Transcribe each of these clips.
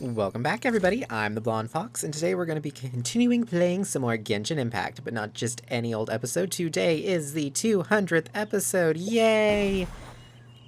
Welcome back, everybody. I'm the Blonde Fox, and today we're going to be continuing playing some more Genshin Impact, but not just any old episode. Today is the 200th episode. Yay!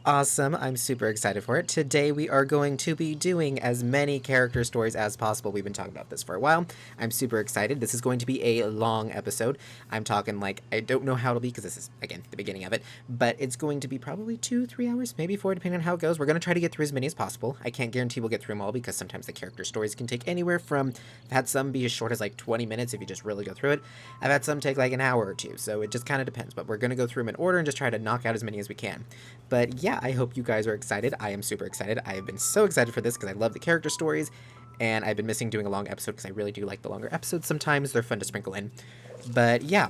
Awesome. I'm super excited for it. Today we are going to be doing as many character stories as possible. We've been talking about this for a while. I'm super excited. This is going to be a long episode. I'm talking like, I don't know how it'll be because this is, again, the beginning of it, but it's going to be probably 2-3 hours, maybe 4, depending on how it goes. We're going to try to get through as many as possible. I can't guarantee we'll get through them all because sometimes the character stories can take anywhere from, I've had some be as short as like 20 minutes if you just really go through it. I've had some take like an hour or two, so it just kind of depends, but we're going to go through them in order and just try to knock out as many as we can. But yeah, I hope you guys are excited. I am super excited. I have been so excited for this because I love the character stories, and I've been missing doing a long episode because I really do like the longer episodes sometimes. They're fun to sprinkle in. But yeah.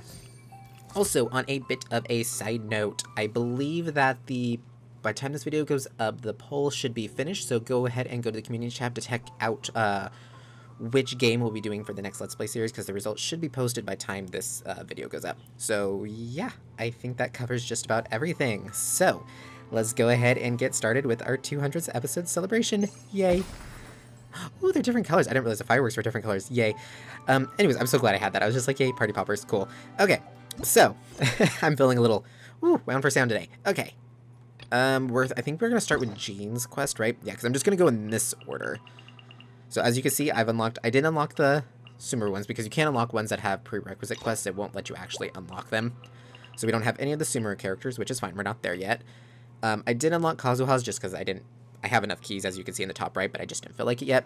Also, on a bit of a side note, I believe that by the time this video goes up, the poll should be finished, so go ahead and go to the community tab to check out which game we'll be doing for the next Let's Play series, because the results should be posted by the time this video goes up. So yeah, I think that covers just about everything. So let's go ahead and get started with our 200th episode celebration. Yay! Oh, they're different colors. I didn't realize the fireworks were different colors. Yay. Anyways, I'm so glad I had that. I was just like, yay, party poppers. Cool. Okay, so I'm feeling a little wound for sound today. Okay. I think we're going to start with Jean's quest, right? Yeah, because I'm just going to go in this order. So as you can see, I didn't unlock the Sumer ones because you can't unlock ones that have prerequisite quests. It won't let you actually unlock them. So we don't have any of the Sumer characters, which is fine. We're not there yet. I did unlock Kazuha's just because I have enough keys, as you can see in the top right, but I just didn't feel like it yet.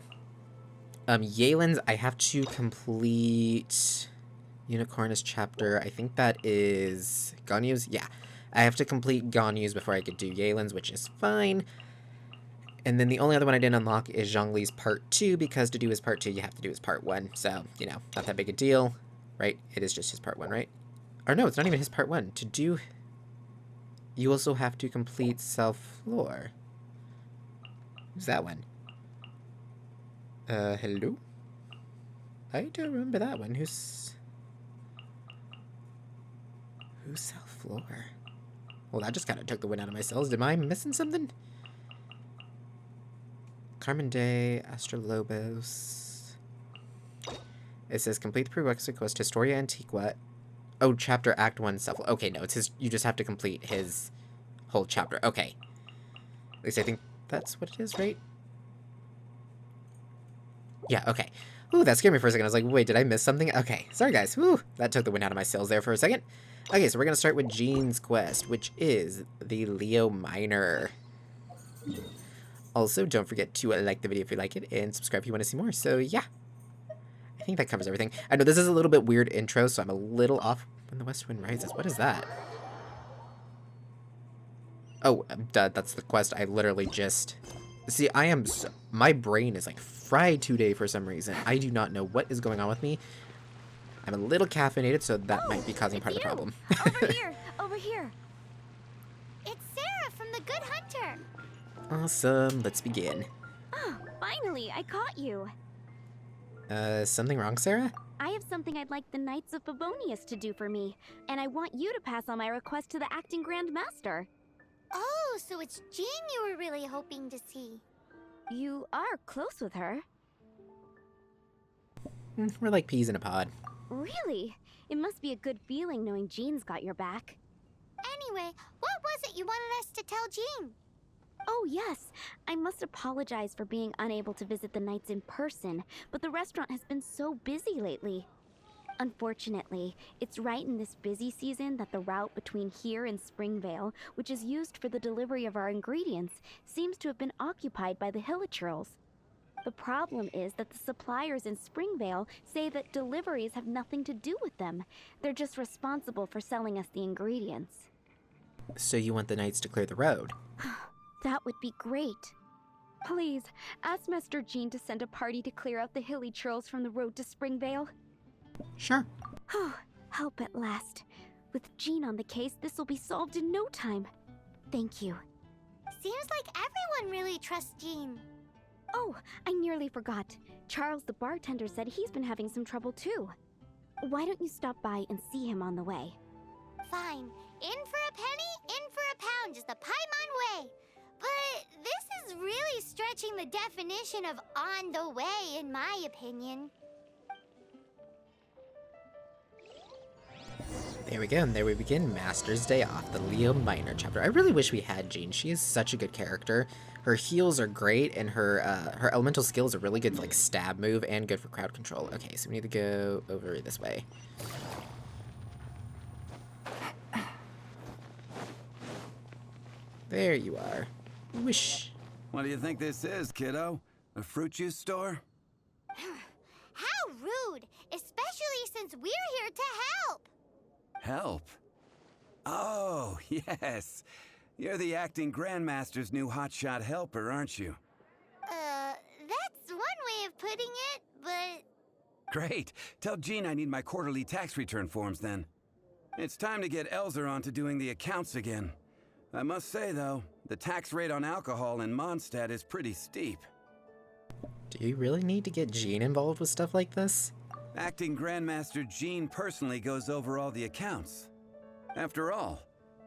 Yelan's, I have to complete Unicornus chapter. I think that is Ganyu's. Yeah, I have to complete Ganyu's before I could do Yelan's, which is fine. And then the only other one I didn't unlock is Zhongli's part 2, because to do his part 2, you have to do his part 1. So, you know, not that big a deal, right? It is just his part 1, right? Or no, it's not even his part 1. To do... You also have to complete Self-Lore. Who's that one? Hello? I don't remember that one. Who's Self-Lore? Well, that just kind of took the wind out of my sails. Am I missing something? Carmen Day, Astrolobos. It says complete the prerequisite quest, Historia Antiqua. Oh, chapter Act 1 self. Okay, no, it's his. You just have to complete his whole chapter. Okay. At least I think that's what it is, right? Yeah, okay. Ooh, that scared me for a second. I was like, wait, did I miss something? Okay, sorry guys. Woo, that took the wind out of my sails there for a second. Okay, so we're gonna start with Jean's quest, which is the Leo Minor. Also, don't forget to like the video if you like it, and subscribe if you want to see more. So, yeah. I think that covers everything. I know this is a little bit weird intro, so I'm a little off. When the West Wind Rises. What is that? Oh, duh, that's the quest I literally just... See, my brain is, like, fried today for some reason. I do not know what is going on with me. I'm a little caffeinated, so that might be causing part of the problem. Over here! Over here! It's Sarah from the Good Hunter! Awesome. Let's begin. Oh, finally, I caught you. Something wrong, Sarah? I have something I'd like the Knights of Favonius to do for me, and I want you to pass on my request to the Acting Grand Master. Oh, so it's Jean you were really hoping to see. You are close with her. We're like peas in a pod. Really? It must be a good feeling knowing Jean's got your back. Anyway, what was it you wanted us to tell Jean? Oh, yes. I must apologize for being unable to visit the Knights in person, but the restaurant has been so busy lately. Unfortunately, it's right in this busy season that the route between here and Springvale, which is used for the delivery of our ingredients, seems to have been occupied by the Hilichurls. The problem is that the suppliers in Springvale say that deliveries have nothing to do with them. They're just responsible for selling us the ingredients. So you want the Knights to clear the road? That would be great. Please, ask Master Jean to send a party to clear out the Hilichurls from the road to Springvale. Sure. Help at last. With Jean on the case, this will be solved in no time. Thank you. Seems like everyone really trusts Jean. Oh, I nearly forgot. Charles the bartender said he's been having some trouble too. Why don't you stop by and see him on the way? Fine. In for a penny, in for a pound, just a paimon way. But this is really stretching stretching the definition of on the way, in my opinion. There we go, and there we begin Master's Day Off, the Leo Minor chapter. I really wish we had Jean. She is such a good character. Her heals are great, and her elemental skills are really good, like stab move, and good for crowd control. Okay, so we need to go over this way. There you are. Wish. What do you think this is, kiddo? A fruit juice store? How rude! Especially since we're here to help! Help? Oh, yes. You're the acting grandmaster's new hotshot helper, aren't you? That's one way of putting it, but... Great. Tell Jean I need my quarterly tax return forms then. It's time to get Elzer on to doing the accounts again. I must say, though, the tax rate on alcohol in Mondstadt is pretty steep. Do you really need to get Jean involved with stuff like this? Acting Grandmaster Jean personally goes over all the accounts. After all,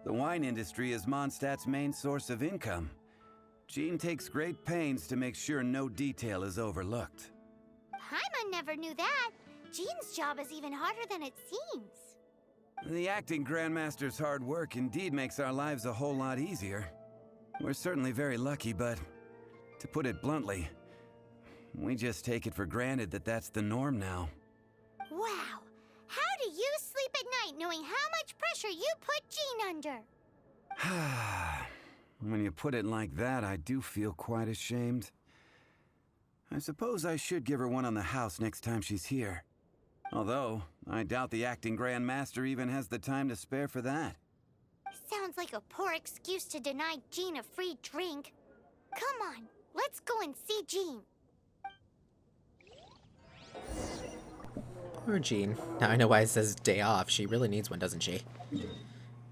the wine industry is Mondstadt's main source of income. Jean takes great pains to make sure no detail is overlooked. Paimon never knew that. Jean's job is even harder than it seems. The acting Grandmaster's hard work indeed makes our lives a whole lot easier. We're certainly very lucky, but to put it bluntly, we just take it for granted that that's the norm now. Wow. How do you sleep at night knowing how much pressure you put Jean under? When you put it like that, I do feel quite ashamed. I suppose I should give her one on the house next time she's here. Although, I doubt the acting Grandmaster even has the time to spare for that. Sounds like a poor excuse to deny Jean a free drink. Come on, let's go and see Jean. Poor Jean. Now I know why it says day off. She really needs one, doesn't she?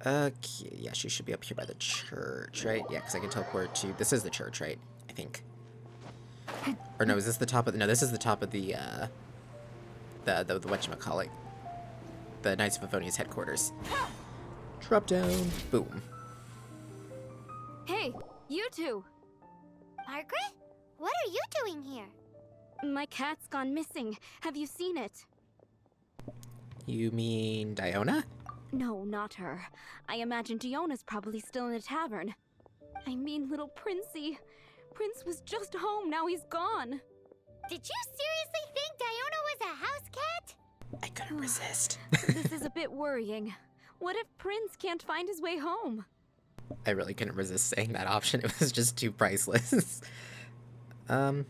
Okay, yeah, she should be up here by the church, right? Yeah, because I can teleport to... This is the church, right? I think. Or no, is this the top of... No, this is the top of the whatchamacallit. The Knights of Favonia's headquarters. Drop down. Boom. Hey, you two! Margaret? What are you doing here? My cat's gone missing. Have you seen it? You mean Diona? No, not her. I imagine Diona's probably still in the tavern. I mean little Princey. Prince was just home, now he's gone. Did you seriously think Diona was a house cat? I couldn't resist. This is a bit worrying. What if Prince can't find his way home? I really couldn't resist saying that option. It was just too priceless. I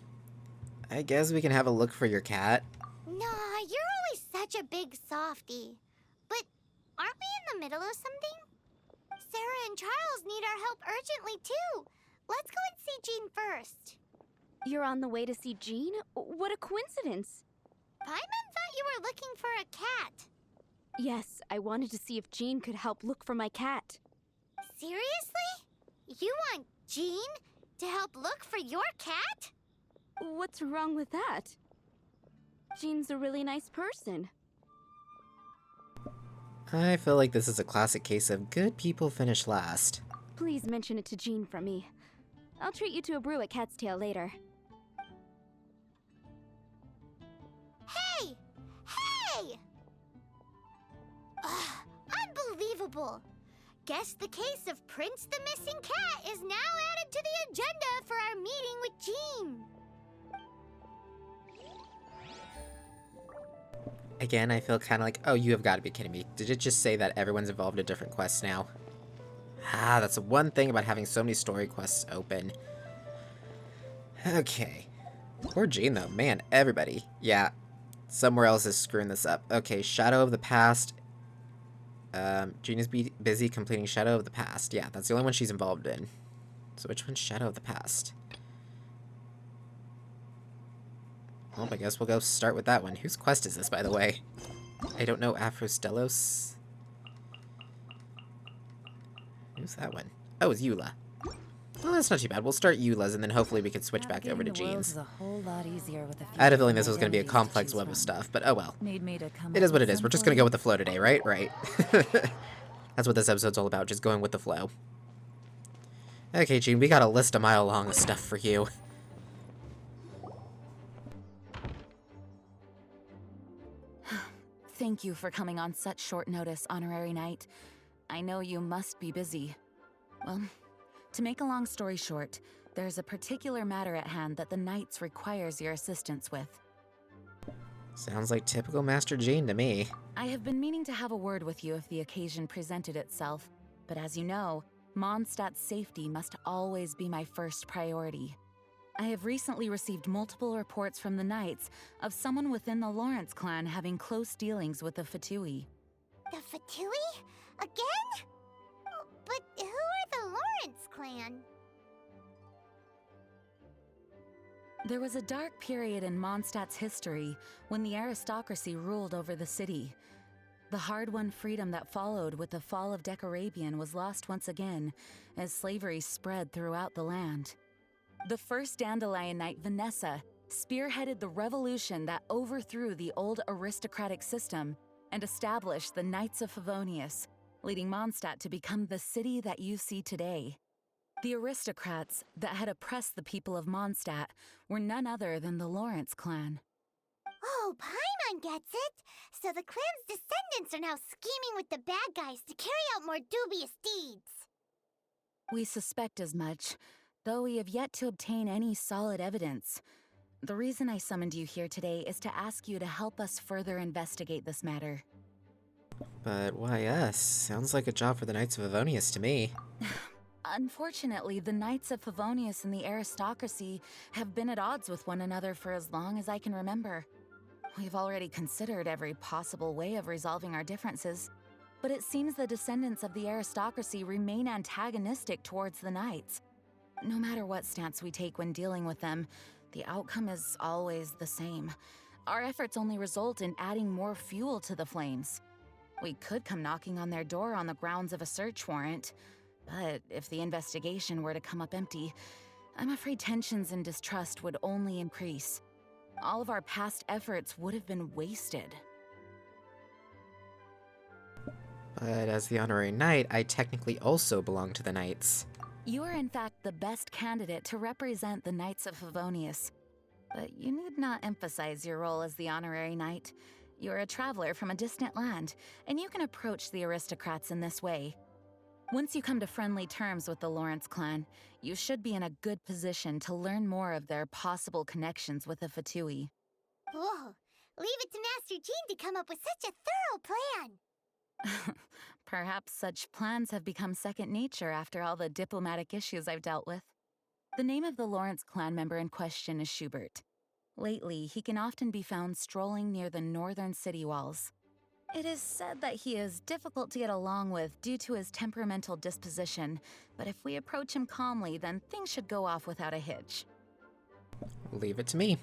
guess we can have a look for your cat. Nah, you're always such a big softie. But aren't we in the middle of something? Sarah and Charles need our help urgently, too. Let's go and see Jean first. You're on the way to see Jean? What a coincidence. Paimon thought you were looking for a cat. Yes, I wanted to see if Jean could help look for my cat. Seriously? You want Jean to help look for your cat? What's wrong with that? Jean's a really nice person. I feel like this is a classic case of good people finish last. Please mention it to Jean for me. I'll treat you to a brew at Cat's Tail later. Hey! Hey! Ugh, unbelievable. Guess the case of Prince the Missing Cat is now added to the agenda for our meeting with Jean. Again, I feel kind of like, oh, you have got to be kidding me. Did it just say that everyone's involved in different quests now? Ah, that's the one thing about having so many story quests open. Okay. Poor Jean, though. Man, everybody. Yeah, somewhere else is screwing this up. Okay, Shadow of the Past. Jean is busy completing Shadow of the Past. Yeah, that's the only one she's involved in. So which one's Shadow of the Past? Well, I guess we'll go start with that one. Whose quest is this, by the way? I don't know. Afrostellos? Who's that one? Oh, it's Eula. Well, that's not too bad. We'll start Eula's, and then hopefully we can switch back over to Jean's. I had a feeling this was going to be a complex web of stuff, but oh well. It is what it is. We're just going to go with the flow today, right? Right. That's what this episode's all about, just going with the flow. Okay, Jean, we got a list a mile long of stuff for you. Thank you for coming on such short notice, Honorary Knight. I know you must be busy. Well, to make a long story short, there's a particular matter at hand that the Knights requires your assistance with. Sounds like typical Master Jean to me. I have been meaning to have a word with you if the occasion presented itself, but as you know, Mondstadt's safety must always be my first priority. I have recently received multiple reports from the Knights of someone within the Lawrence clan having close dealings with the Fatui. The Fatui? Again? Oh, but who are the Lawrence clan? There was a dark period in Mondstadt's history when the aristocracy ruled over the city. The hard-won freedom that followed with the fall of Decarabian was lost once again as slavery spread throughout the land. The first Dandelion Knight, Vanessa, spearheaded the revolution that overthrew the old aristocratic system and established the Knights of Favonius, leading Mondstadt to become the city that you see today. The aristocrats that had oppressed the people of Mondstadt were none other than the Lawrence clan. Oh, Paimon gets it! So the clan's descendants are now scheming with the bad guys to carry out more dubious deeds. We suspect as much, though we have yet to obtain any solid evidence. The reason I summoned you here today is to ask you to help us further investigate this matter. But why us? Sounds like a job for the Knights of Favonius to me. Unfortunately, the Knights of Favonius and the aristocracy have been at odds with one another for as long as I can remember. We've already considered every possible way of resolving our differences, but it seems the descendants of the aristocracy remain antagonistic towards the Knights. No matter what stance we take when dealing with them, the outcome is always the same. Our efforts only result in adding more fuel to the flames. We could come knocking on their door on the grounds of a search warrant, but if the investigation were to come up empty, I'm afraid tensions and distrust would only increase. All of our past efforts would have been wasted. But as the Honorary Knight, I technically also belong to the Knights. You are in fact the best candidate to represent the Knights of Favonius. But you need not emphasize your role as the Honorary Knight. You're a traveler from a distant land, and you can approach the aristocrats in this way. Once you come to friendly terms with the Lawrence clan, you should be in a good position to learn more of their possible connections with the Fatui. Whoa, leave it to Master Jean to come up with such a thorough plan! Perhaps such plans have become second nature after all the diplomatic issues I've dealt with. The name of the Lawrence clan member in question is Schubert. Lately, he can often be found strolling near the northern city walls. It is said that he is difficult to get along with due to his temperamental disposition, but if we approach him calmly, then things should go off without a hitch. Leave it to me.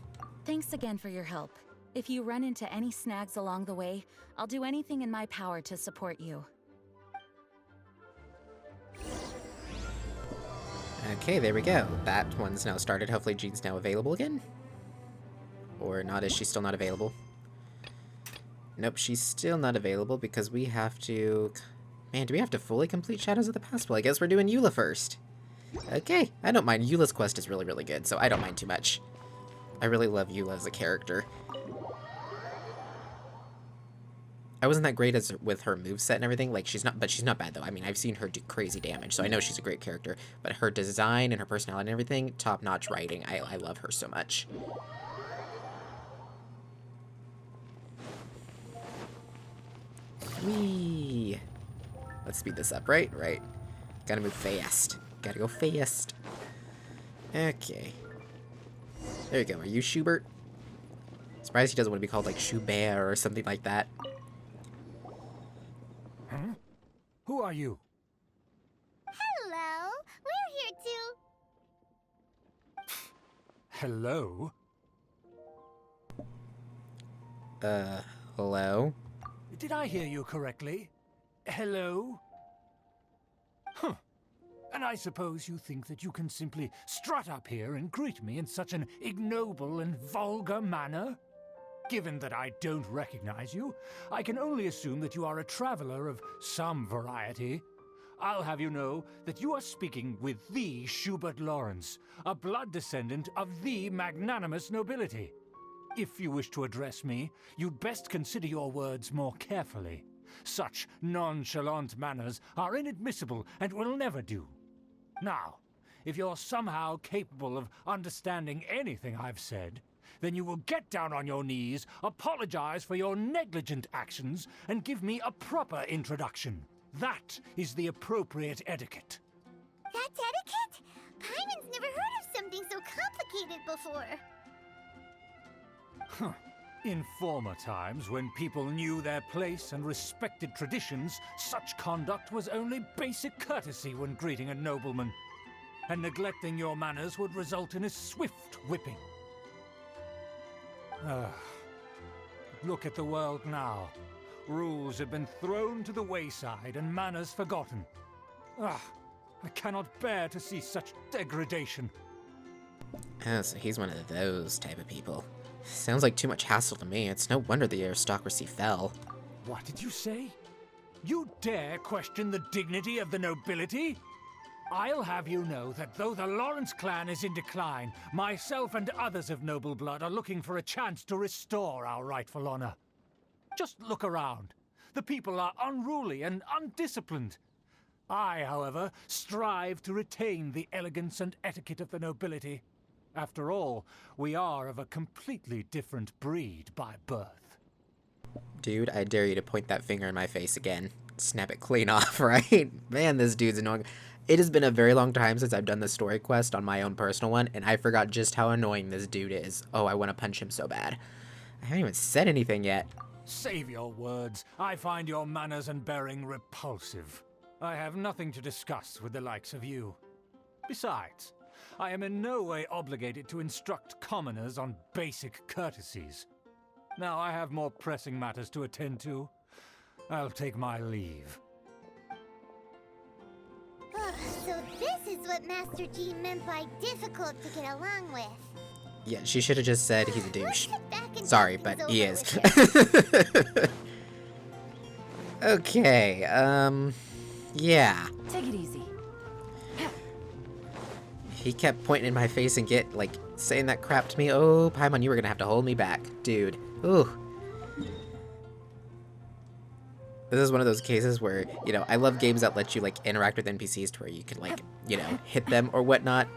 Thanks again for your help. If you run into any snags along the way, I'll do anything in my power to support you. Okay, there we go. That one's now started. Hopefully Jean's now available again. Or not, is she still not available? Nope, she's still not available because we have to... Man, do we have to fully complete Shadows of the Past? Well, I guess we're doing Eula first. Okay, I don't mind. Eula's quest is really, really good, so I don't mind too much. I really love Eula as a character. I wasn't that great as with her moveset and everything. Like, she's not bad, though. I mean, I've seen her do crazy damage, so I know she's a great character. But her design and her personality and everything, top-notch writing. I love her so much. Whee! Let's speed this up, right? Right. Gotta move fast. Gotta go fast. Okay. There you go. Are you Schubert? Surprised he doesn't want to be called, like, Schubert or something like that. Huh? Who are you? Hello, we're here too. Hello? Hello? Did I hear you correctly? Hello? Huh. And I suppose you think that you can simply strut up here and greet me in such an ignoble and vulgar manner? Given that I don't recognize you, I can only assume that you are a traveler of some variety. I'll have you know that you are speaking with the Schubert Lawrence, a blood descendant of the magnanimous nobility. If you wish to address me, you'd best consider your words more carefully. Such nonchalant manners are inadmissible and will never do. Now, if you're somehow capable of understanding anything I've said, then you will get down on your knees, apologize for your negligent actions, and give me a proper introduction. That is the appropriate etiquette. That's etiquette? Paimon's never heard of something so complicated before. In former times, when people knew their place and respected traditions, such conduct was only basic courtesy when greeting a nobleman. And neglecting your manners would result in a swift whipping. Look at the world now. Rules have been thrown to the wayside and manners forgotten. I cannot bear to see such degradation. Oh, so he's one of those type of people. Sounds like too much hassle to me. It's no wonder the aristocracy fell. What did you say? You dare question the dignity of the nobility? I'll have you know that though the Lawrence clan is in decline, myself and others of noble blood are looking for a chance to restore our rightful honor. Just look around. The people are unruly and undisciplined. I, however, strive to retain the elegance and etiquette of the nobility. After all, we are of a completely different breed by birth. Dude, I dare you to point that finger in my face again. Snap it clean off, right? Man, this dude's annoying. It has been a very long time since I've done the story quest on my own personal one, and I forgot just how annoying this dude is. Oh, I want to punch him so bad. I haven't even said anything yet. Save your words. I find your manners and bearing repulsive. I have nothing to discuss with the likes of you. Besides, I am in no way obligated to instruct commoners on basic courtesies. Now I have more pressing matters to attend to. I'll take my leave. So this is what Master Jean meant by difficult to get along with. Yeah, she should have just said he's a douche. Let's get back and Sorry, talk but things he over is. with Okay, yeah. Take it easy. He kept pointing in my face and saying that crap to me. Oh, Paimon, you were gonna have to hold me back, dude. Ooh. This is one of those cases where, I love games that let you, interact with NPCs to where you can, hit them or whatnot,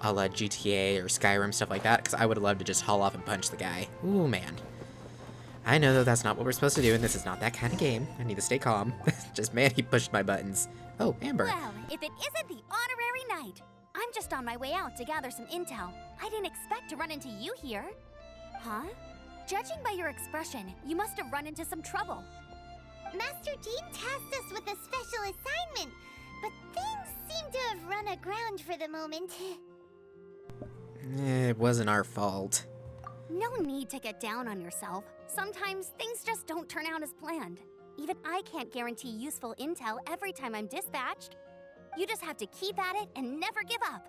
a la GTA or Skyrim, stuff like that, because I would have loved to just haul off and punch the guy. Ooh, man. I know, though, that's not what we're supposed to do, and this is not that kind of game. I need to stay calm. Just, man, he pushed my buttons. Oh, Amber. Well, if it isn't the honorary knight. I'm just on my way out to gather some intel. I didn't expect to run into you here. Huh? Judging by your expression, you must have run into some trouble. Master Jean tasked us with a special assignment, but things seem to have run aground for the moment. It wasn't our fault. No need to get down on yourself. Sometimes things just don't turn out as planned. Even I can't guarantee useful intel every time I'm dispatched. You just have to keep at it and never give up.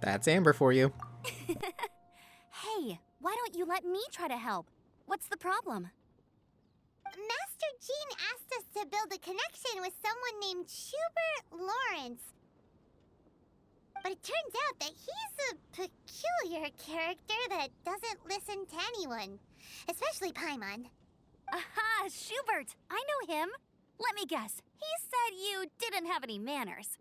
That's Amber for you. Hey, why don't you let me try to help? What's the problem? Master Jean asked us to build a connection with someone named Schubert Lawrence. But it turns out that he's a peculiar character that doesn't listen to anyone, especially Paimon. Aha, Schubert! I know him. Let me guess. He said you didn't have any manners.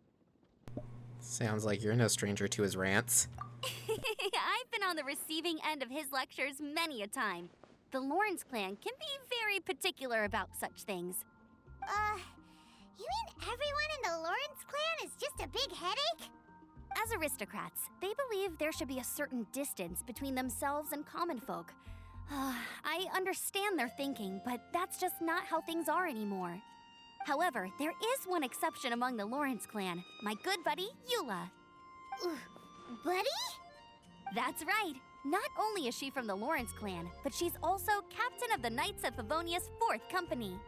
Sounds like you're no stranger to his rants. I've been on the receiving end of his lectures many a time. The Lawrence clan can be very particular about such things. You mean everyone in the Lawrence clan is just a big headache? As aristocrats, they believe there should be a certain distance between themselves and common folk. I understand their thinking, but that's just not how things are anymore. However, there is one exception among the Lawrence clan, my good buddy, Eula. Buddy? That's right. Not only is she from the Lawrence clan, but she's also captain of the Knights of Favonia's 4th Company.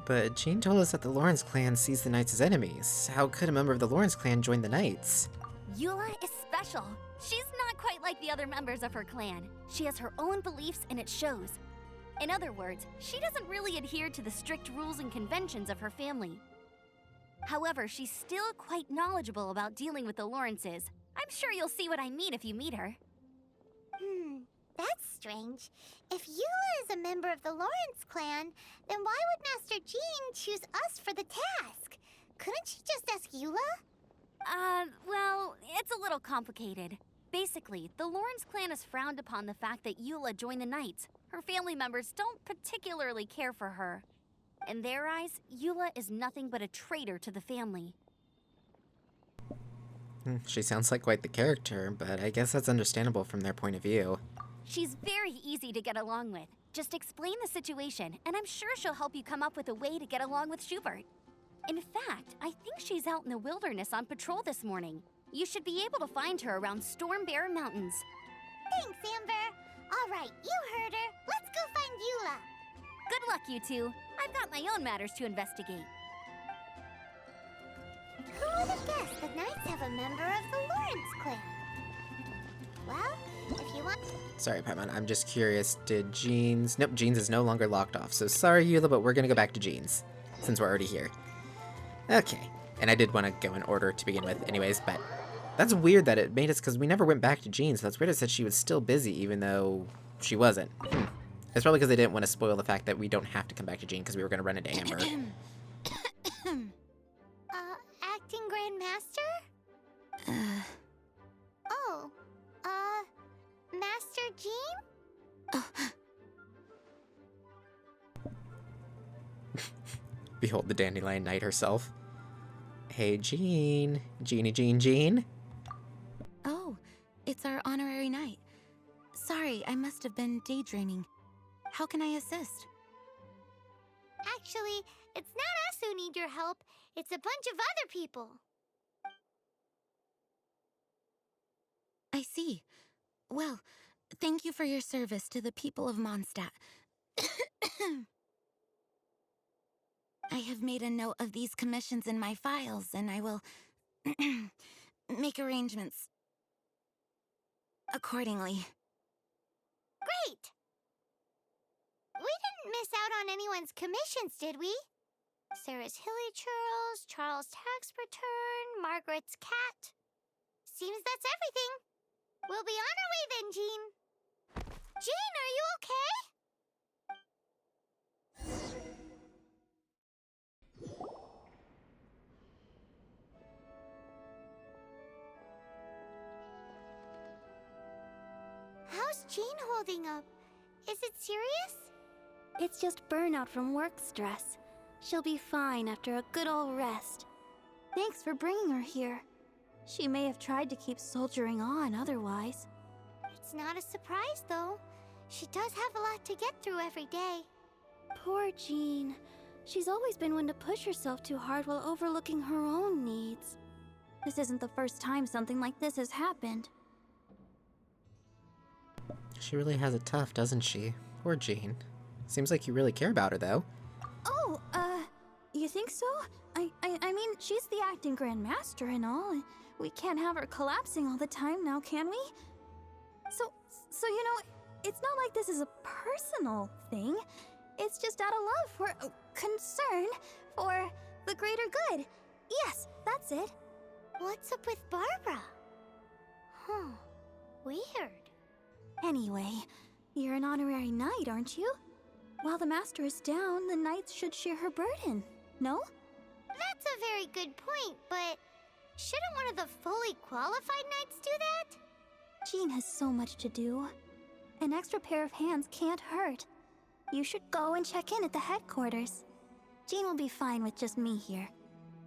But Jean told us that the Lawrence clan sees the Knights as enemies. How could a member of the Lawrence clan join the Knights? Eula is special. She's not quite like the other members of her clan. She has her own beliefs and it shows. In other words, she doesn't really adhere to the strict rules and conventions of her family. However, she's still quite knowledgeable about dealing with the Lawrences. I'm sure you'll see what I mean if you meet her. That's strange. If Eula is a member of the Lawrence clan, then why would Master Jean choose us for the task? Couldn't she just ask Eula? Well, it's a little complicated. Basically, the Lawrence clan has frowned upon the fact that Eula joined the Knights. Her family members don't particularly care for her. In their eyes, Eula is nothing but a traitor to the family. She sounds like quite the character, but I guess that's understandable from their point of view. She's very easy to get along with. Just explain the situation, and I'm sure she'll help you come up with a way to get along with Schubert. In fact, I think she's out in the wilderness on patrol this morning. You should be able to find her around Storm Bear Mountains. Thanks, Amber. All right, you heard her. Let's go find Eula. Good luck, you two. I've got my own matters to investigate. Who would have guessed the Knights have a member of the Lawrence clan? Well, if you want... Sorry, Paimon, I'm just curious, did Jeans... Nope, Jeans is no longer locked off, so sorry, Eula, but we're gonna go back to Jeans, since we're already here. Okay, and I did want to go in order to begin with anyways, but that's weird that it made us, because we never went back to Jeans, so that's weird it said she was still busy, even though she wasn't. It's probably because they didn't want to spoil the fact that we don't have to come back to Jean, because we were going to run into Amber. Acting Grand Master? Oh, Master Jean? Behold the Dandelion Knight herself. Hey, Jean. Jean. Oh, it's our honorary knight. Sorry, I must have been daydreaming. How can I assist? Actually, it's not us who need your help. It's a bunch of other people. I see. Well, thank you for your service to the people of Mondstadt. I have made a note of these commissions in my files, and I will make arrangements accordingly. Great! We didn't miss out on anyone's commissions, did we? Sarah's Hilly Churls, Charles' tax return, Margaret's cat. Seems that's everything. We'll be on our way then, Jean. Jean, are you okay? How's Jean holding up? Is it serious? It's just burnout from work stress. She'll be fine after a good old rest. Thanks for bringing her here. She may have tried to keep soldiering on otherwise. It's not a surprise, though. She does have a lot to get through every day. Poor Jean. She's always been one to push herself too hard while overlooking her own needs. This isn't the first time something like this has happened. She really has it tough, doesn't she? Poor Jean. Seems like you really care about her, though. Oh, you think so? I mean, she's the acting Grand Master and all. We can't have her collapsing all the time now, can we? So you know, it's not like this is a personal thing. It's just out of love for, concern for the greater good. Yes, that's it. What's up with Barbara? Huh. Weird. Anyway, you're an honorary knight, aren't you? While the master is down, the knights should share her burden, no? That's a very good point, but shouldn't one of the fully qualified knights do that? Jean has so much to do. An extra pair of hands can't hurt. You should go and check in at the headquarters. Jean will be fine with just me here.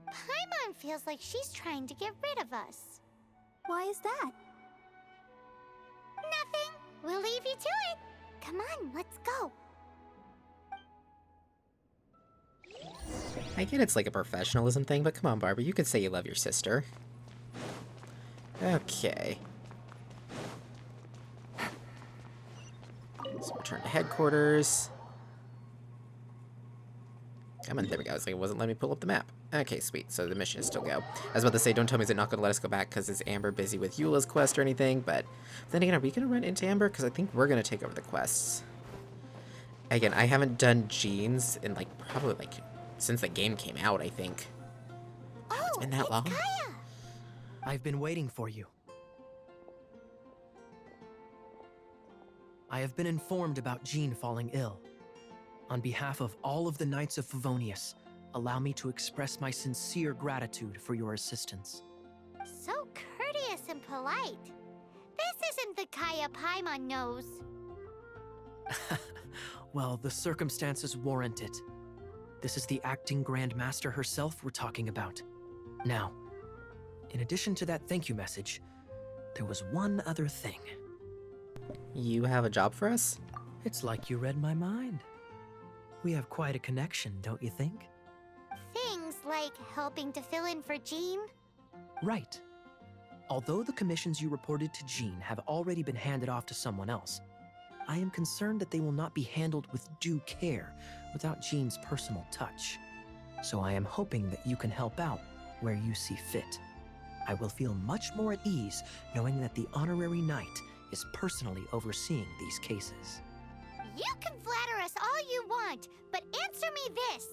Paimon feels like she's trying to get rid of us. Why is that? Nothing. We'll leave you to it. Come on, let's go. I get it's like a professionalism thing, but come on, Barbara, you could say you love your sister. Okay. So return to headquarters. Come on, there we go. It's like it wasn't letting me pull up the map. Okay, sweet. So the mission is still go. I was about to say, don't tell me it's not going to let us go back because is Amber busy with Eula's quest or anything, but then again, are we going to run into Amber? Because I think we're going to take over the quests. Again, I haven't done Jeans in like probably like since the game came out, I think. Oh, It's been that it's long? Kaya. I've been waiting for you. I have been informed about Jean falling ill. On behalf of all of the Knights of Favonius, allow me to express my sincere gratitude for your assistance. So courteous and polite. This isn't the Kaya Paimon knows. Well, the circumstances warrant it. This is the acting Grand Master herself we're talking about. Now, in addition to that thank you message, there was one other thing. You have a job for us? It's like you read my mind. We have quite a connection, don't you think? Things like helping to fill in for Jean. Right. Although the commissions you reported to Jean have already been handed off to someone else, I am concerned that they will not be handled with due care without Jean's personal touch. So I am hoping that you can help out where you see fit. I will feel much more at ease knowing that the honorary knight is personally overseeing these cases. You can flatter us all you want, but answer me this.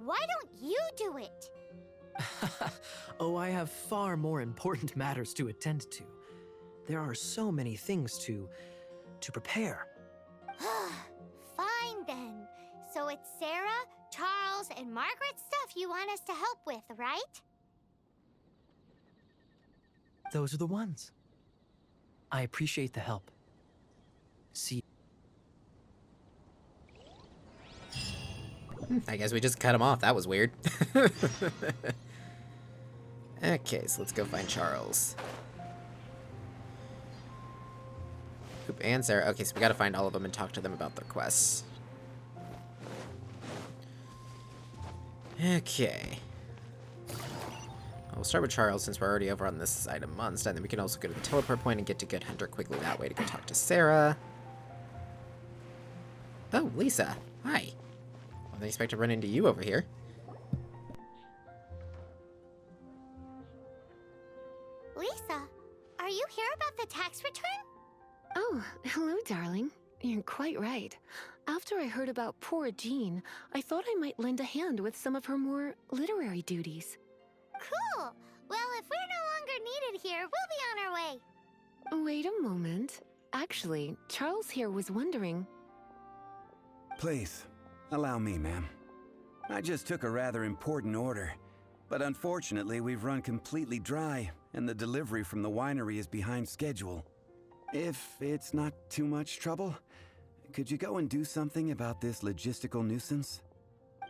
Why don't you do it? Oh, I have far more important matters to attend to. There are so many things to prepare. Fine then. So it's Sarah, Charles, and Margaret's stuff you want us to help with, right? Those are the ones. I appreciate the help. See. I guess we just cut him off. That was weird. Okay, so let's go find Charles. Oop, and Sarah. Okay, so we gotta find all of them and talk to them about their quests. Okay. We'll start with Charles since we're already over on this side of Munster, and then we can also go to the teleport point and get to Good Hunter quickly that way to go talk to Sarah. Oh, Lisa. Hi. Wasn't expect to run into you over here. Lisa, are you here about the tax return? Oh, hello, darling. You're quite right. After I heard about poor Jean, I thought I might lend a hand with some of her more literary duties. Cool. Well, if we're no longer needed here, we'll be on our way. Wait a moment. Actually, Charles here was wondering... Please, allow me, ma'am. I just took a rather important order, but unfortunately we've run completely dry, and the delivery from the winery is behind schedule. If it's not too much trouble, could you go and do something about this logistical nuisance?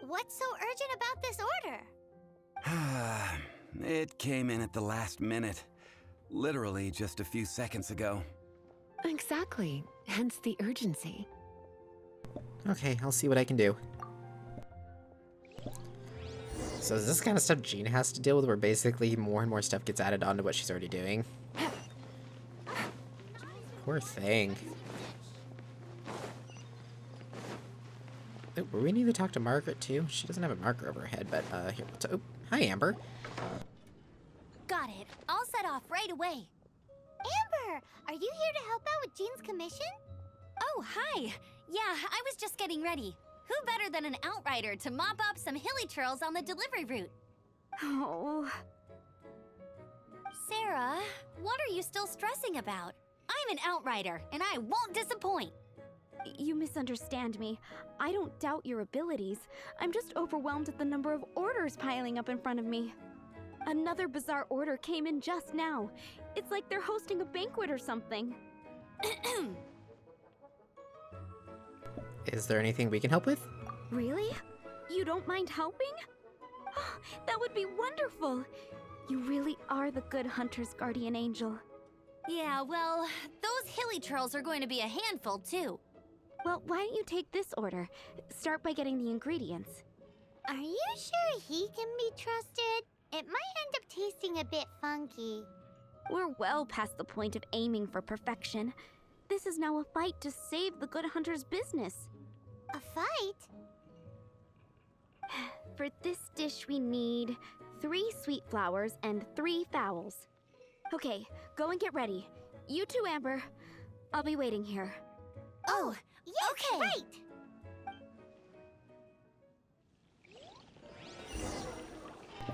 What's so urgent about this order? It came in at the last minute. Literally just a few seconds ago. Exactly. Hence the urgency. Okay, I'll see what I can do. So is this kind of stuff Jean has to deal with, where basically more and more stuff gets added onto what she's already doing? Poor thing. Oh, we need to talk to Margaret too. She doesn't have a marker over her head, but here. Oh, hi, Amber. Got it. I'll set off right away. Amber, are you here to help out with Jean's commission? Oh, hi. Yeah, I was just getting ready. Who better than an outrider to mop up some hilly trails on the delivery route? Oh. Sarah, what are you still stressing about? I'm an outrider, and I won't disappoint. You misunderstand me. I don't doubt your abilities. I'm just overwhelmed at the number of orders piling up in front of me. Another bizarre order came in just now. It's like they're hosting a banquet or something. Is there anything we can help with? Really? You don't mind helping? That would be wonderful. You really are the Good Hunter's guardian angel. Yeah, well, those hilly trails are going to be a handful, too. Well, why don't you take this order? Start by getting the ingredients. Are you sure he can be trusted? It might end up tasting a bit funky. We're well past the point of aiming for perfection. This is now a fight to save the Good Hunter's business. A fight? For this dish, we need 3 sweet flowers and 3 fowls. Okay, go and get ready. You too, Amber. I'll be waiting here. Oh, yes, okay. right!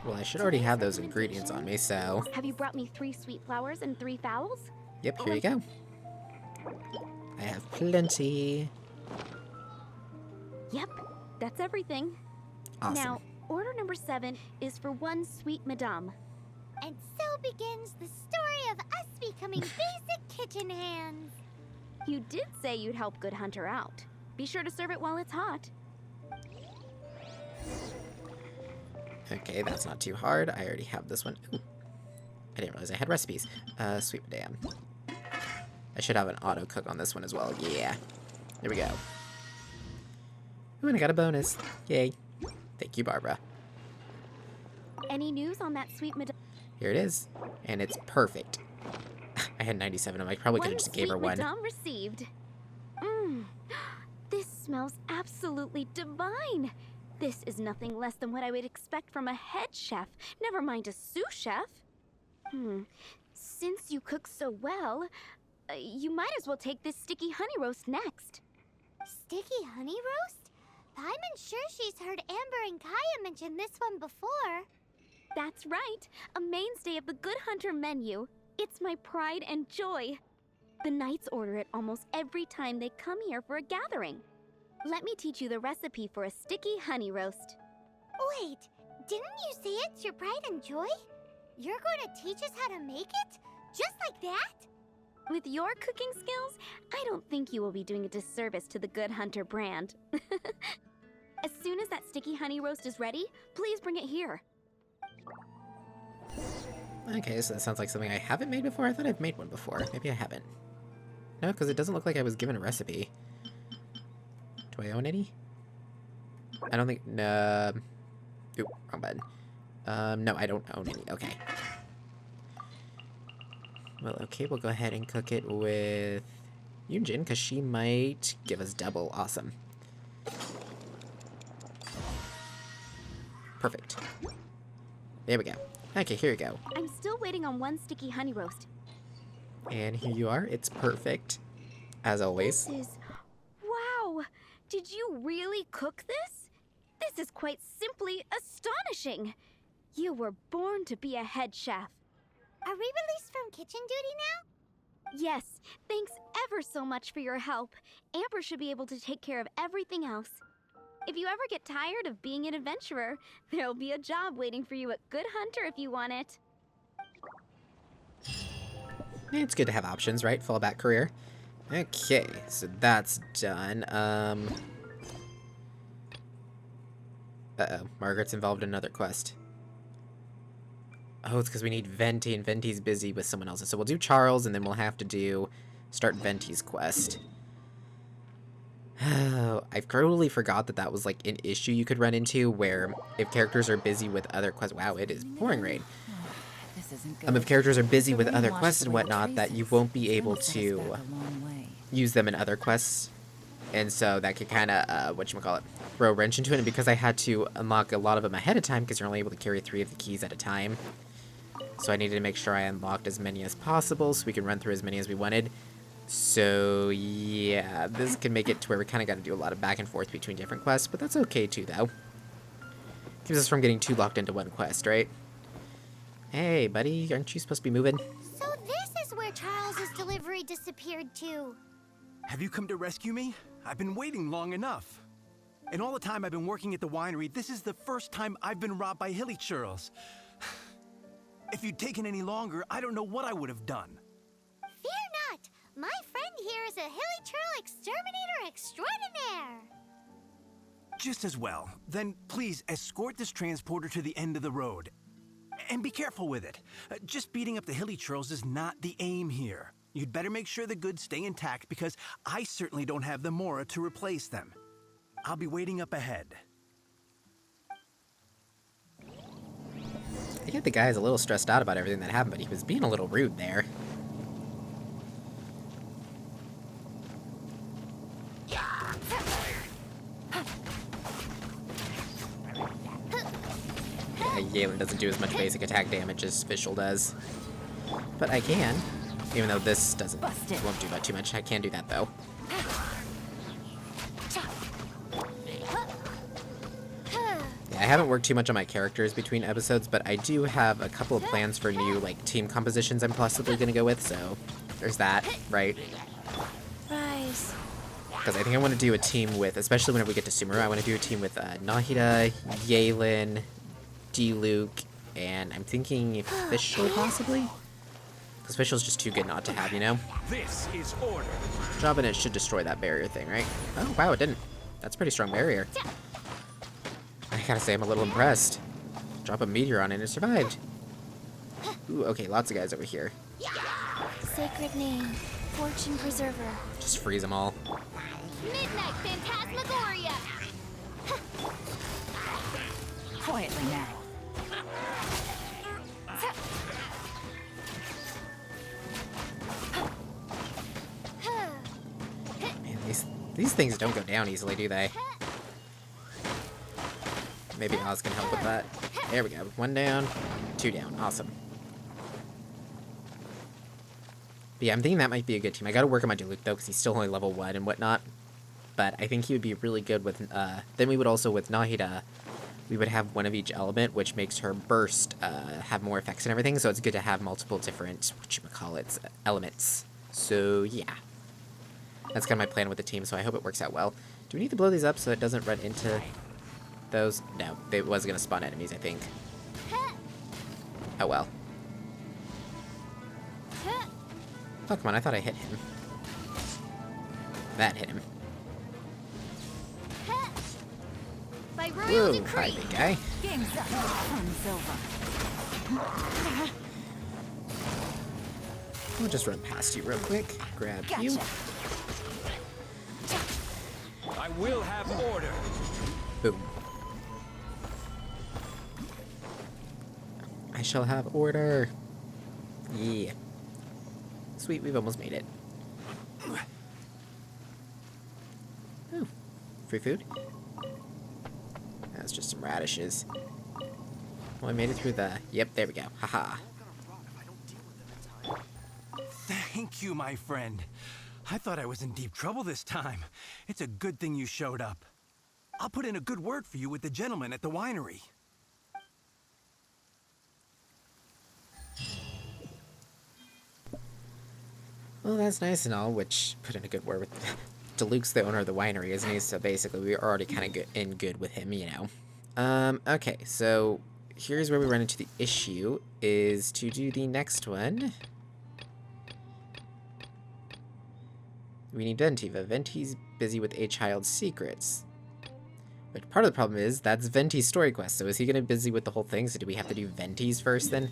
Well, I should already have those ingredients on me, so... Have you brought me 3 sweet flowers and 3 fowls? Yep, here you go. I have plenty. Yep, that's everything. Awesome. Now, order number 7 is for one sweet madame. And so begins the story of us becoming basic kitchen hands. You did say you'd help Good Hunter out. Be sure to serve it while it's hot. Okay, that's not too hard. I already have this one. Ooh. I didn't realize I had recipes. Sweet madame. I should have an auto cook on this one as well. Yeah. There we go. Ooh, and I got a bonus. Yay. Thank you, Barbara. Any news on that sweet madame? Here it is. And it's perfect. I had 97 of them. I probably could have just gave her one. Madame received. Mmm. This smells absolutely divine. This is nothing less than what I would expect from a head chef, never mind a sous chef. Since you cook so well, you might as well take this sticky honey roast next. Sticky honey roast? I'm sure she's heard Amber and Kaya mention this one before. That's right, a mainstay of the Good Hunter menu. It's my pride and joy. The knights order it almost every time they come here for a gathering. Let me teach you the recipe for a sticky honey roast. Wait, didn't you say it's your pride and joy? You're going to teach us how to make it? Just like that? With your cooking skills, I don't think you will be doing a disservice to the Good Hunter brand. As soon as that sticky honey roast is ready, please bring it here. Okay, so that sounds like something I haven't made before. I thought I've made one before. Maybe I haven't. No, because it doesn't look like I was given a recipe. Do I own any? I don't think... No. Oop, wrong button. No, I don't own any. Okay. Well, okay, we'll go ahead and cook it with Yunjin, because she might give us double. Awesome. Perfect. There we go. Okay, here we go. I'm still waiting on one sticky honey roast. And here you are. It's perfect. As always. This is... Wow! Did you really cook this? This is quite simply astonishing. You were born to be a head chef. Are we released from kitchen duty now? Yes, thanks ever so much for your help. Amber should be able to take care of everything else. If you ever get tired of being an adventurer, there'll be a job waiting for you at Good Hunter if you want it. It's good to have options, right? Fallback career. Okay, so that's done. Uh-oh, Margaret's involved in another quest. Oh, it's because we need Venti, and Venti's busy with someone else. So we'll do Charles, and then we'll have to start Venti's quest. Oh, I totally forgot that that was like an issue you could run into, where if characters are busy with other quests... Wow, it is pouring rain. This isn't good. If characters are busy with other quests and whatnot, that you won't be able to use them in other quests. And so that could kind of, whatchamacallit, throw a wrench into it. And because I had to unlock a lot of them ahead of time, because you're only able to carry 3 of the keys at a time. So I needed to make sure I unlocked as many as possible so we can run through as many as we wanted. So, yeah, this can make it to where we kind of got to do a lot of back and forth between different quests, but that's okay too, though. Keeps us from getting too locked into one quest, right? Hey, buddy, aren't you supposed to be moving? So this is where Charles's delivery disappeared to. Have you come to rescue me? I've been waiting long enough. And all the time I've been working at the winery, this is the first time I've been robbed by hilly churls. If you'd taken any longer, I don't know what I would have done. Fear not! My friend here is a hilly churl exterminator extraordinaire! Just as well. Then please escort this transporter to the end of the road. And be careful with it. Just beating up the hilly churls is not the aim here. You'd better make sure the goods stay intact because I certainly don't have the Mora to replace them. I'll be waiting up ahead. I think the guy's a little stressed out about everything that happened, but he was being a little rude there. Galen doesn't do as much basic attack damage as Fischl does. But I can, even though this won't do that too much. I can do that though. Yeah, I haven't worked too much on my characters between episodes, but I do have a couple of plans for new like team compositions I'm possibly gonna go with, so there's that, right? Rise. Because I think I want to do a team with, especially whenever we get to Sumeru, I want to do a team with Nahida, Yalen, D-Luke, and I'm thinking Fischl possibly? Because Fischl's just too good not to have, you know? This is order. Dropping it should destroy that barrier thing, right? Oh, wow, it didn't. That's a pretty strong barrier. I gotta say, I'm a little impressed. Drop a meteor on it and it survived. Ooh, okay, lots of guys over here. Sacred name. Fortune preserver. Just freeze them all. Midnight Phantasmagoria! Quietly now. Man, these things don't go down easily, do they? Maybe Oz can help with that. There we go. 1 down, 2 down. Awesome. But yeah, I'm thinking that might be a good team. I gotta work on my Diluc though, because he's still only level 1 and whatnot. But I think he would be really good with, then we would also, with Nahida, we would have one of each element, which makes her burst, have more effects and everything, so it's good to have multiple different, whatchamacallits, elements. So, yeah. That's kind of my plan with the team, so I hope it works out well. Do we need to blow these up so it doesn't run into those? No, it was gonna spawn enemies, I think. Oh well. Oh, come on, I thought I hit him. That hit him. By royal Whoa, hi, decree. big guy. Game's up. Fun's over. We'll just run past you real quick. Grab you. Gotcha. I will have order. Boom. I shall have order. Yeah. Sweet, we've almost made it. Ooh. Free food? That's just some radishes. Well, I made it through the... Yep, there we go. Haha. Thank you, my friend. I thought I was in deep trouble this time. It's a good thing you showed up. I'll put in a good word for you with the gentleman at the winery. Well, that's nice and all, which put in a good word with... Diluc's the owner of the winery, isn't he? So basically, we were already kind of good with him, you know. Okay, so here's where we run into the issue, is to do the next one. We need Ventiva. Venti's busy with a child's secrets. But part of the problem is, that's Venti's story quest, so is he going to be busy with the whole thing? So do we have to do Venti's first, then?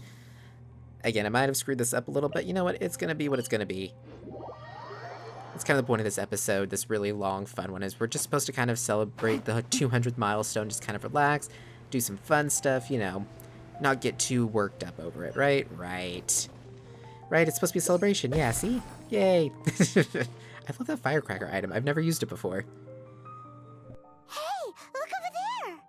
Again, I might have screwed this up a little, but you know what? It's going to be what it's going to be. That's kind of the point of this episode, this really long, fun one, is we're just supposed to kind of celebrate the 200th milestone, just kind of relax, do some fun stuff, you know, not get too worked up over it, right? Right. Right, it's supposed to be a celebration, yeah, see? Yay! I love that firecracker item, I've never used it before. Hey, look over there!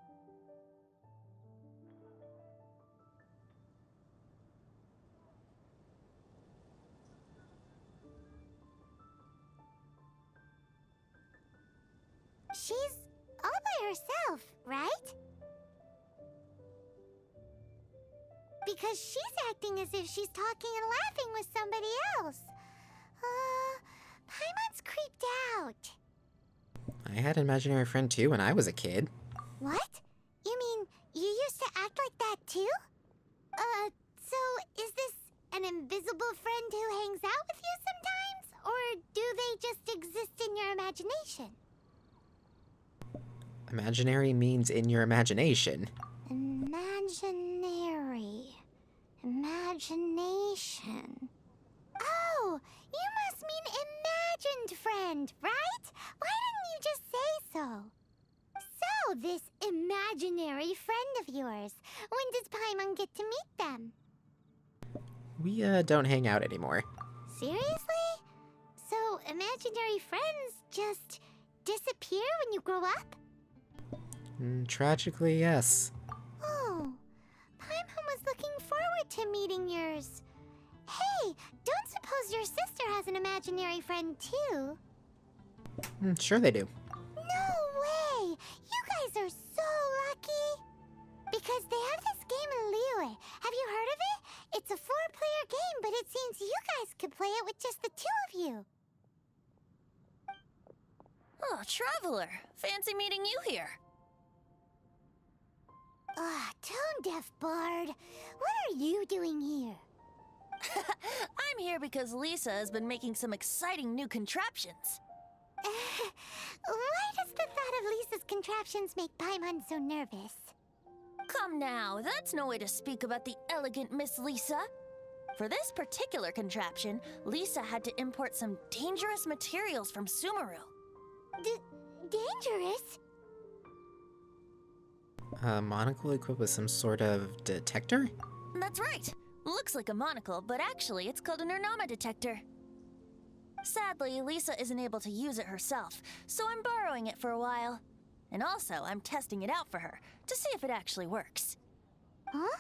She's all by herself, right? Because she's acting as if she's talking and laughing with somebody else. Paimon's creeped out. I had an imaginary friend too when I was a kid. What? You mean you used to act like that too? So is this an invisible friend who hangs out with you sometimes? Or do they just exist in your imagination? Imaginary means in your imagination. Imaginary. Imagination. Oh, you must mean imagined friend, right? Why didn't you just say so? So, this imaginary friend of yours, when does Paimon get to meet them? We, don't hang out anymore. Seriously? So, imaginary friends just disappear when you grow up? Tragically, yes. Oh, Paimon was looking forward to meeting yours. Hey, don't suppose your sister has an imaginary friend too? Sure they do. No way! You guys are so lucky! Because they have this game in Liyue. Have you heard of it? It's a 4-player game, but it seems you guys could play it with just the 2 of you. Oh, Traveler. Fancy meeting you here. Tone-deaf bard. What are you doing here? I'm here because Lisa has been making some exciting new contraptions. Why does the thought of Lisa's contraptions make Paimon so nervous? Come now, that's no way to speak about the elegant Miss Lisa. For this particular contraption, Lisa had to import some dangerous materials from Sumeru. Dangerous? A monocle equipped with some sort of detector? That's right. Looks like a monocle, but actually it's called an Ernama detector. Sadly, Lisa isn't able to use it herself, so I'm borrowing it for a while. And also, I'm testing it out for her, to see if it actually works. Huh?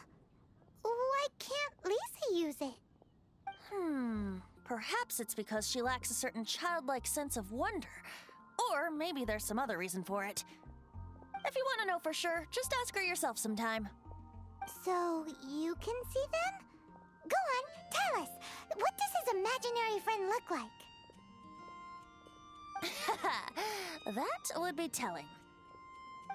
Why can't Lisa use it? Perhaps it's because she lacks a certain childlike sense of wonder. Or maybe there's some other reason for it. If you want to know for sure, just ask her yourself sometime. So, you can see them? Go on, tell us. What does his imaginary friend look like? That would be telling.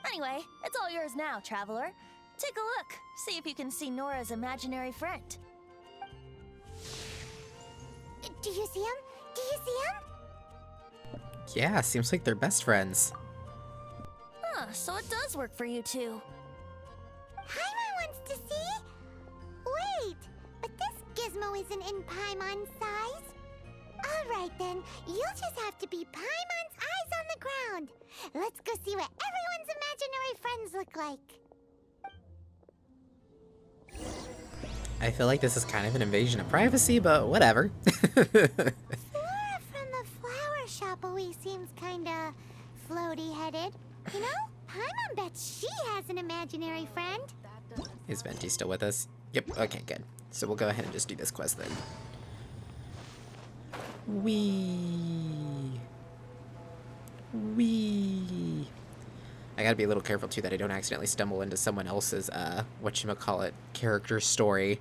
Anyway, it's all yours now, Traveler. Take a look. See if you can see Nora's imaginary friend. Do you see him? Do you see him? Yeah, seems like they're best friends. So it does work for you two. Paimon wants to see? Wait, but this gizmo isn't in Paimon's size. Alright then, you'll just have to be Paimon's eyes on the ground. Let's go see what everyone's imaginary friends look like. I feel like this is kind of an invasion of privacy, but whatever. Flora from the flower shop always seems kinda floaty-headed. You know, Paimon bets she has an imaginary friend. Is Venti still with us? Yep, okay, good. So we'll go ahead and just do this quest then. Wee. I gotta be a little careful too that I don't accidentally stumble into someone else's, whatchamacallit, character story.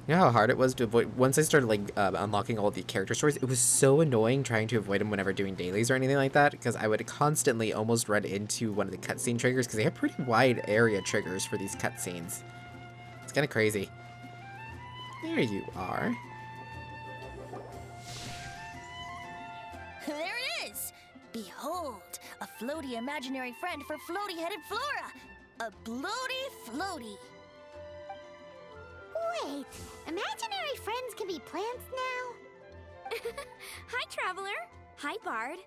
You know how hard it was to avoid, once I started, like, unlocking all the character stories, it was so annoying trying to avoid them whenever doing dailies or anything like that, because I would constantly almost run into one of the cutscene triggers, because they have pretty wide area triggers for these cutscenes. It's kind of crazy. There you are. There it is! Behold, a floaty imaginary friend for floaty-headed Flora! A bloaty floaty! Wait, imaginary friends can be plants now? Hi, Traveler. Hi, Bard.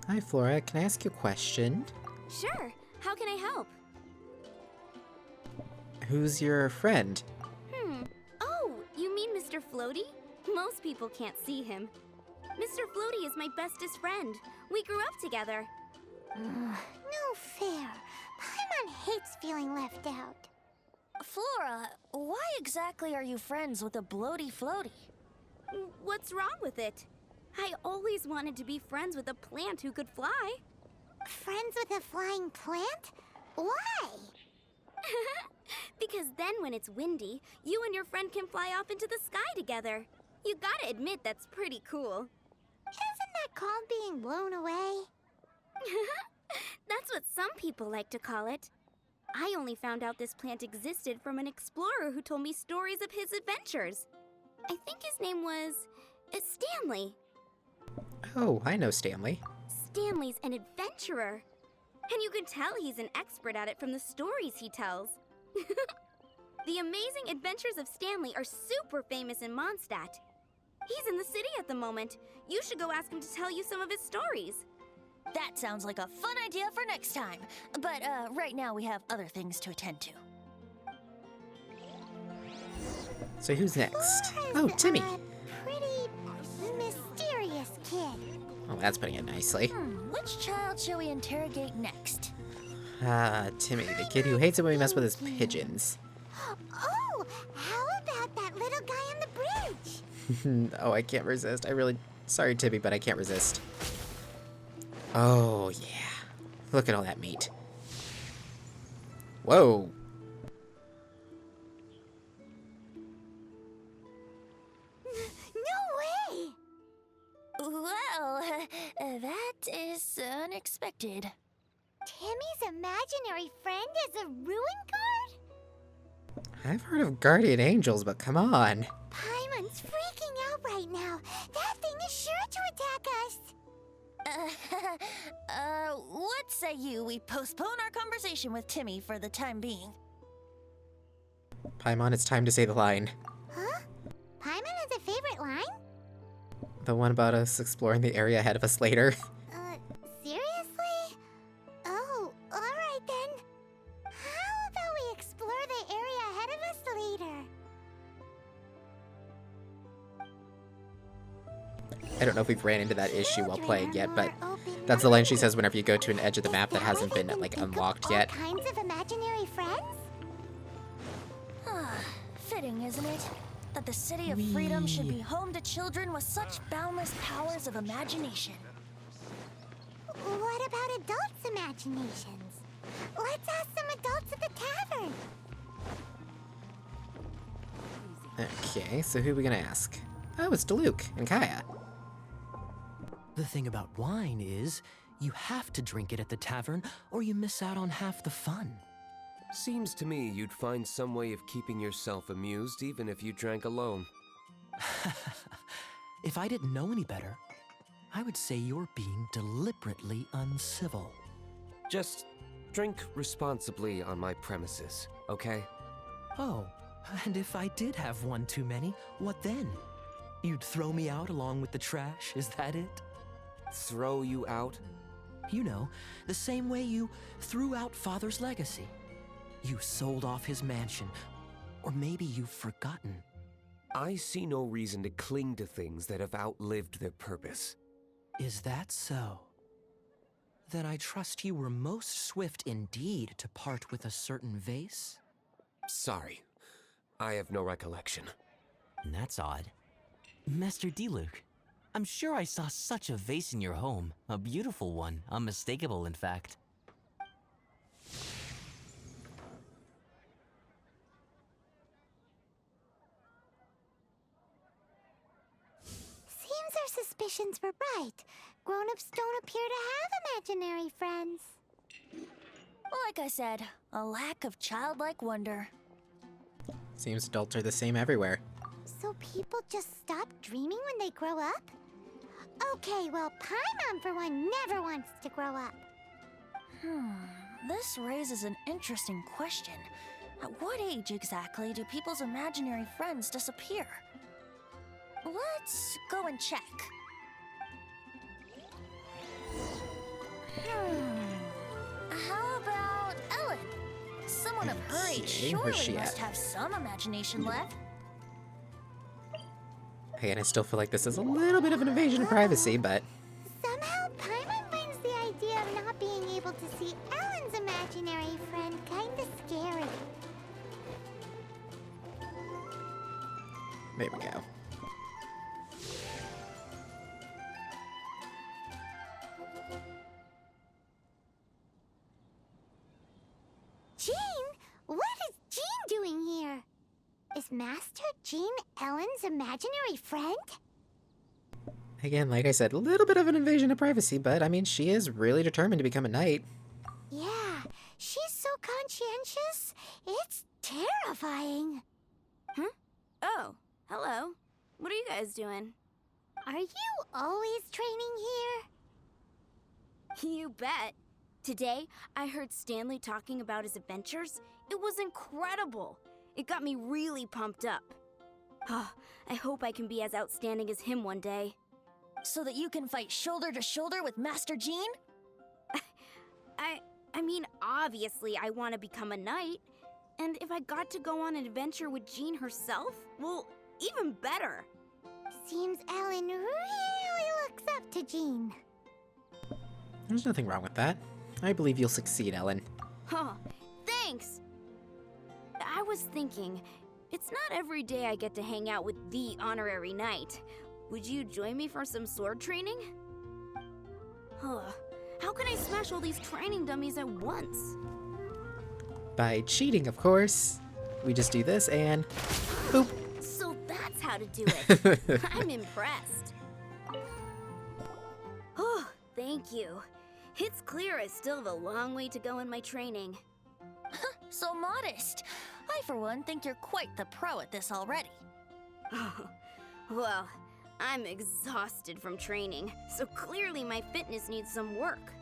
Hi, Flora. Can I ask you a question? Sure. How can I help? Who's your friend? Oh, you mean Mr. Floaty? Most people can't see him. Mr. Floaty is my bestest friend. We grew up together. No fair. Paimon hates feeling left out. Flora, why exactly are you friends with a bloaty floaty? What's wrong with it? I always wanted to be friends with a plant who could fly. Friends with a flying plant? Why? Because then when it's windy, you and your friend can fly off into the sky together. You gotta admit that's pretty cool. Isn't that called being blown away? That's what some people like to call it. I only found out this plant existed from an explorer who told me stories of his adventures. I think his name was Stanley. Oh, I know Stanley. Stanley's an adventurer. And you can tell he's an expert at it from the stories he tells. The amazing adventures of Stanley are super famous in Mondstadt. He's in the city at the moment. You should go ask him to tell you some of his stories. That sounds like a fun idea for next time. But right now we have other things to attend to. So who's next? Flora's Oh, Timmy. a pretty mysterious kid. Oh, that's putting it nicely. Which child shall we interrogate next? Timmy, the kid who hates it when we mess with his pigeons. Oh, how about that little guy on the bridge? Oh, I can't resist. Sorry, Timmy, but I can't resist. Oh, yeah. Look at all that meat. Whoa. No way! Well, did. Timmy's imaginary friend is a ruin guard? I've heard of guardian angels, but come on. Paimon's freaking out right now. That thing is sure to attack us. What say you we postpone our conversation with Timmy for the time being? Paimon, it's time to say the line. Huh? Paimon has a favorite line? The one about us exploring the area ahead of us later. Seriously? Oh, alright then. How about we explore the area ahead of us later? I don't know if we've ran into that issue while playing yet, but that's the line she says whenever you go to an edge of the map that hasn't been, like, unlocked yet. All kinds of imaginary friends? Fitting, isn't it? That the City of Freedom should be home to children with such boundless powers of imagination. What about adults' imaginations? Let's ask some adults at the tavern. Okay, so who are we gonna ask? Oh, it's Diluc and Kaya. The thing about wine is, you have to drink it at the tavern, or you miss out on half the fun. Seems to me you'd find some way of keeping yourself amused even if you drank alone. If I didn't know any better, I would say you're being deliberately uncivil. Just drink responsibly on my premises, okay? Oh, and if I did have one too many, what then? You'd throw me out along with the trash, is that it? Throw you out? You know, the same way you threw out Father's legacy. You sold off his mansion, or maybe you've forgotten. I see no reason to cling to things that have outlived their purpose. Is that so? Then I trust you were most swift indeed to part with a certain vase? Sorry, I have no recollection. That's odd. Master Diluc, I'm sure I saw such a vase in your home. A beautiful one, unmistakable in fact. Seems our suspicions were right. Grown-ups don't appear to have imaginary friends. Like I said, a lack of childlike wonder. Seems adults are the same everywhere. So people just stop dreaming when they grow up? Okay, well, Paimon for one never wants to grow up. This raises an interesting question. At what age exactly do people's imaginary friends disappear? Let's go and check. How about Ellen? Someone of her age Okay, where's she surely must at? have some imagination left. Hey, and I still feel like this is a little bit of an invasion of privacy, but Somehow, Paimon finds the idea of not being able to see Ellen's imaginary friend kinda scary. there we go. Jean? What is Jean doing here? Is Master Jean Ellen's imaginary friend? Again, like I said, a little bit of an invasion of privacy, but I mean, she is really determined to become a knight. Yeah, she's so conscientious. It's terrifying. Oh, hello. What are you guys doing? Are you always training here? You bet. Today, I heard Stanley talking about his adventures. It was incredible. It got me really pumped up. I hope I can be as outstanding as him one day. So that you can fight shoulder to shoulder with Master Jean? I mean, obviously I want to become a knight. And if I got to go on an adventure with Jean herself, well, even better. Seems Ellen really looks up to Jean. There's nothing wrong with that. I believe you'll succeed, Ellen. Huh, thanks! I was thinking, it's not every day I get to hang out with the honorary knight. Would you join me for some sword training? How can I smash all these training dummies at once? By cheating, of course. We just do this and boop. So that's how to do it. I'm impressed. Oh, thank you. It's clear I still have a long way to go in my training. So modest. I, for one, think you're quite the pro at this already. Well, I'm exhausted from training, so clearly my fitness needs some work.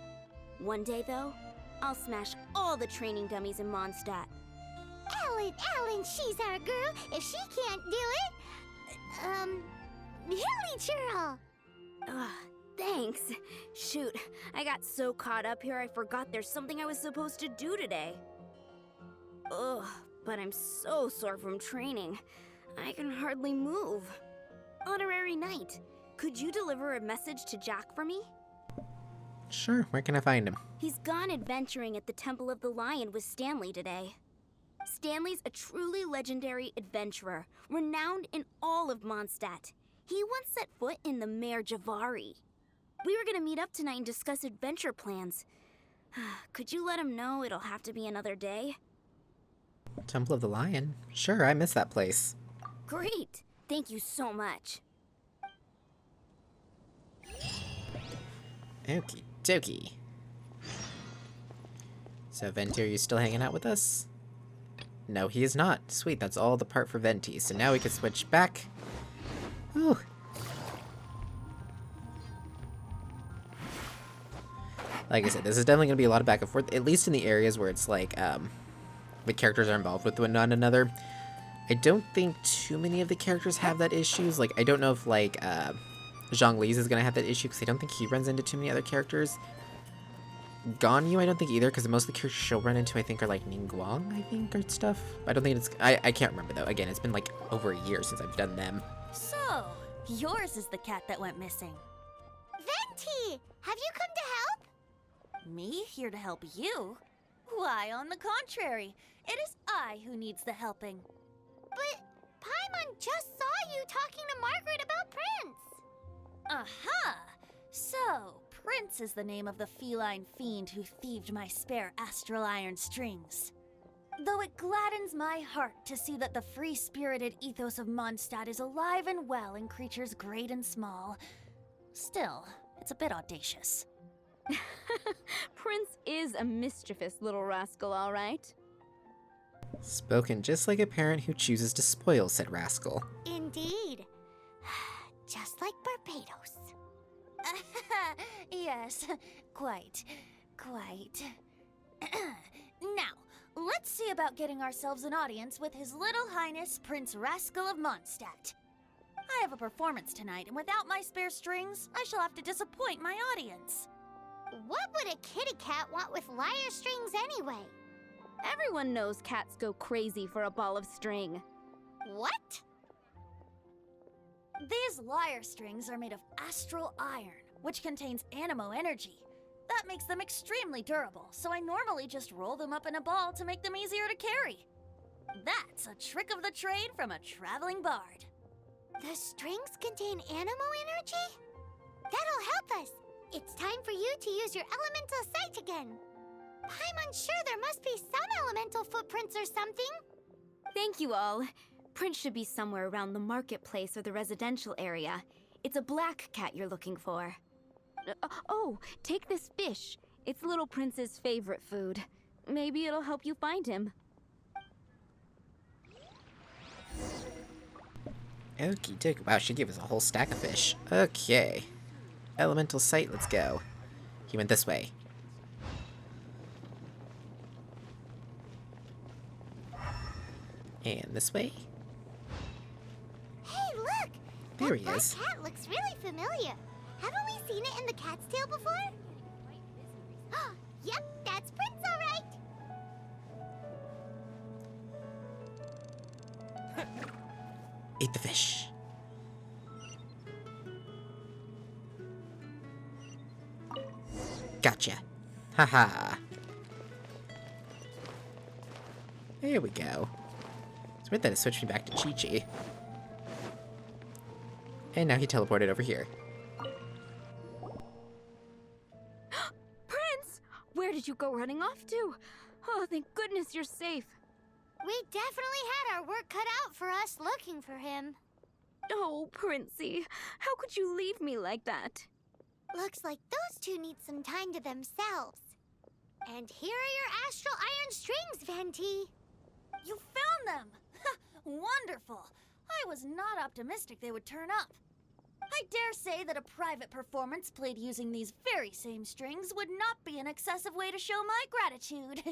One day, though, I'll smash all the training dummies in Mondstadt. Ellen, she's our girl. If she can't do it, Hilly Churl. Ugh, thanks. Shoot, I got so caught up here I forgot there's something I was supposed to do today. Ugh, but I'm so sore from training. I can hardly move. Honorary Knight, could you deliver a message to Jack for me? Sure, where can I find him? He's gone adventuring at the Temple of the Lion with Stanley today. Stanley's a truly legendary adventurer, renowned in all of Mondstadt. He once set foot in the Mare Javari. We were gonna meet up tonight and discuss adventure plans. Could you let him know it'll have to be another day? Temple of the Lion? Sure, I miss that place. Great! Thank you so much. Okie dokie. So, Venti, are you still hanging out with us? No, he is not. Sweet, that's all the part for Venti. So now we can switch back. Whew. Like I said, this is definitely going to be a lot of back and forth, at least in the areas where it's like, the characters are involved with one another. I don't think too many of the characters have that issues. Like, I don't know if, like, Zhongli's is going to have that issue, because I don't think he runs into too many other characters. Ganyu, I don't think either, because most of the characters she'll run into, I think, are, like, Ningguang, I think, or stuff. I don't think it's... I can't remember, though. Again, it's been, like, over a year since I've done them. So, yours is the cat that went missing. Venti, have you come to help? Me here to help you? Why, on the contrary, it is I who needs the helping. But Paimon just saw you talking to Margaret about Prince. Aha! So, Prince is the name of the feline fiend who thieved my spare astral iron strings. Though it gladdens my heart to see that the free-spirited ethos of Mondstadt is alive and well in creatures great and small, still, it's a bit audacious. Prince is a mischievous little rascal, all right. Spoken just like a parent who chooses to spoil said rascal. Indeed. Just like Barbados. Yes, quite. Now, let's see about getting ourselves an audience with His Little Highness Prince Rascal of Mondstadt. I have a performance tonight, and without my spare strings, I shall have to disappoint my audience. What would a kitty cat want with lyre strings anyway? Everyone knows cats go crazy for a ball of string. What? These lyre strings are made of astral iron, which contains animo energy. That makes them extremely durable, so I normally just roll them up in a ball to make them easier to carry. That's a trick of the trade from a traveling bard. The strings contain animo energy? That'll help us. It's time for you to use your elemental sight again. I'm unsure there must be some elemental footprints or something. Thank you all. Prince should be somewhere around the marketplace or the residential area. It's a black cat you're looking for. Oh, take this fish. It's Little Prince's favorite food. Maybe it'll help you find him. Okie dokie. Wow, she gave us a whole stack of fish. Okay. Elemental sight, let's go. He went this way. And this way. Hey, look! There he that is. That cat looks really familiar. Haven't we seen it in the Cat's Tail before? Yep, that's Prince, all right. Eat the fish. Gotcha. Haha. There we go. It's weird that it switched me back to Chi-Chi. And now he teleported over here. Prince! Where did you go running off to? Oh, thank goodness you're safe. We definitely had our work cut out for us looking for him. Oh, Princey, how could you leave me like that? Looks like those two need some time to themselves. And here are your astral iron strings, Venti. You found them! Wonderful! I was not optimistic they would turn up. I dare say that a private performance played using these very same strings would not be an excessive way to show my gratitude.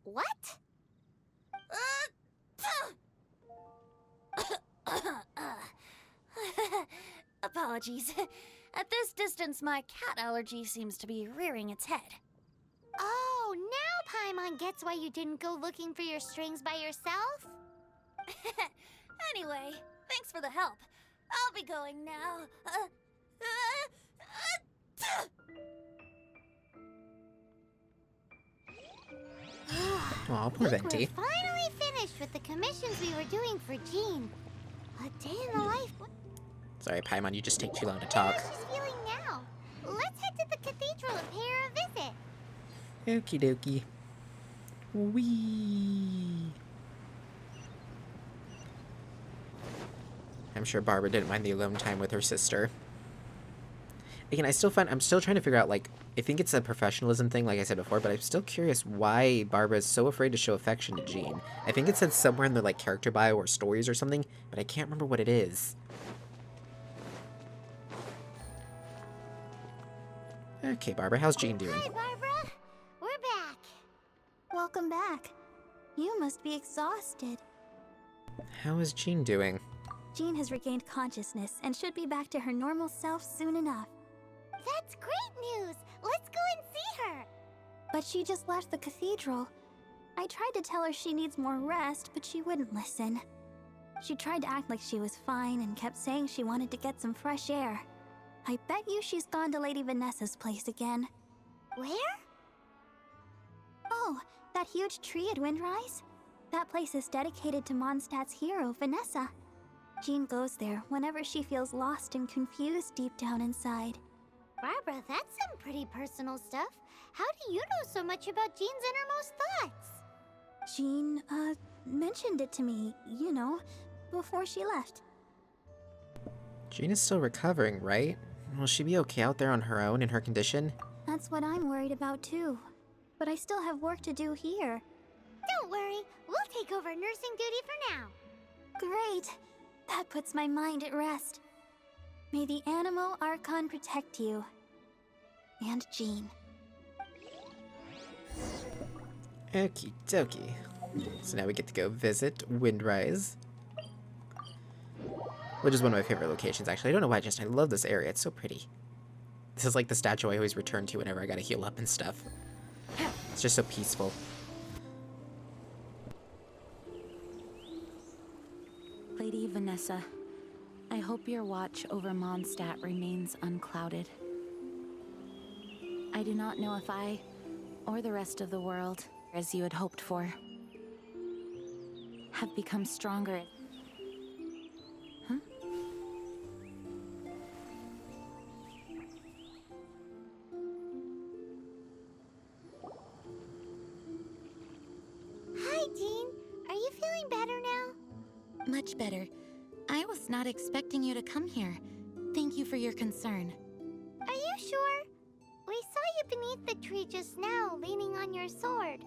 What? Apologies. At this distance, my cat allergy seems to be rearing its head. Oh, now Paimon gets why you didn't go looking for your strings by yourself? Anyway, thanks for the help. I'll be going now. Aw, poor Venti. We're finally finished with the commissions we were doing for Jean. A day in the life. Sorry, Paimon, you just take too long to talk. How's she feeling now? Let's head to the cathedral and pay her a visit. Okie dokie. Wee. I'm sure Barbara didn't mind the alone time with her sister. Again, I'm still trying to figure out, like, I think it's a professionalism thing, like I said before, but I'm still curious why Barbara is so afraid to show affection to Jean. I think it said somewhere in the, like, character bio or stories or something, but I can't remember what it is. Okay, Barbara, how's Jean doing? Hi, Barbara. We're back. Welcome back. You must be exhausted. How is Jean doing? Jean has regained consciousness and should be back to her normal self soon enough. That's great news. Let's go and see her. But she just left the cathedral. I tried to tell her she needs more rest, but she wouldn't listen. She tried to act like she was fine and kept saying she wanted to get some fresh air. I bet you she's gone to Lady Vanessa's place again. Where? Oh, that huge tree at Windrise? That place is dedicated to Mondstadt's hero, Vanessa. Jean goes there whenever she feels lost and confused deep down inside. Barbara, that's some pretty personal stuff. How do you know so much about Jean's innermost thoughts? Jean, mentioned it to me, you know, before she left. Jean is still recovering, right? Will she be okay out there on her own in her condition? That's what I'm worried about too. But I still have work to do here. Don't worry, we'll take over nursing duty for now. Great! That puts my mind at rest. May the Animo Archon protect you. And Jean. Okie dokie. So now we get to go visit Windrise. Which is one of my favorite locations, actually. I don't know why, I love this area. It's so pretty. This is like the statue I always return to whenever I gotta heal up and stuff. It's just so peaceful. Lady Vanessa, I hope your watch over Mondstadt remains unclouded. I do not know if I, or the rest of the world, as you had hoped for, have become stronger. Huh? Hi, Jean. Are you feeling better now? Much better. I was not expecting you to come here. Thank you for your concern. Are you sure? We saw you beneath the tree just now, leaning on your sword.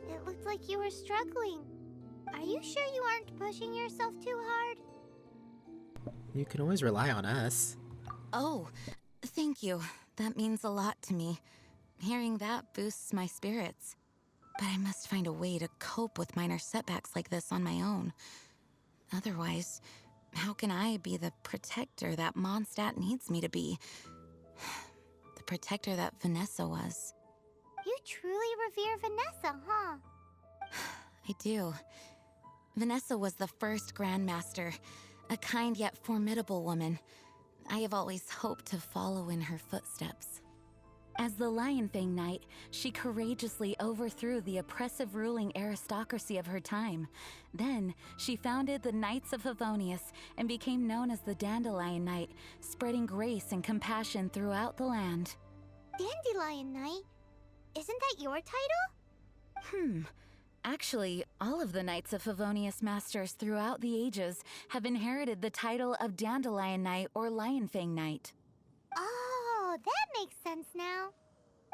It looked like you were struggling. Are you sure you aren't pushing yourself too hard? You can always rely on us. Oh, thank you. That means a lot to me. Hearing that boosts my spirits. But I must find a way to cope with minor setbacks like this on my own. Otherwise, how can I be the protector that Mondstadt needs me to be? The protector that Vanessa was. You truly revere Vanessa, huh? I do. Vanessa was the first Grandmaster, a kind yet formidable woman. I have always hoped to follow in her footsteps. As the Lionfang Knight, she courageously overthrew the oppressive ruling aristocracy of her time. Then, she founded the Knights of Favonius and became known as the Dandelion Knight, spreading grace and compassion throughout the land. Dandelion Knight? Isn't that your title? Actually, all of the Knights of Favonius Masters throughout the ages have inherited the title of Dandelion Knight or Lionfang Knight. Oh, that makes sense now.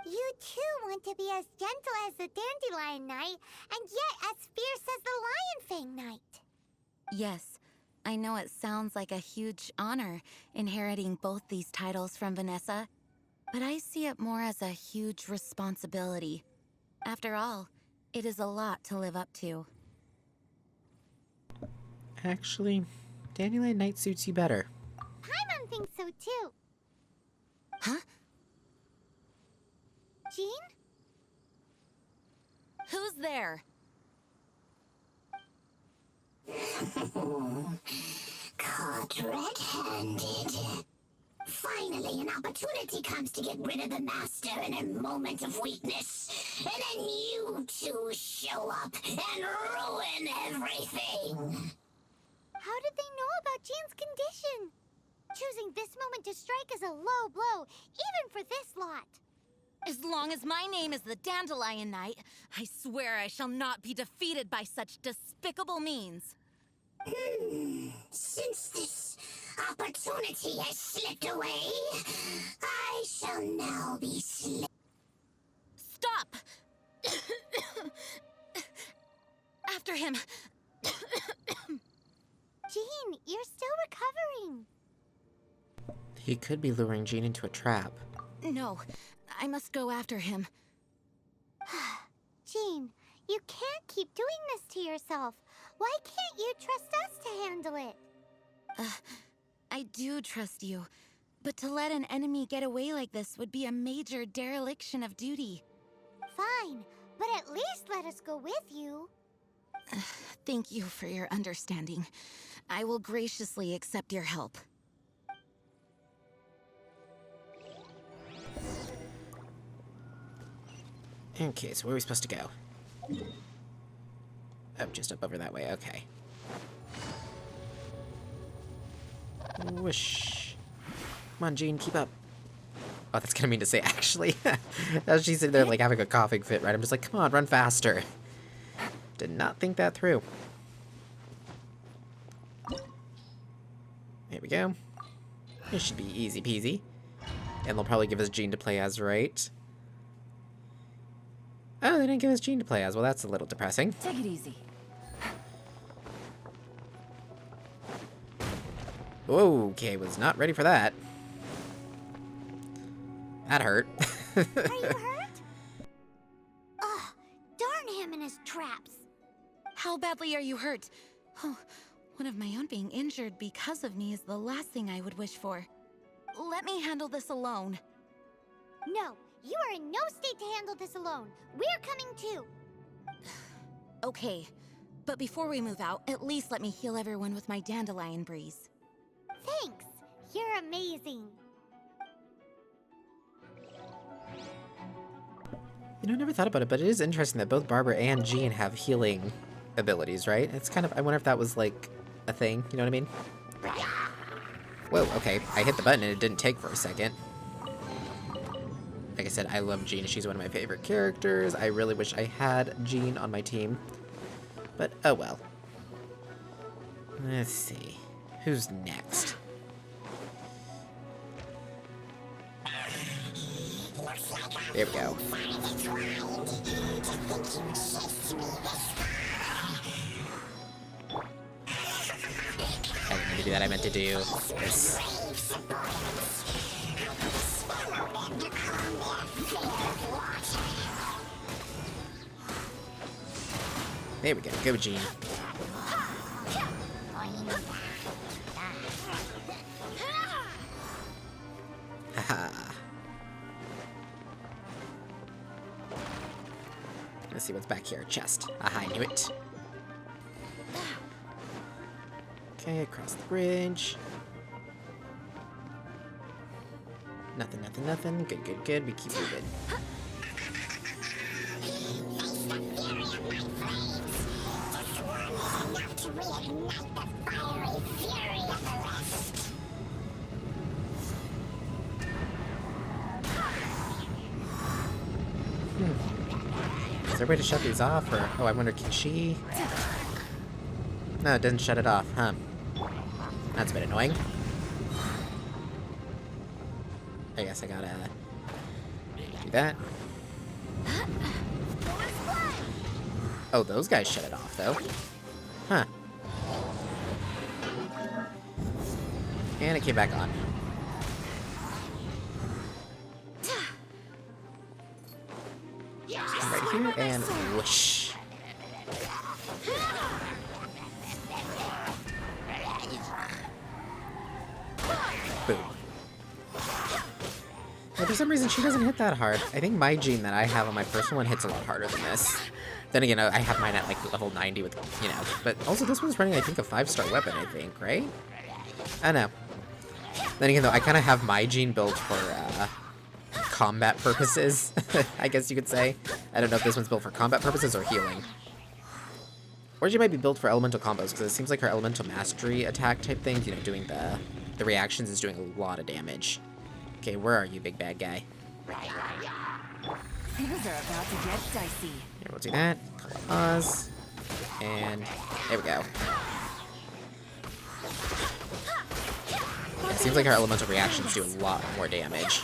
You too want to be as gentle as the Dandelion Knight, and yet as fierce as the Lionfang Knight. Yes, I know it sounds like a huge honor inheriting both these titles from Vanessa, but I see it more as a huge responsibility. After all, it is a lot to live up to. Actually, Dandelion Knight suits you better. Paimon thinks so too. Huh? Jean? Who's there? Caught red-handed. Finally, an opportunity comes to get rid of the Master in a moment of weakness. And then you two show up and ruin everything. How did they know about Jean's condition? Choosing this moment to strike is a low blow, even for this lot. As long as my name is the Dandelion Knight, I swear I shall not be defeated by such despicable means. Since this opportunity has slipped away, I shall now be Stop! After him! Jean, you're still recovering. He could be luring Jean into a trap. No, I must go after him. Jean, you can't keep doing this to yourself. Why can't you trust us to handle it? I do trust you, but to let an enemy get away like this would be a major dereliction of duty. Fine, but at least let us go with you. Thank you for your understanding. I will graciously accept your help. Okay, so where are we supposed to go? Oh, just up over that way, okay. Whoosh. Come on, Jean, keep up. Oh, that's kinda mean to say, actually. As she's sitting there, like, having a coughing fit, right? I'm just like, come on, run faster. Did not think that through. There we go. This should be easy peasy. And they'll probably give us Jean to play as, right? Oh, they didn't give us Jean to play as. Well, that's a little depressing. Take it easy. Okay, was not ready for that. That hurt. Are you hurt? Ugh, darn him and his traps. How badly are you hurt? Oh, one of my own being injured because of me is the last thing I would wish for. Let me handle this alone. No, you are in no state to handle this alone. We're coming too. Okay, but before we move out, at least let me heal everyone with my dandelion breeze. Thanks. You're amazing. You know, I never thought about it, but it is interesting that both Barbara and Jean have healing abilities, right? It's kind of, I wonder if that was, like, a thing, you know what I mean? Whoa, okay, I hit the button and it didn't take for a second. Like I said, I love Jean. She's one of my favorite characters. I really wish I had Jean on my team. But, oh well. Let's see. Who's next? There we go. I didn't mean to do that. I meant to do this. There we go. Go, Jean. Haha. Let's see what's back here. Chest. Aha, I knew it. Okay, across the bridge. Nothing, nothing, nothing. Good, good, good. We keep moving. there a way to shut these off, or... Oh, I wonder, can she... No, it doesn't shut it off, huh? That's a bit annoying. I guess I gotta... do that. Oh, those guys shut it off, though. Huh. And it came back on. Right here, and whoosh. Boom. But for some reason, she doesn't hit that hard. I think my gene that I have on my personal one hits a lot harder than this. Then again, I have mine at like level 90 with, you know, but also this one's running, I think, a 5-star weapon, I think, right? I don't know. Then again, though, I kind of have my gene built for combat purposes, I guess you could say. I don't know if this one's built for combat purposes or healing. Or she might be built for elemental combos, because it seems like her elemental mastery attack type thing, you know, doing the reactions is doing a lot of damage. Okay, where are you, big bad guy? Things are about to get dicey. Here, we'll do that. Pause. And there we go. It seems like our elemental reactions do a lot more damage.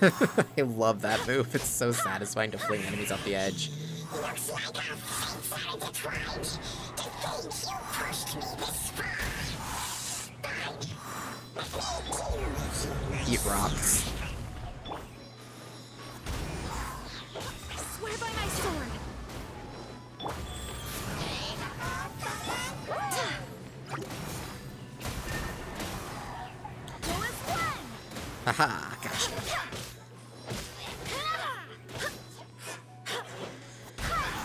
I love that move. It's so satisfying to fling enemies off the edge. Looks like our fates are intertwined. To think you pushed me this far. Eat rocks. I swear by my sword. Haha, gotcha.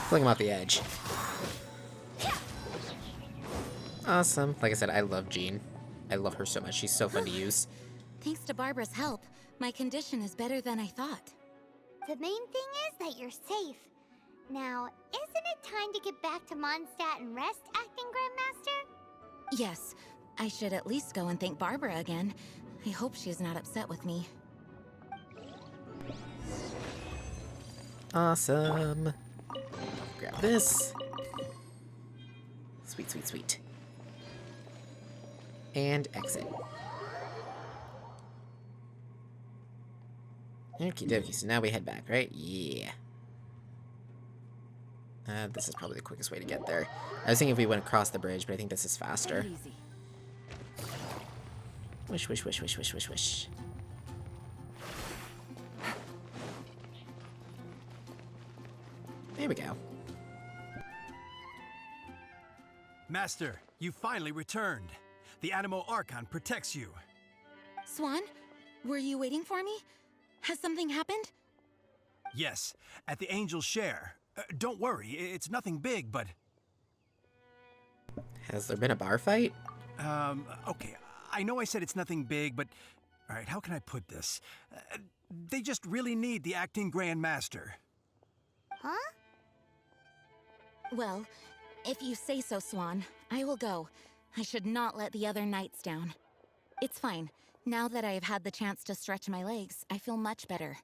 Fling him off the edge. Awesome. Like I said, I love Jean. I love her so much. She's so fun to use. Thanks to Barbara's help, my condition is better than I thought. The main thing is that you're safe. Now, isn't it time to get back to Mondstadt and rest, Acting Grandmaster? Yes, I should at least go and thank Barbara again. I hope she's not upset with me. Awesome. Grab this. Sweet, sweet, sweet. And exit. Okie dokie, so now we head back, right? Yeah. This is probably the quickest way to get there. I was thinking if we went across the bridge, but I think this is faster. Wish, wish, wish, wish, wish, wish, wish. There we go. Master, you finally returned. The Animo Archon protects you. Swan, were you waiting for me? Has something happened? Yes, at the Angel's Share. Don't worry, it's nothing big, but... Has there been a bar fight? Okay, I know I said it's nothing big, but... Alright, how can I put this? They just really need the Acting Grand Master. Huh? Well, if you say so, Swan, I will go. I should not let the other knights down. It's fine. Now that I have had the chance to stretch my legs, I feel much better.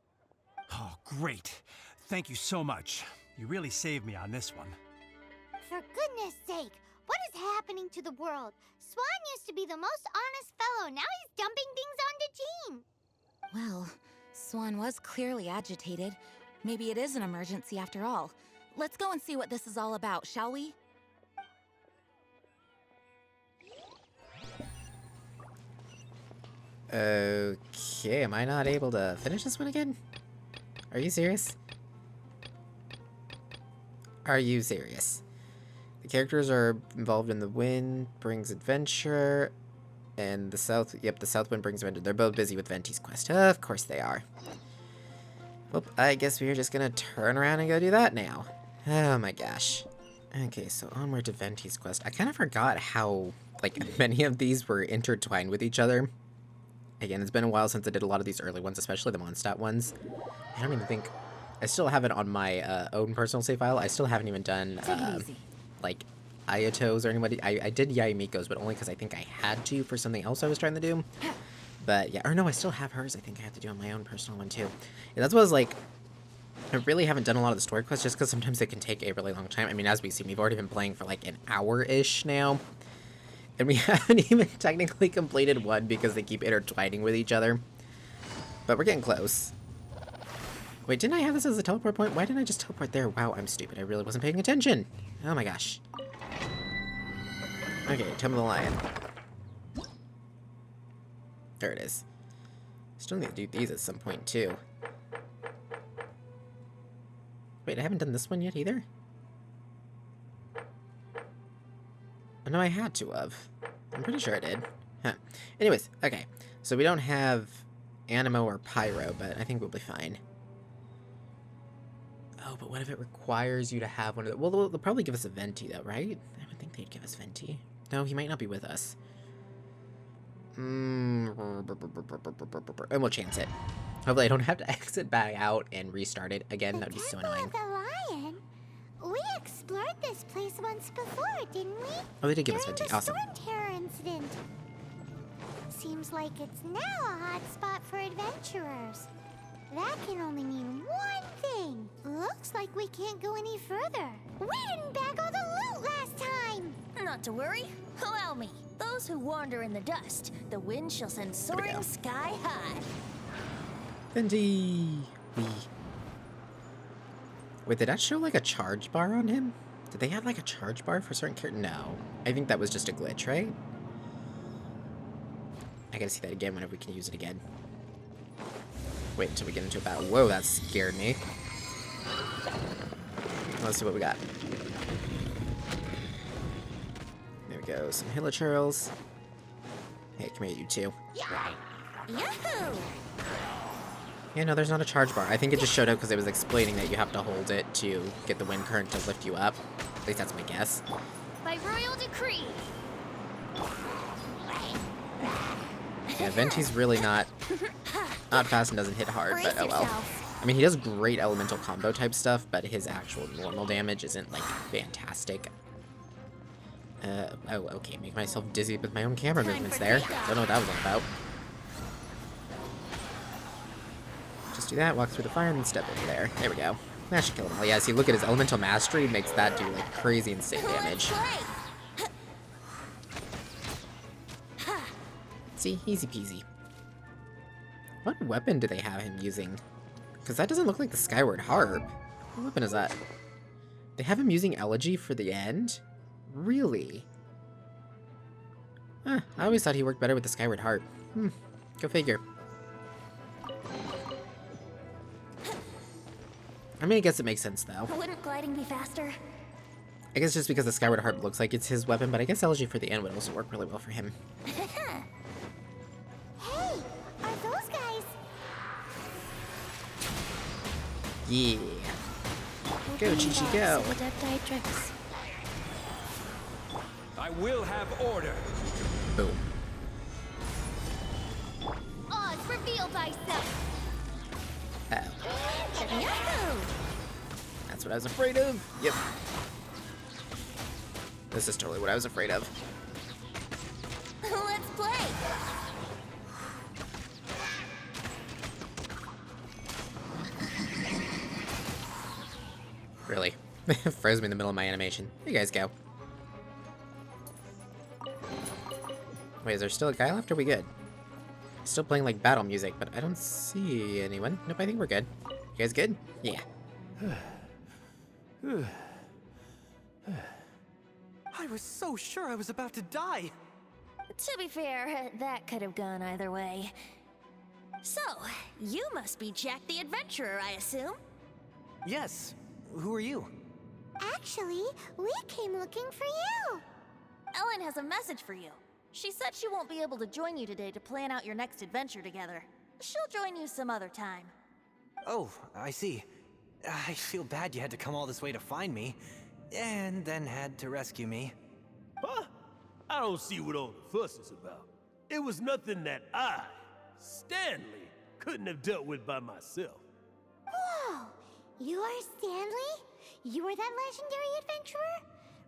Oh, great. Thank you so much. You really saved me on this one. For goodness sake, what is happening to the world? Swan used to be the most honest fellow. Now he's dumping things onto Jean. Well, Swan was clearly agitated. Maybe it is an emergency after all. Let's go and see what this is all about, shall we? Okay, am I not able to finish this one again? Are you serious? Are you serious? The characters are involved in the wind, brings adventure, and the south, yep, the south wind brings adventure. They're both busy with Venti's quest. Of course they are. Well, I guess we're just gonna turn around and go do that now. Oh my gosh. Okay, so onward to Venti's quest. I kind of forgot how, like, many of these were intertwined with each other. Again, it's been a while since I did a lot of these early ones, especially the Mondstadt ones. I don't even think... I still have it on my own personal save file. I still haven't even done, like, Ayatos or anybody. I did Yaimiko's, but only because I think I had to for something else I was trying to do. But yeah, or no, I still have hers. I think I have to do on my own personal one too. Yeah, that's what I was like. I really haven't done a lot of the story quests just because sometimes they can take a really long time. I mean, as we've seen, we've already been playing for like an hour-ish now. And we haven't even technically completed one because they keep intertwining with each other. But we're getting close. Wait, didn't I have this as a teleport point? Why didn't I just teleport there? Wow, I'm stupid. I really wasn't paying attention. Oh my gosh. Okay, Tomb of the Lion. There it is. Still need to do these at some point, too. Wait, I haven't done this one yet, either? Oh, no, I had to have. I'm pretty sure I did. Huh. Anyways, okay. So we don't have Animo or Pyro, but I think we'll be fine. Oh, but what if it requires you to have one of the... Well, they'll probably give us a Venti, though, right? I would think they'd give us Venti. No, he might not be with us. And we'll chance it. Hopefully I don't have to exit back out and restart it again. That'd be so annoying. The Lion? We explored this place once before, didn't we? Oh, they did give us During Venti. the Awesome. Storm Terror incident. Seems like it's now a hot spot for adventurers. That can only mean one thing. Looks like we can't go any further. We didn't bag all the loot last time. Not to worry. Allow me. Those who wander in the dust, the wind shall send soaring sky high. Venti. Wait, did that show like a charge bar on him? Did they have like a charge bar for certain characters? No. I think that was just a glitch, right? I gotta see that again whenever we can use it again. Wait until we get into a battle. Whoa, that scared me. Let's see what we got. There we go. Some hilichurls. Hey, come here, you two. Yahoo! Yeah, no, there's not a charge bar. I think it just showed up because it was explaining that you have to hold it to get the wind current to lift you up. At least that's my guess. By royal decree. Yeah, Venti's really not fast and doesn't hit hard, but oh well. I mean, he does great elemental combo type stuff, but his actual normal damage isn't, like, fantastic. Oh, okay, make myself dizzy with my own camera movements there. Don't know what that was all about. Just do that, walk through the fire, and then step over there. There we go. That should kill him all. Yeah, see, look at his elemental mastery, makes that do, like, crazy insane damage. See, easy peasy. What weapon do they have him using? Because that doesn't look like the Skyward Harp. What weapon is that? They have him using Elegy for the end? Really? Huh, I always thought he worked better with the Skyward Harp. Go figure. I mean, I guess it makes sense, though. Wouldn't gliding be faster? I guess just because the Skyward Harp looks like it's his weapon, but I guess Elegy for the end would also work really well for him. Hey, are those guys? Yeah. Go, Chi-Chi, go. I will have order. Boom. Oz, reveal thyself. That's what I was afraid of. Yep. This is totally what I was afraid of. Let's play. Really. Froze me in the middle of my animation. Here you guys go. Wait, is there still a guy left? Or are we good? Still playing like battle music, but I don't see anyone. Nope, I think we're good. You guys good? Yeah. I was so sure I was about to die. To be fair, that could have gone either way. So, you must be Jack the Adventurer, I assume? Yes. Who are you? Actually, we came looking for you. Ellen has a message for you. She said she won't be able to join you today to plan out your next adventure together. She'll join you some other time. Oh, I see. I feel bad you had to come all this way to find me, and then had to rescue me. Huh? I don't see what all the fuss is about. It was nothing that I, Stanley, couldn't have dealt with by myself. Whoa! You are Stanley? You are that legendary adventurer?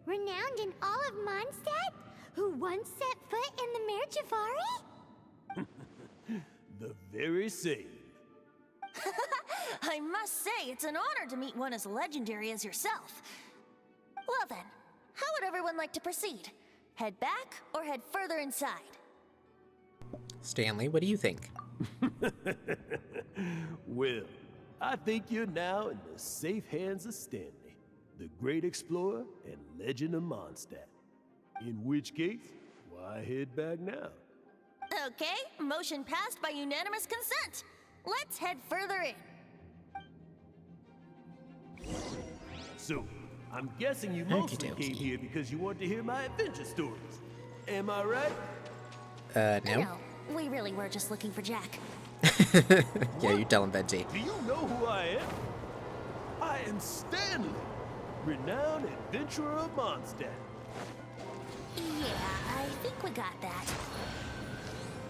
Renowned in all of Mondstadt? Who once set foot in the Mare Jafari? The very same. I must say, it's an honor to meet one as legendary as yourself. Well then, how would everyone like to proceed? Head back or head further inside? Stanley, what do you think? Well, I think you're now in the safe hands of Stanley, the great explorer and legend of Mondstadt. In which case, why head back now? Okay, motion passed by unanimous consent. Let's head further in. So, I'm guessing you mostly came here because you want to hear my adventure stories. Am I right? No. No, we really were just looking for Jack. Yeah, you tell him, Venti. Do you know who I am? I am Stanley, renowned adventurer of Mondstadt. Yeah, I think we got that.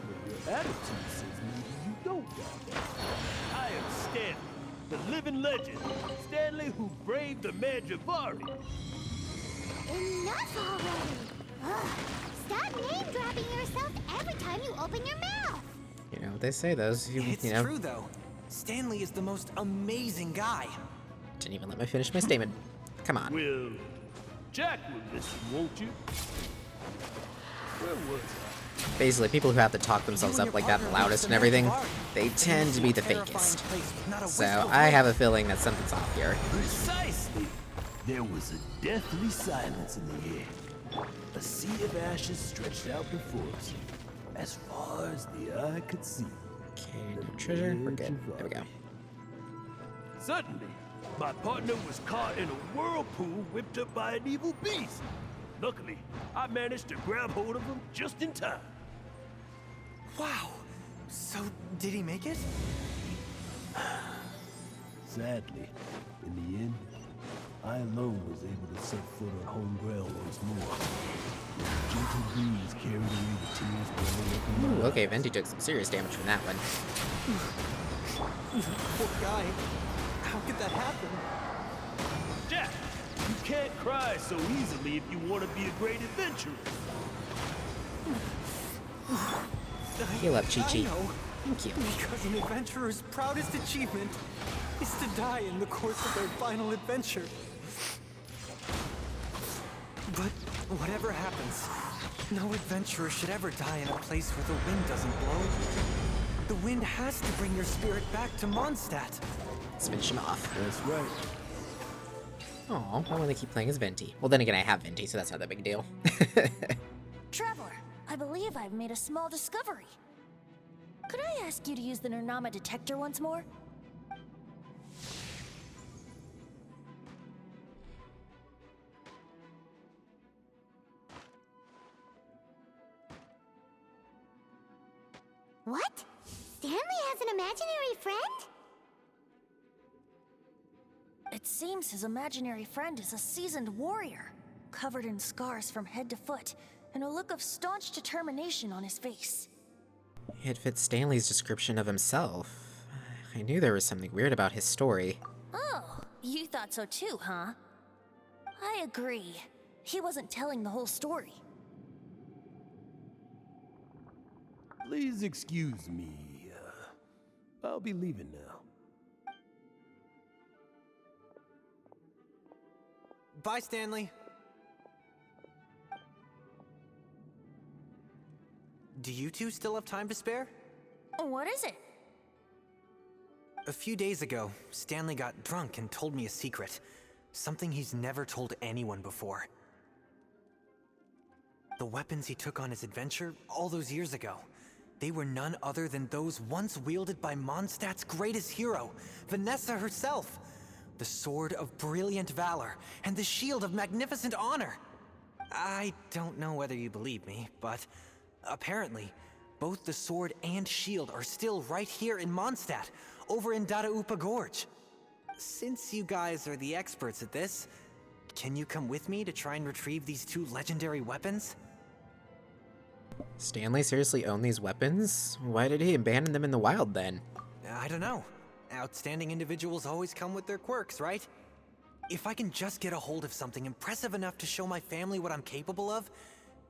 But your attitude says maybe you don't got that. I am Stanley, the living legend. Stanley who braved the Mandravari. Enough already! Ugh, stop name-dropping yourself every time you open your mouth! You know what they say, those who, It's you know... true, though. Stanley is the most amazing guy. Didn't even let me finish my statement. Come on. Well, Jack will listen, won't you? Where was I? Basically, people who have to talk themselves up like that the loudest and everything, they tend to be the fakest. So I have a feeling that something's off here. Precisely. There was a deathly silence in the air. A sea of ashes stretched out before us, as far as the eye could see. Okay, no treasure. We're good. There we go. Suddenly, my partner was caught in a whirlpool whipped up by an evil beast. Luckily, I managed to grab hold of him just in time. Wow. So, did he make it? Sadly, in the end, I alone was able to set foot on home ground once more. The gentle breeze carried away the tears welling up in my Ooh, okay, eyes. Venti took some serious damage from that one. Poor guy. How could that happen? Jack, you can't cry so easily if you want to be a great adventurer. Heal up, Chi-Chi. I know. Thank you. Because an adventurer's proudest achievement is to die in the course of their final adventure. But whatever happens, no adventurer should ever die in a place where the wind doesn't blow. The wind has to bring your spirit back to Mondstadt. Let's finish him off. That's right. Aw, why will they keep playing as Venti? Well, then again, I have Venti, so that's not that big a deal. Traveler, I believe I've made a small discovery. Could I ask you to use the Nernama detector once more? What? Stanley has an imaginary friend? It seems his imaginary friend is a seasoned warrior, covered in scars from head to foot, and a look of staunch determination on his face. It fits Stanley's description of himself. I knew there was something weird about his story. Oh, you thought so too, huh? I agree. He wasn't telling the whole story. Please excuse me. I'll be leaving now. Bye, Stanley. Do you two still have time to spare? What is it? A few days ago, Stanley got drunk and told me a secret. Something he's never told anyone before. The weapons he took on his adventure all those years ago, they were none other than those once wielded by Mondstadt's greatest hero, Vanessa herself. The sword of brilliant valor and the shield of magnificent honor. I don't know whether you believe me, but apparently, both the sword and shield are still right here in Mondstadt, over in Dadaupa Gorge. Since you guys are the experts at this, can you come with me to try and retrieve these two legendary weapons? Stanley seriously owned these weapons? Why did he abandon them in the wild then? I don't know. Outstanding individuals always come with their quirks, right? If I can just get a hold of something impressive enough to show my family what I'm capable of,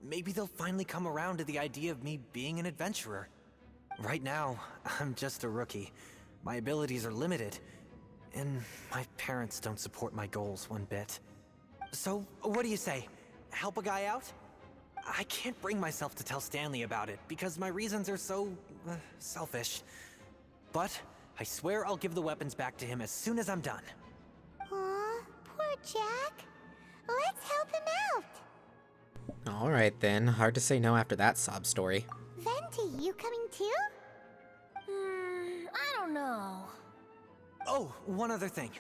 maybe they'll finally come around to the idea of me being an adventurer. Right now, I'm just a rookie. My abilities are limited, and my parents don't support my goals one bit. So, what do you say? Help a guy out? I can't bring myself to tell Stanley about it, because my reasons are so, selfish. But I swear I'll give the weapons back to him as soon as I'm done. Aw, poor Jack. Let's help him out. Alright then, hard to say no after that sob story. Venti, you coming too? I don't know. Oh, one other thing.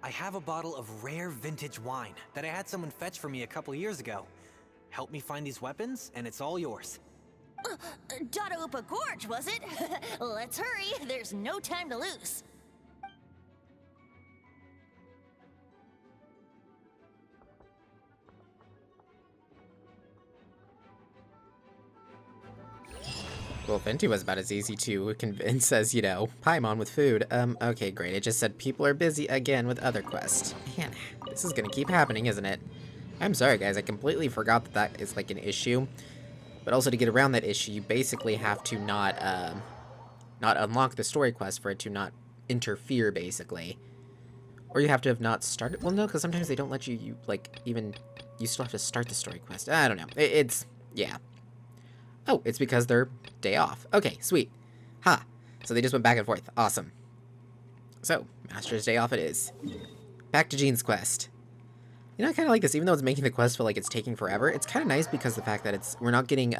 I have a bottle of rare vintage wine that I had someone fetch for me a couple years ago. Help me find these weapons, and it's all yours. Dadaupa Gorge, was it? Let's hurry, there's no time to lose. Well, Venti was about as easy to convince as, you know, Paimon with food. Okay, great. It just said people are busy again with other quests. Man, this is gonna keep happening, isn't it? I'm sorry, guys. I completely forgot that that is, like, an issue. But also, to get around that issue, you basically have to not unlock the story quest for it to not interfere, basically. Or you have to have not started... Well, no, because sometimes they don't let you, like, even... You still have to start the story quest. I don't know. It's... Yeah. Oh, it's because they're day off. Okay, sweet. Ha. So they just went back and forth. Awesome. So, Master's Day off it is. Back to Jean's quest. You know, I kind of like this, even though it's making the quest feel like it's taking forever. It's kind of nice because the fact that we're not getting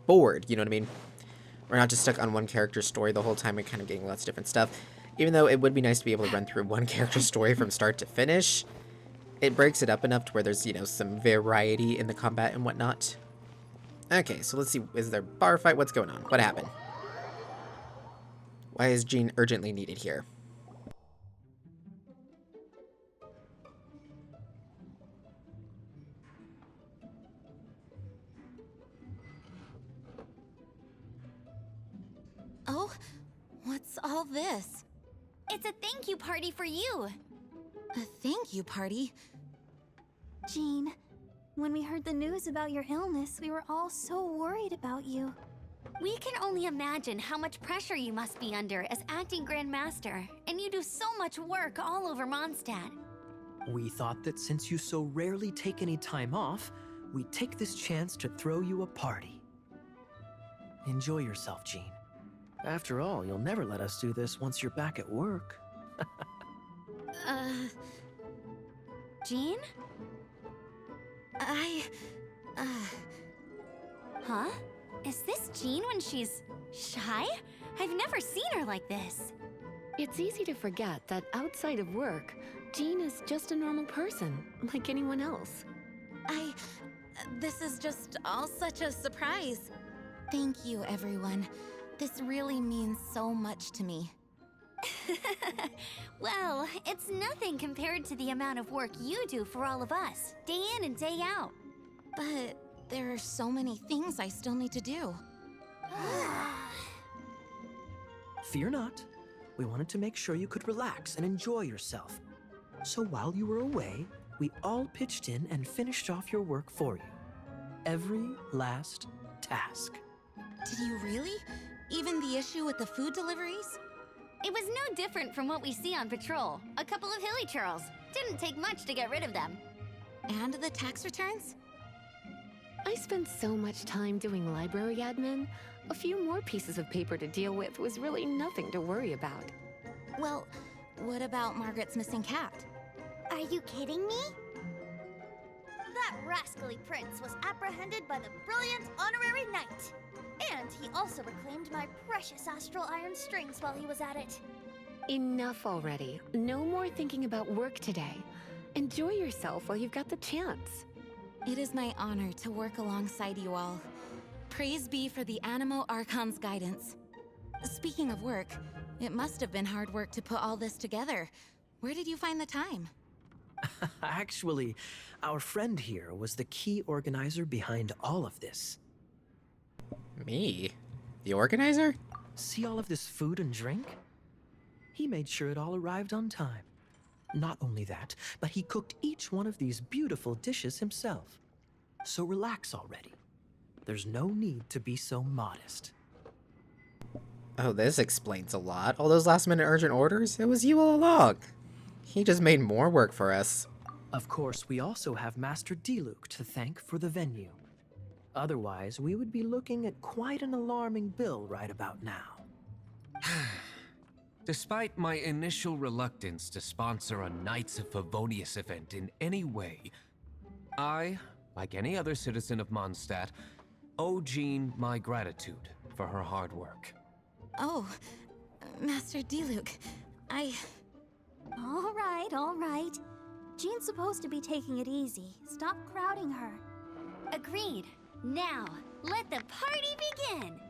bored, you know what I mean? We're not just stuck on one character's story the whole time. We're kind of getting lots of different stuff. Even though it would be nice to be able to run through one character's story from start to finish, it breaks it up enough to where there's, you know, some variety in the combat and whatnot. Okay, so let's see. Is there a bar fight? What's going on? What happened? Why is Jean urgently needed here? Oh, what's all this? It's a thank you party for you. A thank you party? Jean, when we heard the news about your illness, we were all so worried about you. We can only imagine how much pressure you must be under as acting Grand Master, and you do so much work all over Mondstadt. We thought that since you so rarely take any time off, we'd take this chance to throw you a party. Enjoy yourself, Jean. After all, you'll never let us do this once you're back at work. Jean? Huh? Is this Jean when she's shy? I've never seen her like this. It's easy to forget that outside of work, Jean is just a normal person, like anyone else. This is just all such a surprise. Thank you, everyone. This really means so much to me. Well, it's nothing compared to the amount of work you do for all of us, day in and day out. But there are so many things I still need to do. Fear not. We wanted to make sure you could relax and enjoy yourself. So while you were away, we all pitched in and finished off your work for you. Every last task. Did you really? Even the issue with the food deliveries? It was no different from what we see on patrol. A couple of hilly churls. Didn't take much to get rid of them. And the tax returns? I spent so much time doing library admin. A few more pieces of paper to deal with was really nothing to worry about. Well, what about Margaret's missing cat? Are you kidding me? That rascally prince was apprehended by the brilliant honorary knight. And he also reclaimed my precious astral iron strings while he was at it. Enough already. No more thinking about work today. Enjoy yourself while you've got the chance. It is my honor to work alongside you all. Praise be for the Animo Archon's guidance. Speaking of work, it must have been hard work to put all this together. Where did you find the time? Actually, our friend here was the key organizer behind all of this. Me? The organizer? See all of this food and drink? He made sure it all arrived on time. Not only that, but he cooked each one of these beautiful dishes himself. So relax already. There's no need to be so modest. Oh, this explains a lot. All those last-minute urgent orders? It was you all along. He just made more work for us. Of course, we also have Master Diluc to thank for the venue. Otherwise, we would be looking at quite an alarming bill right about now. Despite my initial reluctance to sponsor a Knights of Favonius event in any way, I, like any other citizen of Mondstadt, owe Jean my gratitude for her hard work. Oh, Master Diluc, All right. Jean's supposed to be taking it easy. Stop crowding her. Agreed. Now, let the party begin!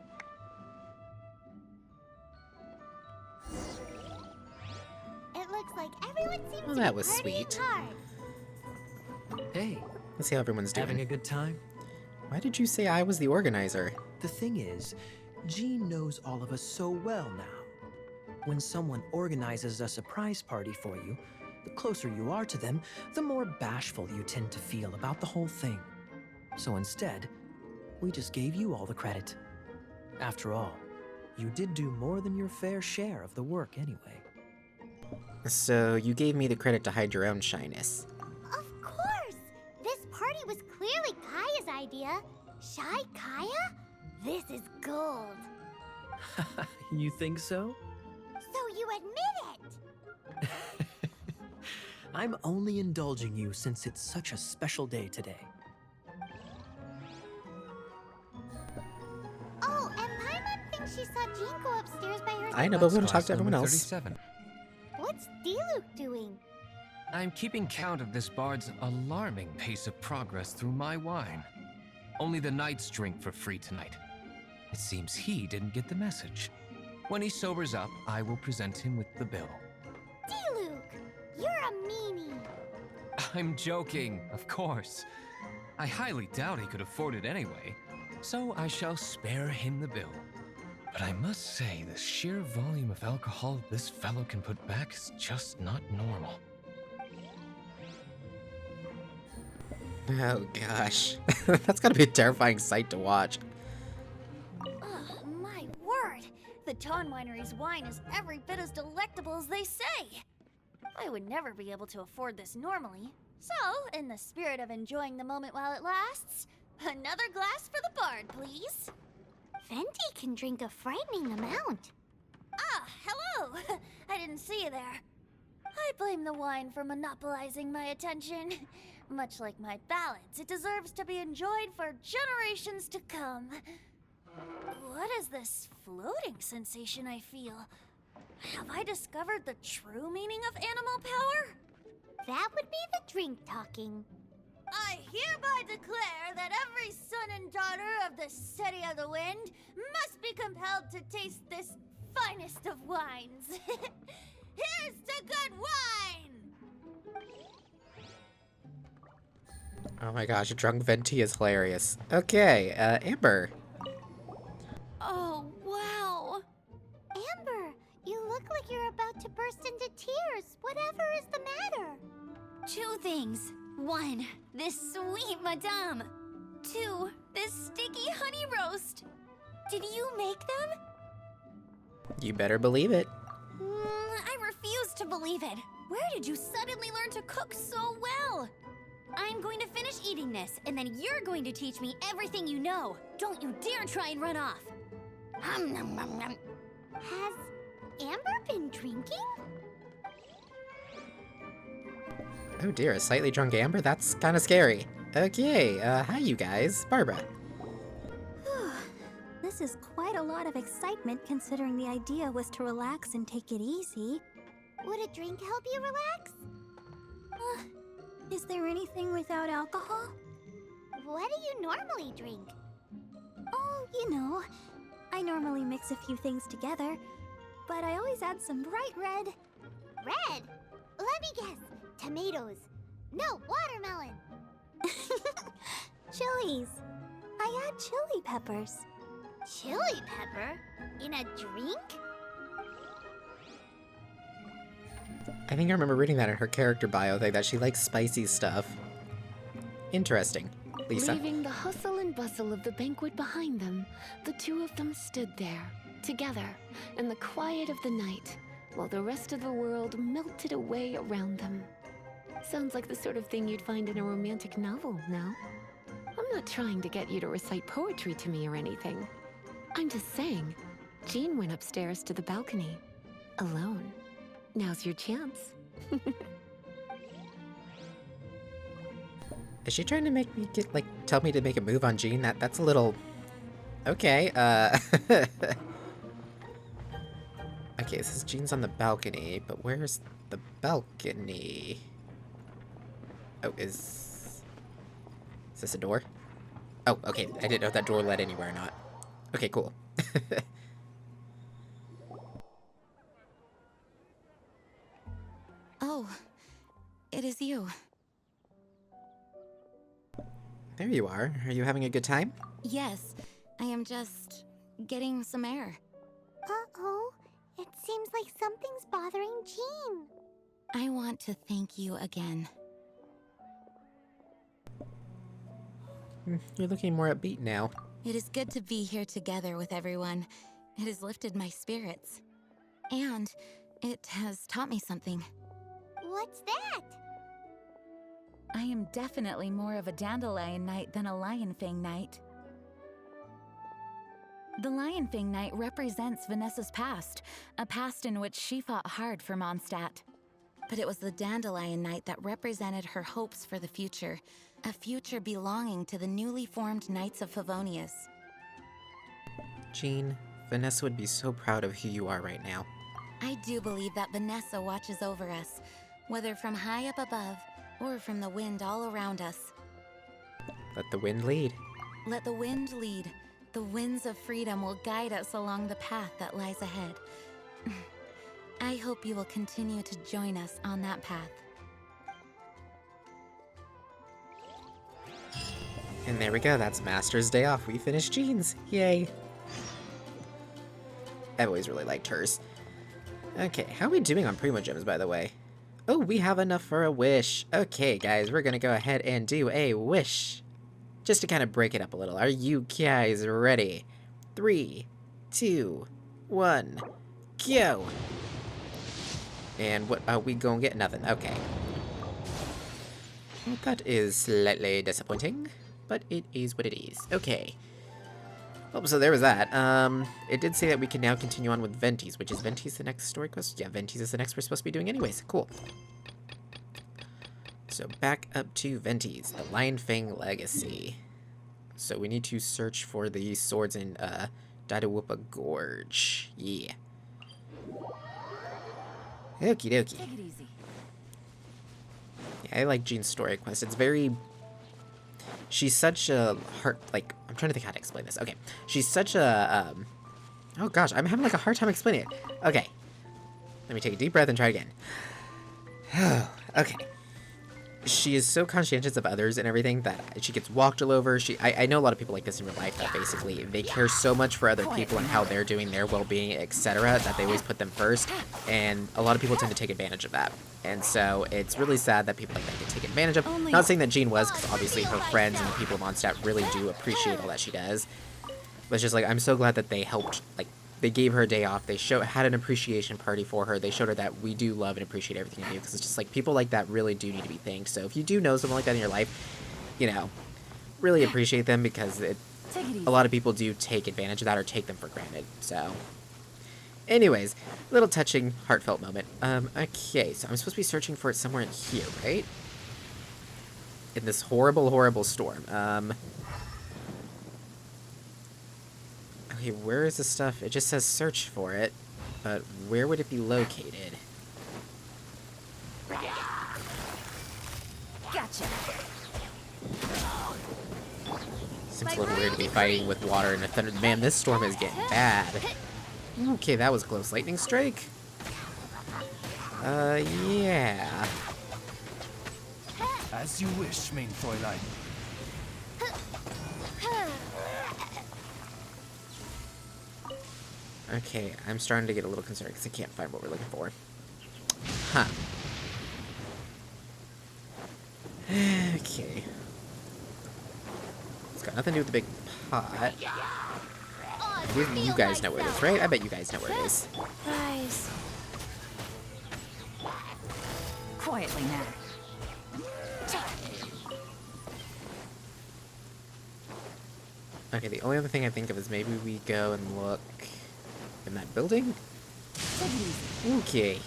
It looks like everyone seems Well, to that be was partying sweet. hard. Hey, Let's see how everyone's doing. having a good time? Why did you say I was the organizer? The thing is, Jean knows all of us so well now. When someone organizes a surprise party for you, the closer you are to them, the more bashful you tend to feel about the whole thing. So instead, we just gave you all the credit. After all, you did do more than your fair share of the work anyway. So you gave me the credit to hide your own shyness. Of course! This party was clearly Kaya's idea. Shy Kaya? This is gold. You think so? So you admit it! I'm only indulging you since it's such a special day today. Oh, and Paimon thinks she saw Jean go upstairs by herself. I know, but we're gonna talk to everyone else. 37. What's Diluc doing? I'm keeping count of this bard's alarming pace of progress through my wine. Only the knights drink for free tonight. It seems he didn't get the message. When he sobers up, I will present him with the bill. Diluc, you're a meanie. I'm joking, of course. I highly doubt he could afford it anyway, so I shall spare him the bill. But I must say, the sheer volume of alcohol this fellow can put back is just not normal. Oh gosh. That's gotta be a terrifying sight to watch. Ugh, my word! The Ton Winery's wine is every bit as delectable as they say. I would never be able to afford this normally. So, in the spirit of enjoying the moment while it lasts, another glass for the bard, please. Venti can drink a frightening amount. Ah, hello! I didn't see you there. I blame the wine for monopolizing my attention. Much like my ballads, it deserves to be enjoyed for generations to come. What is this floating sensation I feel? Have I discovered the true meaning of animal power? That would be the drink talking. I hereby declare that every son and daughter of the City of the Wind must be compelled to taste this finest of wines. Here's to good wine! Oh my gosh, drunk Venti is hilarious. Okay, Amber. Oh, wow. Amber, you look like you're about to burst into tears. Whatever is the matter? 2 things. 1, this sweet madame. 2, this sticky honey roast. Did you make them? You better believe it. I refuse to believe it. Where did you suddenly learn to cook so well? I'm going to finish eating this, and then you're going to teach me everything you know. Don't you dare try and run off. Has Amber been drinking? Oh dear, a slightly drunk Amber? That's kind of scary. Okay, hi you guys. Barbara. This is quite a lot of excitement considering the idea was to relax and take it easy. Would a drink help you relax? Is there anything without alcohol? What do you normally drink? Oh, you know, I normally mix a few things together, but I always add some bright red. Red? Let me guess. Tomatoes. No, watermelon. Chilies. I add chili peppers. Chili pepper? In a drink? I think I remember reading that in her character bio thing, that she likes spicy stuff. Interesting. Lisa? Leaving the hustle and bustle of the banquet behind them, the two of them stood there, together in the quiet of the night, while the rest of the world melted away around them. Sounds like the sort of thing you'd find in a romantic novel, no? I'm not trying to get you to recite poetry to me or anything. I'm just saying, Jean went upstairs to the balcony, alone. Now's your chance. Is she trying to make me tell me to make a move on Jean? That's a little... Okay, Okay, this is Jean's on the balcony, but where's the balcony? Oh, is this a door? Oh, okay, I didn't know if that door led anywhere or not. Okay, cool. Oh, it is you. There you are. Are you having a good time? Yes, I am just getting some air. Uh-oh. It seems like something's bothering Jean. I want to thank you again. You're looking more upbeat now. It is good to be here together with everyone. It has lifted my spirits. And it has taught me something. What's that? I am definitely more of a Dandelion Knight than a Lion Fang Knight. The Lion Fang Knight represents Vanessa's past, a past in which she fought hard for Mondstadt. But it was the Dandelion Knight that represented her hopes for the future, a future belonging to the newly formed Knights of Favonius. Jean, Vanessa would be so proud of who you are right now. I do believe that Vanessa watches over us, whether from high up above or from the wind all around us. Let the wind lead. Let the wind lead. The winds of freedom will guide us along the path that lies ahead. I hope you will continue to join us on that path. And there we go, that's Master's Day off. We finished Jean's. Yay. I've always really liked hers. Okay, how are we doing on Primo Gems, by the way? Oh, we have enough for a wish. Okay, guys, we're gonna go ahead and do a wish. Just to kind of break it up a little. Are you guys ready? 3, 2, 1, go! And what are we gonna get? Nothing. Okay. Well, that is slightly disappointing, but it is what it is. Okay. Oh, so there was that. It did say that we can now continue on with Venti's, which is Venti's the next story quest? Yeah, Venti's is the next we're supposed to be doing anyways. Cool. So back up to Venti's, the Lion Fang Legacy. So we need to search for the swords in Didawupa Gorge. Yeah. Okie dokie. Take it easy. Yeah, I like Jean's story quest. It's very... She's such a heart... Like, I'm trying to think how to explain this. Okay. She's such a... Oh gosh, I'm having like a hard time explaining it. Okay. Let me take a deep breath and try again. Okay. She is so conscientious of others and everything that she gets walked all over. I know a lot of people like this in real life that basically they care so much for other people and how they're doing their well-being, etc., that they always put them first. And a lot of people tend to take advantage of that. And so it's really sad that people like that get taken advantage of. Not saying that Jean was, because obviously her friends and the people of Mondstadt really do appreciate all that she does. But it's just like, I'm so glad that they helped, like, they gave her a day off. They had an appreciation party for her. They showed her that we do love and appreciate everything you do, because it's just like people like that really do need to be thanked. So if you do know someone like that in your life, you know, really appreciate them, because a lot of people do take advantage of that or take them for granted. So anyways, little touching, heartfelt moment. Okay, so I'm supposed to be searching for it somewhere in here, right? In this horrible, horrible storm. Okay, where is the stuff? It just says search for it, but where would it be located? Gotcha. Seems a little weird to be fighting with water and a thunder. Man, this storm is getting bad. Okay, that was close. Lightning strike? Yeah. As you wish, main Fräulein. Okay, I'm starting to get a little concerned because I can't find what we're looking for. Huh. Okay. It's got nothing to do with the big pot. You guys know where it is, right? I bet you guys know where it is. Rise. Quietly now. Okay, the only other thing I think of is maybe we go and look in that building? Okay.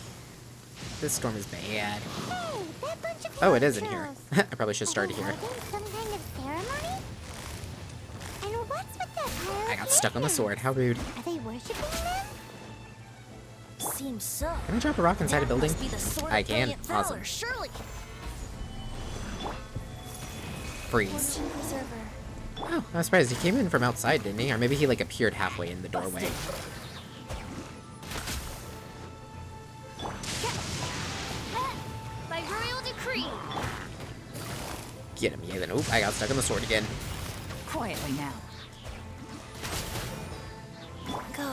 This storm is bad. Hey, that bunch of Oh, it is in here. helicopters. I probably should have started here. Are they holding some kind of ceremony? And what's with that pile I of got stuck on the lanterns? sword. How rude. Are they worshiping them? Seems so. Can I drop a rock inside a That building? must be the sword I of can. brilliant valor, Awesome. Surely. Freeze. Fortune preserver. Oh, I was surprised. He came in from outside, didn't he? Or maybe he, like, appeared halfway in the doorway. By royal decree. Get him, yeah, then. Oop, I got stuck on the sword again. Quietly now. Go.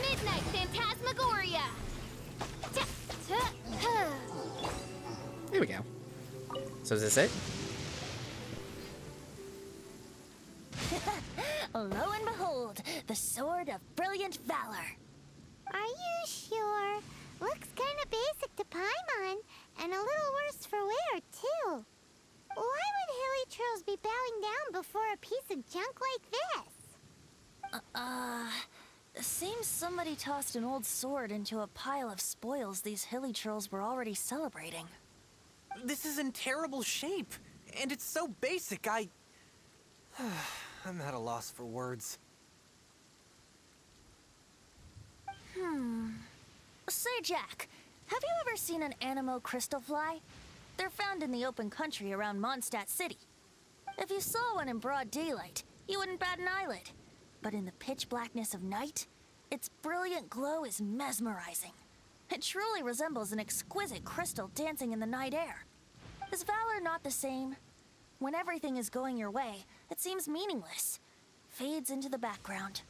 Midnight Phantasmagoria. There we go. So is this it? Lo and behold, the sword of brilliant valor. Are you sure? Looks kind of basic to Paimon, and a little worse for wear, too. Why would Hilichurls be bowing down before a piece of junk like this? Seems somebody tossed an old sword into a pile of spoils these hilly trolls were already celebrating. This is in terrible shape, and it's so basic, I'm at a loss for words. Say, Jack, have you ever seen an anemo crystal fly? They're found in the open country around Mondstadt City. If you saw one in broad daylight, you wouldn't bat an eyelid. But in the pitch blackness of night, its brilliant glow is mesmerizing. It truly resembles an exquisite crystal dancing in the night air. Is valor not the same? When everything is going your way, it seems meaningless, fades into the background.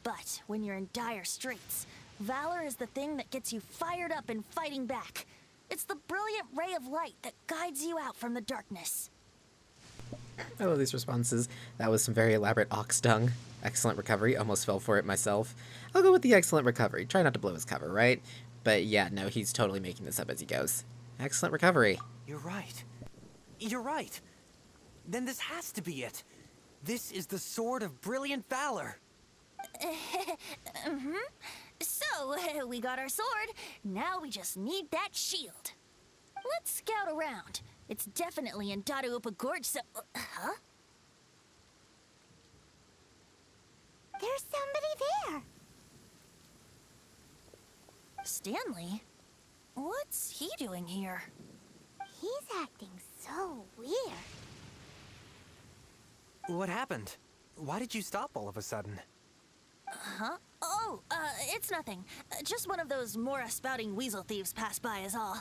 But when you're in dire straits, valor is the thing that gets you fired up and fighting back. It's the brilliant ray of light that guides you out from the darkness. I love these responses. That was some very elaborate ox dung. Excellent recovery. Almost fell for it myself. I'll go with the excellent recovery. Try not to blow his cover, right? But yeah, no, he's totally making this up as he goes. Excellent recovery. You're right. You're right. Then this has to be it. This is the sword of brilliant valor. So, we got our sword. Now we just need that shield. Let's scout around. It's definitely in Dadaupa Gorge, so... huh? There's somebody there. Stanley? What's he doing here? He's acting so weird. What happened? Why did you stop all of a sudden? Huh? Oh, it's nothing. Just one of those Mora-spouting weasel thieves passed by is all.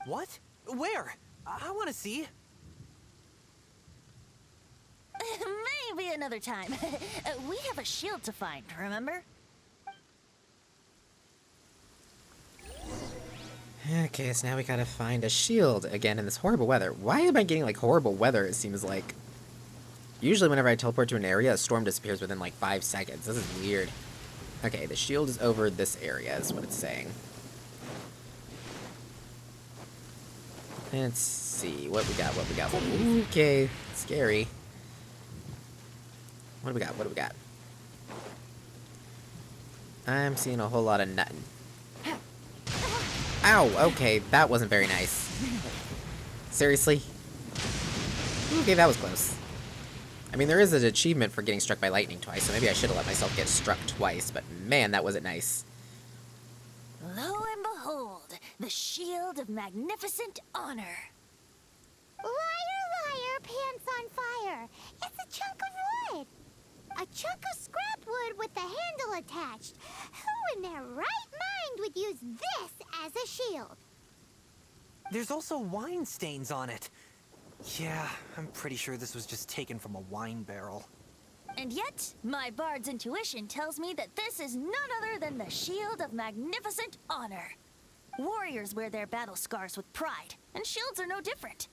What? Where? I want to see. Maybe another time. We have a shield to find, remember? Okay, so now we gotta find a shield again in this horrible weather. Why am I getting, like, horrible weather, it seems like? Usually whenever I teleport to an area, a storm disappears within, like, 5 seconds. This is weird. Okay, the shield is over this area, is what it's saying. Let's see, what we got. Okay, scary. What do we got? I'm seeing a whole lot of nuttin'. Ow, okay, that wasn't very nice. Seriously? Okay, that was close. I mean, there is an achievement for getting struck by lightning twice, so maybe I should have let myself get struck twice, but man, that wasn't nice. Lo and behold, the shield of magnificent honor. Liar, pants on fire. It's a chunk of wood. A chunk of scrap wood with the handle attached. Who in their right mind would use this as a shield? There's also wine stains on it. Yeah, I'm pretty sure this was just taken from a wine barrel. And yet, my bard's intuition tells me that this is none other than the shield of magnificent honor. Warriors wear their battle scars with pride, and shields are no different.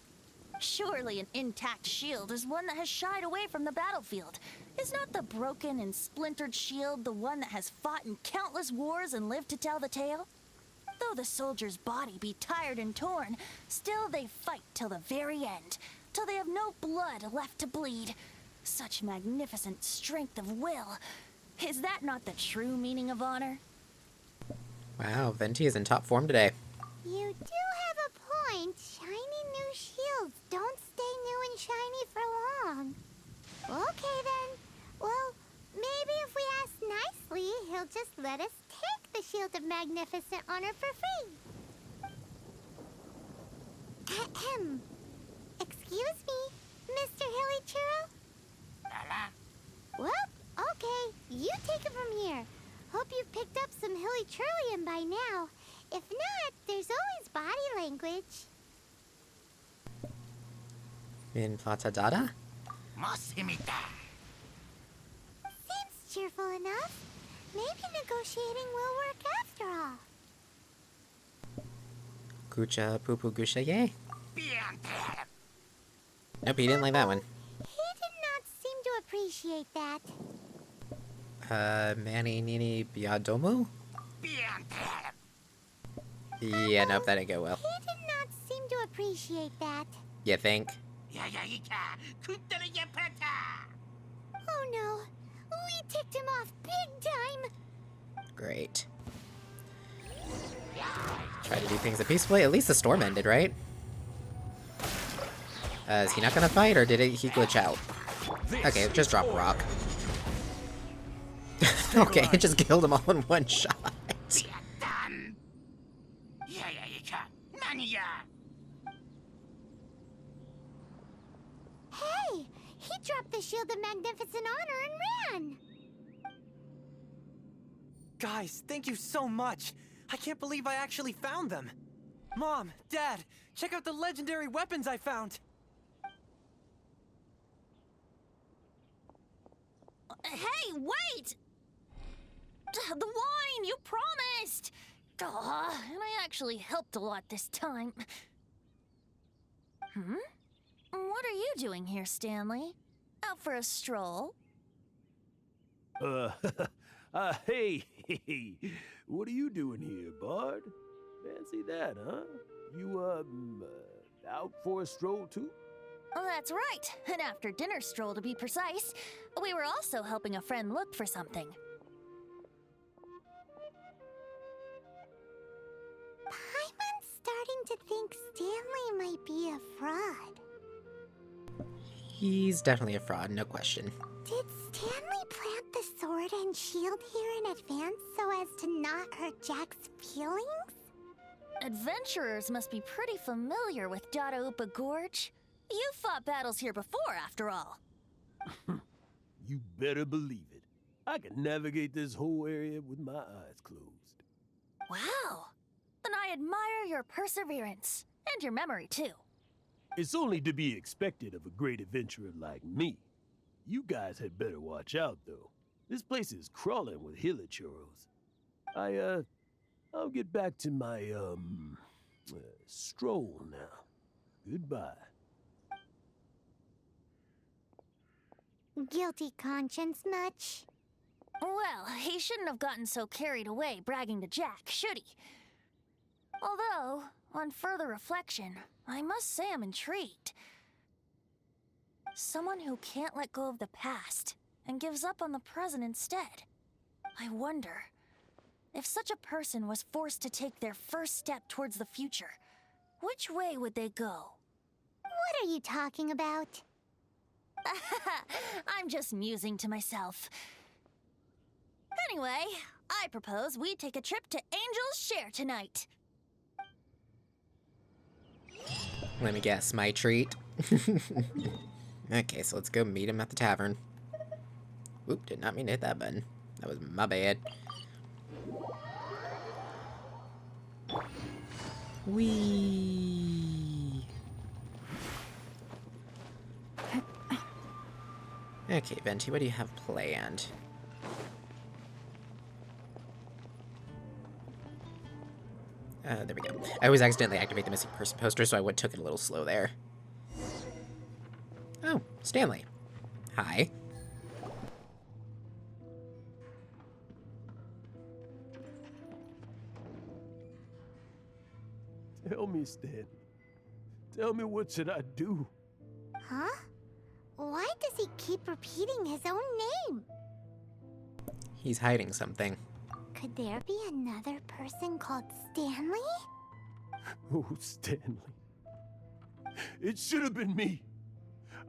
Surely an intact shield is one that has shied away from the battlefield. Is not the broken and splintered shield the one that has fought in countless wars and lived to tell the tale? Though the soldier's body be tired and torn, still they fight till the very end, till they have no blood left to bleed. Such magnificent strength of will. Is that not the true meaning of honor? Wow, Venti is in top form today. You do have a point. Shiny new shields don't stay new and shiny for long. Okay then. Well, maybe if we ask nicely, he'll just let us take the Shield of Magnificent Honor for free. Ahem. Excuse me, Mr. Hilichurl? Well, okay. You take it from here. Hope you've picked up some Hilichurlian by now. If not, there's always body language. In Fatadada? Seems cheerful enough. Maybe negotiating will work after all. Gucha Pupu Gusha Yay? Nope, he didn't like that one. He did not seem to appreciate that. Manny Nini Biadomu? Yeah, nope, that didn't go well. He did not seem to appreciate that. You think? Oh no, we ticked him off big time. Great. Try to do things peacefully. At least the storm ended, right? Is he not gonna fight, or did he glitch out? Okay, just drop a rock. Okay, it just killed him all in one shot. Hey, he dropped the Shield of Magnificent Honor and ran. Guys, thank you so much. I can't believe I actually found them. Mom, Dad, check out the legendary weapons I found. Hey, wait! The wine, you promised! And I actually helped a lot this time. What are you doing here, Stanley? Out for a stroll? Hey, what are you doing here, Bard? Fancy that, huh? You, out for a stroll too? Oh, that's right. An after-dinner stroll, to be precise. We were also helping a friend look for something. Paimon's starting to think Stanley might be a fraud. He's definitely a fraud, no question. Did Stanley plant the sword and shield here in advance so as to not hurt Jack's feelings? Adventurers must be pretty familiar with Dadaupa Gorge. You fought battles here before, after all. You better believe it. I can navigate this whole area with my eyes closed. Wow. Then I admire your perseverance. And your memory, too. It's only to be expected of a great adventurer like me. You guys had better watch out, though. This place is crawling with hilichurls. I'll get back to my, stroll now. Goodbye. Guilty conscience much? Well, he shouldn't have gotten so carried away bragging to Jack, should he? Although, on further reflection, I must say I'm intrigued. Someone who can't let go of the past and gives up on the present instead. I wonder, if such a person was forced to take their first step towards the future, which way would they go? What are you talking about? I'm just musing to myself. Anyway, I propose we take a trip to Angel's Share tonight. Let me guess, my treat. Okay, so let's go meet him at the tavern. Oop, did not mean to hit that button. That was my bad. Whee! Okay, Venti, what do you have planned? There we go. I always accidentally activate the missing person poster, so I took it a little slow there. Stanley. Hi. Tell me, Stanley. Tell me, what should I do? Huh? Why does he keep repeating his own name? He's hiding something. Could there be another person called Stanley? Oh, Stanley. It should have been me.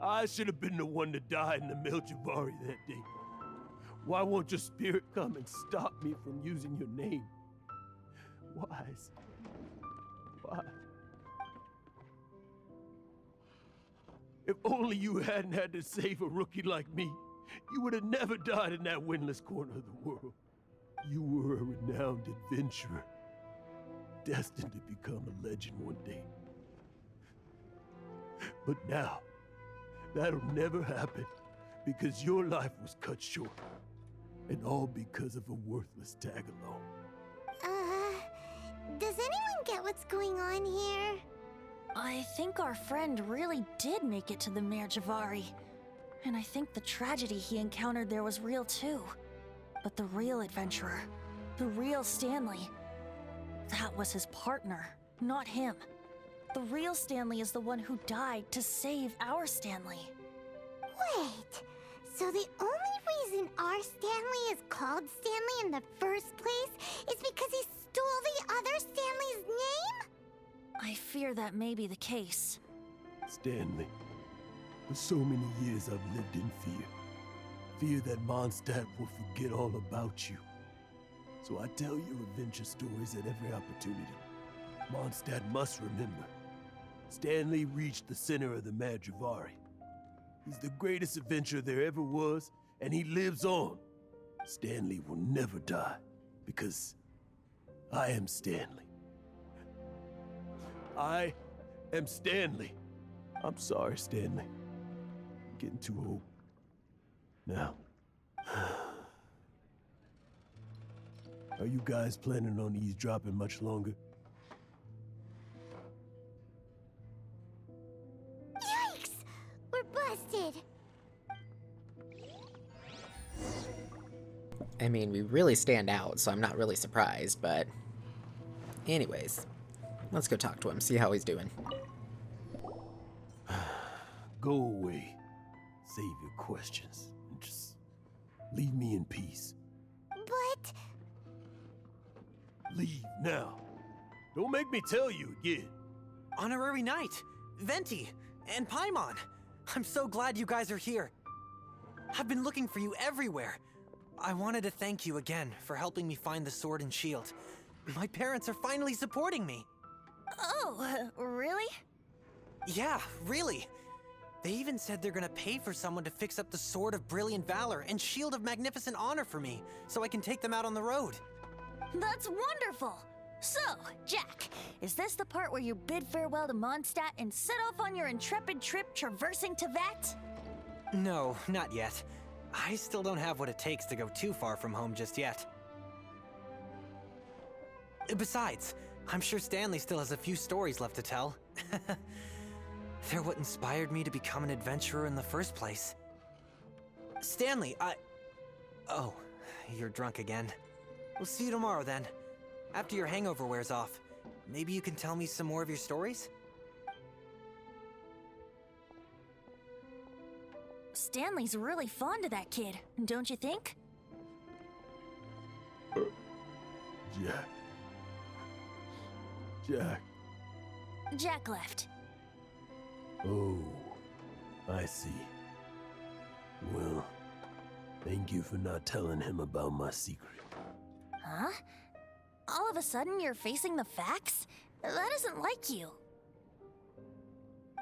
I should have been the one to die in the Melchivari that day. Why won't your spirit come and stop me from using your name? Wise. Why? If only you hadn't had to save a rookie like me, you would have never died in that windless corner of the world. You were a renowned adventurer, destined to become a legend one day. But now, that'll never happen because your life was cut short, and all because of a worthless tag-along. Does anyone get what's going on here? I think our friend really did make it to the Mirjavari. And I think the tragedy he encountered there was real too. But the real adventurer, the real Stanley, that was his partner, not him. The real Stanley is the one who died to save our Stanley. Wait, so the only reason our Stanley is called Stanley in the first place is because he stole the other Stanley's name? I fear that may be the case. Stanley, for so many years I've lived in fear. Fear that Mondstadt will forget all about you. So I tell your adventure stories at every opportunity. Mondstadt must remember. Stanley reached the center of the Mirjavari. He's the greatest adventurer there ever was, and he lives on. Stanley will never die, because I am Stanley. I am Stanley. I'm sorry, Stanley. I'm getting too old. Now, are you guys planning on eavesdropping much longer? Yikes! We're busted! I mean, we really stand out, so I'm not really surprised, but... Anyways, let's go talk to him, see how he's doing. Go away. Save your questions. And just leave me in peace. But... Leave now. Don't make me tell you again. Honorary Knight, Venti, and Paimon. I'm so glad you guys are here. I've been looking for you everywhere. I wanted to thank you again for helping me find the sword and shield. My parents are finally supporting me. Oh, really? Yeah, really. They even said they're gonna pay for someone to fix up the Sword of Brilliant Valor and Shield of Magnificent Honor for me, so I can take them out on the road. That's wonderful! So, Jack, is this the part where you bid farewell to Mondstadt and set off on your intrepid trip traversing Tevat? No, not yet. I still don't have what it takes to go too far from home just yet. Besides, I'm sure Stanley still has a few stories left to tell. They're what inspired me to become an adventurer in the first place. Stanley, Oh, you're drunk again. We'll see you tomorrow then. After your hangover wears off. Maybe you can tell me some more of your stories? Stanley's really fond of that kid, don't you think? Jack. Jack. Jack left. Oh, I see. Well, thank you for not telling him about my secret. Huh? All of a sudden you're facing the facts? That isn't like you.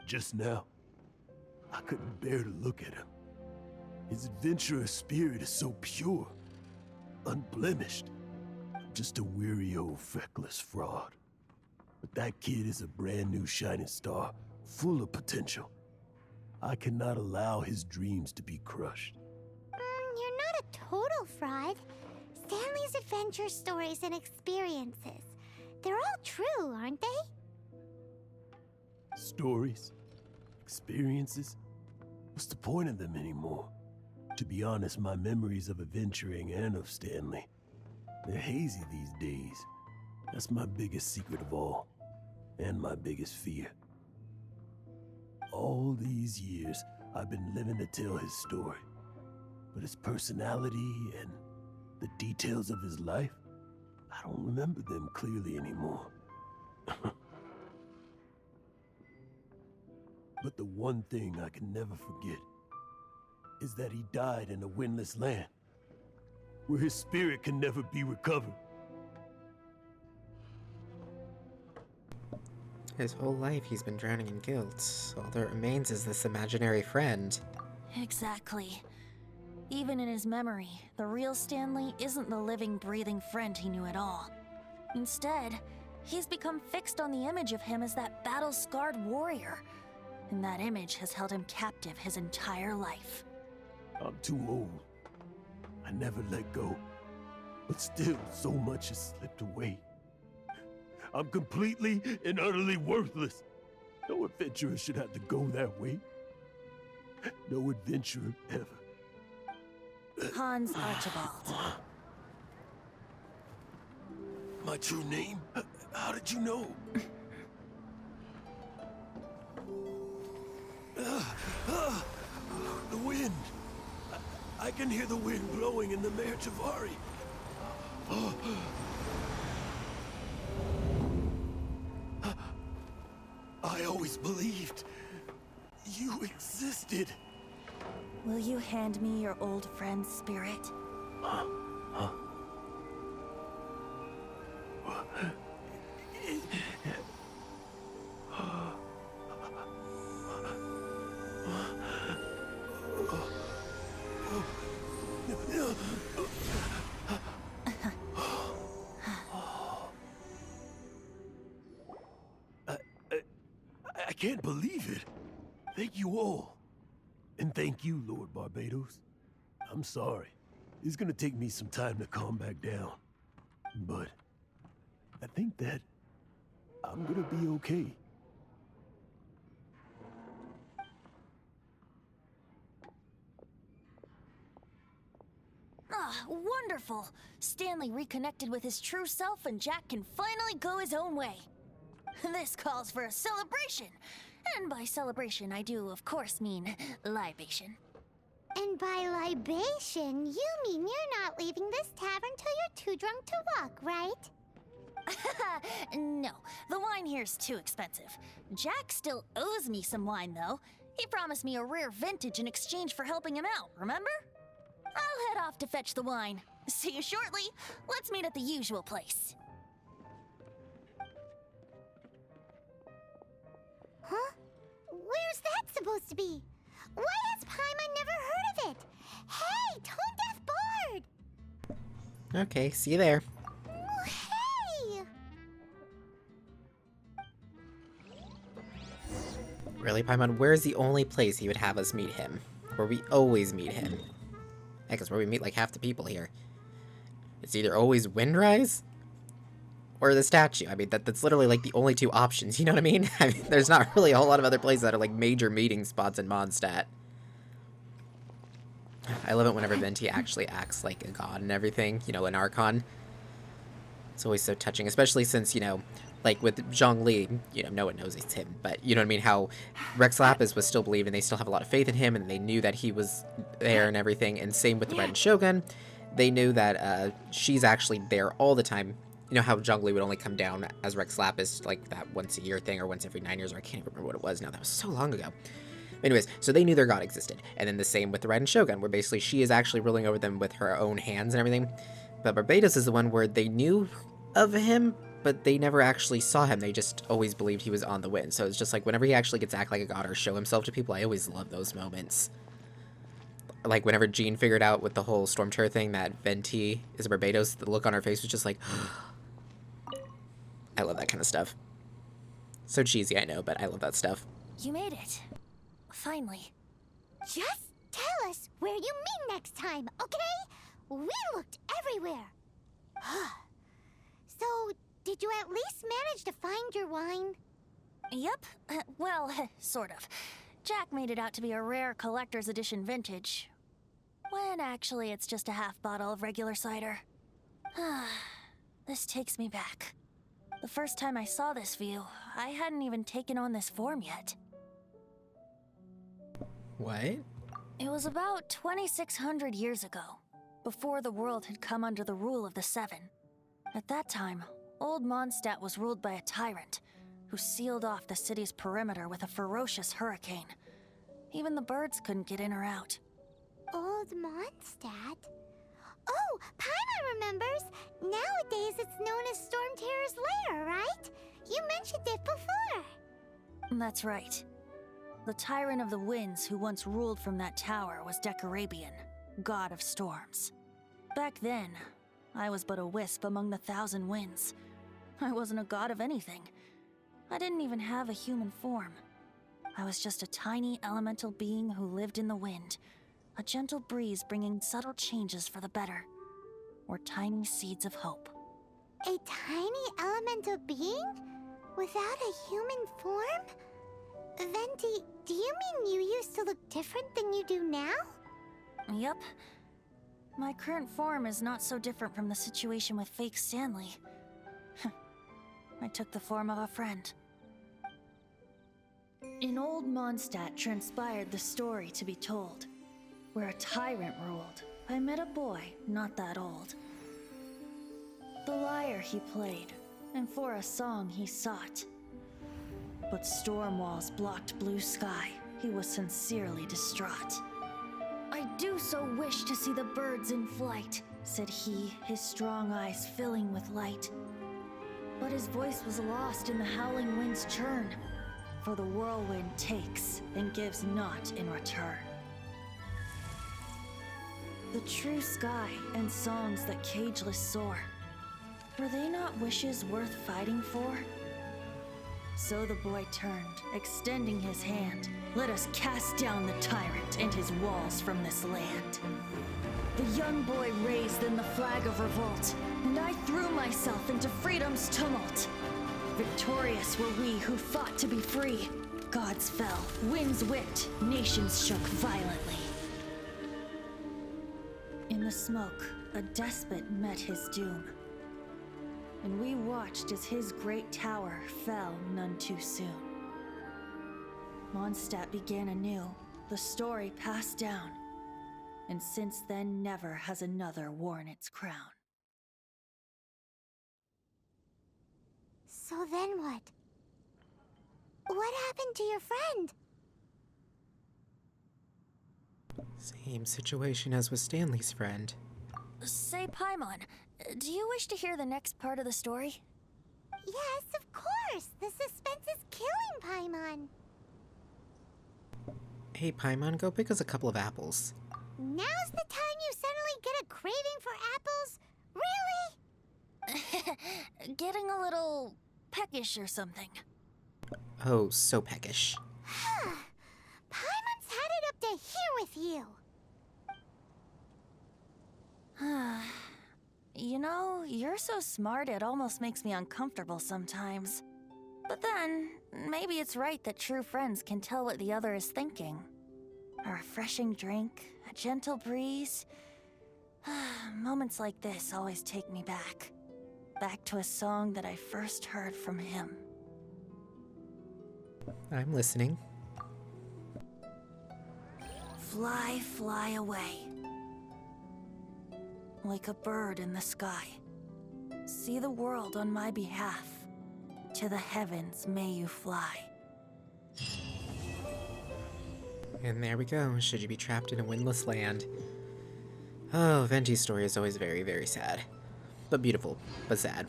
Just now, I couldn't bear to look at him. His adventurous spirit is so pure, unblemished. Just a weary old feckless fraud. But that kid is a brand new shining star, full of potential. I cannot allow his dreams to be crushed. You're not a total fraud. Stanley's adventure stories and experiences. They're all true, aren't they? Stories? Experiences? What's the point of them anymore? To be honest, my memories of adventuring and of Stanley, they're hazy these days. That's my biggest secret of all, and my biggest fear. All these years, I've been living to tell his story. But his personality and the details of his life, I don't remember them clearly anymore. But the one thing I can never forget is that he died in a windless land, where his spirit can never be recovered. His whole life he's been drowning in guilt. All that remains is this imaginary friend. Exactly. Even in his memory, the real Stanley isn't the living, breathing friend he knew at all. Instead, he's become fixed on the image of him as that battle-scarred warrior. And that image has held him captive his entire life. I'm too old. I never let go. But still, so much has slipped away. I'm completely and utterly worthless. No adventurer should have to go that way. No adventurer ever. Hans Archibald. My true name? How did you know? The wind. I can hear the wind blowing in the Mare Tavari. I always believed you existed. Will you hand me your old friend's spirit? Huh? I can't believe it. Thank you all. And thank you, Lord Barbados. I'm sorry. It's gonna take me some time to calm back down. But I think that I'm gonna be okay. Ah, wonderful! Stanley reconnected with his true self and Jack can finally go his own way. This calls for a celebration. And by celebration, I do, of course, mean libation. And by libation, you mean you're not leaving this tavern till you're too drunk to walk, right? No, the wine here's too expensive. Jack still owes me some wine, though. He promised me a rare vintage in exchange for helping him out, remember? I'll head off to fetch the wine. See you shortly. Let's meet at the usual place. Huh? Where's that supposed to be? Why has Paimon never heard of it? Hey, Tone Deaf Bard! Okay, see you there. Oh, hey! Really, Paimon, where's the only place he would have us meet him? Where we always meet him? Heck, it's where we meet like half the people here. It's either always Windrise or the statue. I mean, that's literally like the only two options, you know what I mean? I mean, there's not really a whole lot of other places that are like major meeting spots in Mondstadt. I love it whenever Venti actually acts like a god and everything, you know, an Archon. It's always so touching, especially since, you know, like with Zhongli, you know, no one knows it's him, but you know what I mean, how Rex Lapis was still believing, they still have a lot of faith in him, and they knew that he was there and everything, and same with the Red Shogun. They knew that she's actually there all the time. You know how Zhongli would only come down as Rex Lapis, like that once a year thing, or once every 9 years, or I can't even remember what it was now, that was so long ago. Anyways, so they knew their god existed, and then the same with the Red Shogun, where basically she is actually ruling over them with her own hands and everything. But Barbados is the one where they knew of him, but they never actually saw him. They just always believed he was on the wind. So it's just like whenever he actually gets to act like a god or show himself to people, I always love those moments. Like whenever Jean figured out with the whole Storm Terror thing that Venti is Barbados, the look on her face was just like, I love that kind of stuff. So cheesy, I know, but I love that stuff. You made it. Finally. Just tell us where you meet next time, okay? We looked everywhere. So, did you at least manage to find your wine? Yep. Well, sort of. Jack made it out to be a rare collector's edition vintage, when actually it's just a half bottle of regular cider. This takes me back. The first time I saw this view, I hadn't even taken on this form yet. What? It was about 2,600 years ago, before the world had come under the rule of the Seven. At that time, Old Mondstadt was ruled by a tyrant, who sealed off the city's perimeter with a ferocious hurricane. Even the birds couldn't get in or out. Old Mondstadt? Oh, Paimon remembers! Nowadays it's known as Storm Terror's lair, right? You mentioned it before. That's right. The Tyrant of the Winds who once ruled from that tower was Decarabian, god of storms. Back then, I was but a wisp among the thousand winds. I wasn't a god of anything. I didn't even have a human form. I was just a tiny elemental being who lived in the wind, a gentle breeze bringing subtle changes for the better, or tiny seeds of hope. A tiny elemental being? Without a human form? Venti, do you mean you used to look different than you do now? Yep. My current form is not so different from the situation with fake Stanley. I took the form of a friend. In Old Mondstadt transpired the story to be told. Where a tyrant ruled, I met a boy not that old. The lyre he played, and for a song he sought. But storm walls blocked blue sky, he was sincerely distraught. I do so wish to see the birds in flight, said he, his strong eyes filling with light. But his voice was lost in the howling wind's churn, for the whirlwind takes and gives not in return. The true sky and songs that cageless soar, were they not wishes worth fighting for? So the boy turned, extending his hand. Let us cast down the tyrant and his walls from this land. The young boy raised then the flag of revolt, and I threw myself into freedom's tumult. Victorious were we who fought to be free. Gods fell, winds whipped, nations shook violently. In the smoke, a despot met his doom. And we watched as his great tower fell none too soon. Mondstadt began anew, the story passed down, and since then never has another worn its crown. So then what? What happened to your friend? Same situation as with Stanley's friend. Say, Paimon, do you wish to hear the next part of the story? Yes, of course! The suspense is killing Paimon! Hey Paimon, go pick us a couple of apples. Now's the time you suddenly get a craving for apples? Really? Getting a little peckish or something. Oh, so peckish. Paimon's had it up to here with you! You know, you're so smart it almost makes me uncomfortable sometimes. But then, maybe it's right that true friends can tell what the other is thinking. A refreshing drink, a gentle breeze. Moments like this always take me back. Back to a song that I first heard from him. I'm listening. Fly, fly away. Like a bird in the sky. See the world on my behalf. To the heavens may you fly. And there we go. Should you be trapped in a windless land? Oh, Venti's story is always very, very sad. But beautiful, but sad.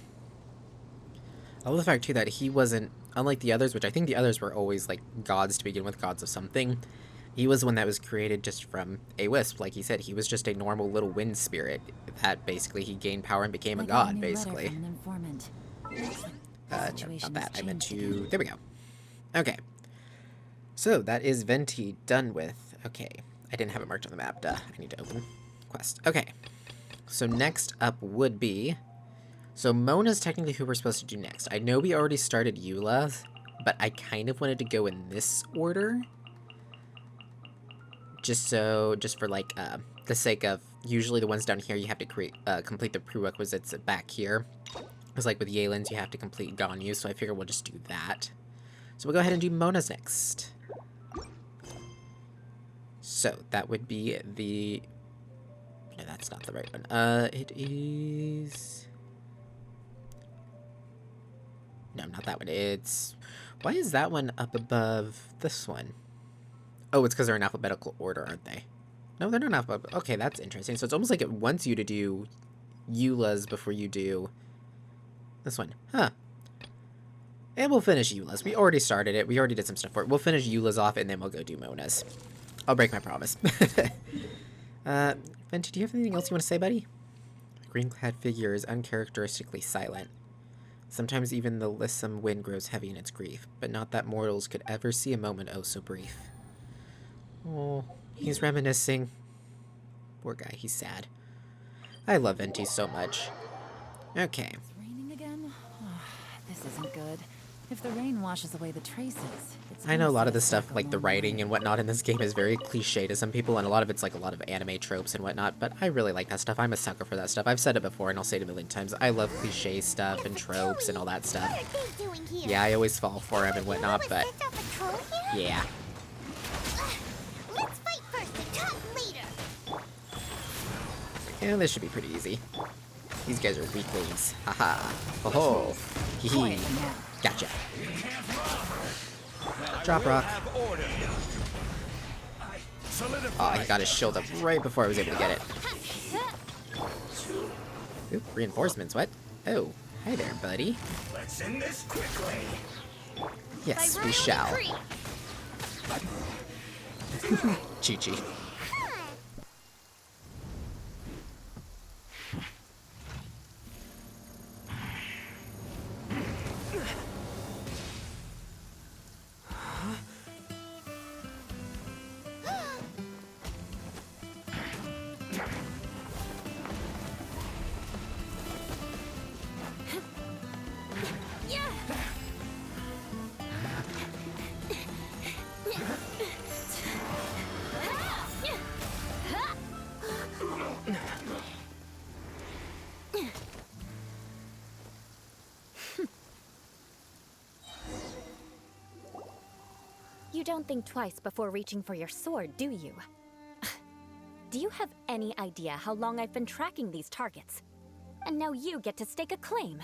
I love the fact, too, that he wasn't, unlike the others, which I think the others were always, like, gods to begin with, gods of something. He was one that was created just from a wisp. Like he said, he was just a normal little wind spirit. That basically he gained power and became a god, basically. No, not that. I meant to... There we go. Okay. So, that is Venti done with. Okay. I didn't have it marked on the map. Duh. I need to open quest. Okay. So, next up would be... So, Mona's technically who we're supposed to do next. I know we already started Eula, but I kind of wanted to go in this order. just for like the sake of, usually the ones down here you have to complete the prerequisites back here. Because like with Yelin's you have to complete Ganyu, so I figure we'll just do that. So we'll go ahead and do Mona's next. So that would be the... No, that's not the right one. It is... No, not that one. It's... Why is that one up above this one? Oh, it's because they're in alphabetical order, aren't they? No, they're not alphabetical. Okay, that's interesting. So it's almost like it wants you to do Eula's before you do this one. Huh. And we'll finish Eula's. We already started it. We already did some stuff for it. We'll finish Eula's off, and then we'll go do Mona's. I'll break my promise. Venti, do you have anything else you want to say, buddy? The green-clad figure is uncharacteristically silent. Sometimes even the lissome wind grows heavy in its grief, but not that mortals could ever see a moment oh so brief. Oh, he's reminiscing. Poor guy, he's sad. I love Venti so much. Okay. It's raining again? Oh, this isn't good. If the rain washes away the traces, I know a lot of the stuff, like the writing and whatnot in this game is very cliche to some people, and a lot of it's like a lot of anime tropes and whatnot, but I really like that stuff. I'm a sucker for that stuff. I've said it before, and I'll say it a million times. I love cliche stuff and tropes and all that stuff. Yeah, I always fall for them and whatnot, but... Yeah. Let's fight first and talk later. Yeah, this should be pretty easy. These guys are weaklings. Haha. Oh-ho. Hee-hee. Gotcha. Drop rock. Oh, he got his shield up right before I was able to get it. Oop, reinforcements, what? Oh, hi there, buddy. Let's end this quickly. Yes, we shall. Chi-Chi. You don't think twice before reaching for your sword, do you? Do you have any idea how long I've been tracking these targets? And now you get to stake a claim.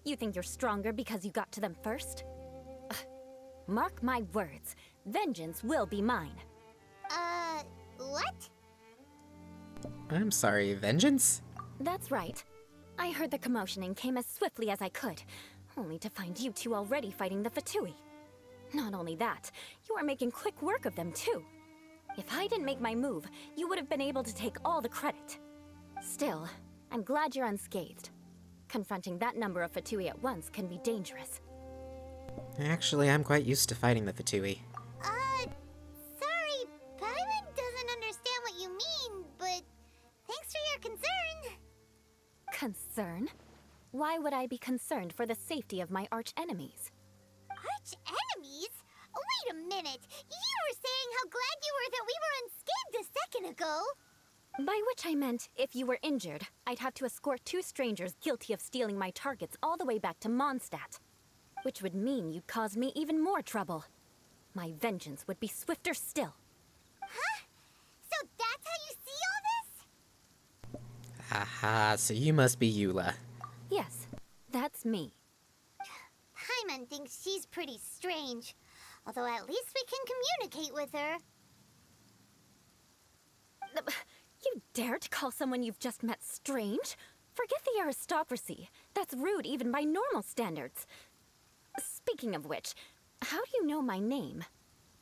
You think you're stronger because you got to them first? Mark my words, vengeance will be mine. What? I'm sorry, vengeance? That's right. I heard the commotion and came as swiftly as I could, only to find you two already fighting the Fatui. Not only that, you are making quick work of them too. If I didn't make my move, you would have been able to take all the credit. Still, I'm glad you're unscathed. Confronting that number of Fatui at once can be dangerous. Actually, I'm quite used to fighting the Fatui. Sorry, Paimon doesn't understand what you mean, but thanks for your concern. Concern? Why would I be concerned for the safety of my arch enemies? Arch enemies? Wait a minute! You were saying how glad you were that we were unscathed a second ago! By which I meant, if you were injured, I'd have to escort two strangers guilty of stealing my targets all the way back to Mondstadt. Which would mean you'd cause me even more trouble. My vengeance would be swifter still. Huh? So that's how you see all this? Aha, so you must be Eula. Yes, that's me. Paimon thinks she's pretty strange. Although at least we can communicate with her. You dare to call someone you've just met strange? Forget the aristocracy. That's rude even by normal standards. Speaking of which, how do you know my name?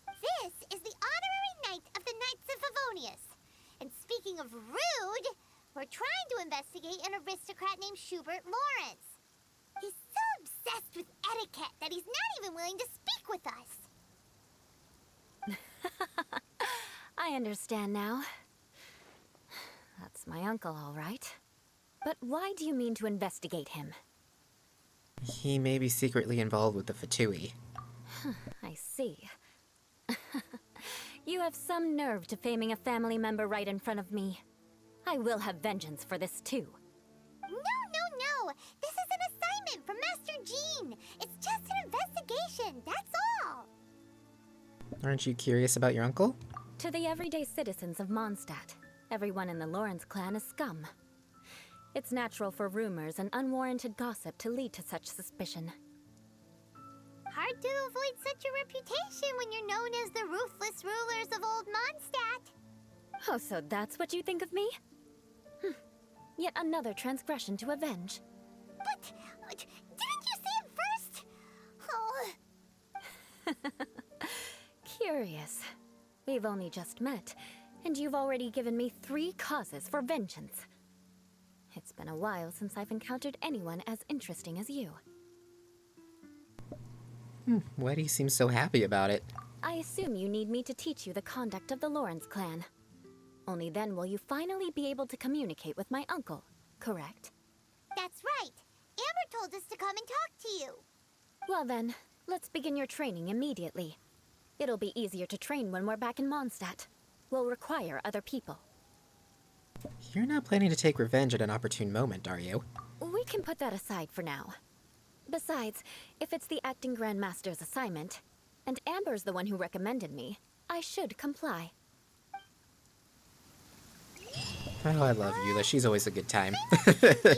This is the honorary knight of the Knights of Favonius. And speaking of rude, we're trying to investigate an aristocrat named Schubert Lawrence. He's so obsessed with etiquette that he's not even willing to speak with us. I understand now. That's my uncle, all right. But why do you mean to investigate him? He may be secretly involved with the Fatui. I see. You have some nerve to faming a family member right in front of me. I will have vengeance for this too. No! This is an assignment from Master Jean! It's just an investigation, that's all! Aren't you curious about your uncle? To the everyday citizens of Mondstadt, everyone in the Lawrence clan is scum. It's natural for rumors and unwarranted gossip to lead to such suspicion. Hard to avoid such a reputation when you're known as the ruthless rulers of Old Mondstadt. Oh, so that's what you think of me? Yet another transgression to avenge. But didn't you see it first? Oh. Curious. We've only just met, and you've already given me 3 causes for vengeance. It's been a while since I've encountered anyone as interesting as you. Why do you seem so happy about it? I assume you need me to teach you the conduct of the Lawrence clan. Only then will you finally be able to communicate with my uncle, correct? That's right. Amber told us to come and talk to you. Well then, let's begin your training immediately. It'll be easier to train when we're back in Mondstadt. We'll require other people. You're not planning to take revenge at an opportune moment, are you? We can put that aside for now. Besides, if it's the acting Grandmaster's assignment, and Amber's the one who recommended me, I should comply. Oh, I love Eula. She's always a good time. This girl's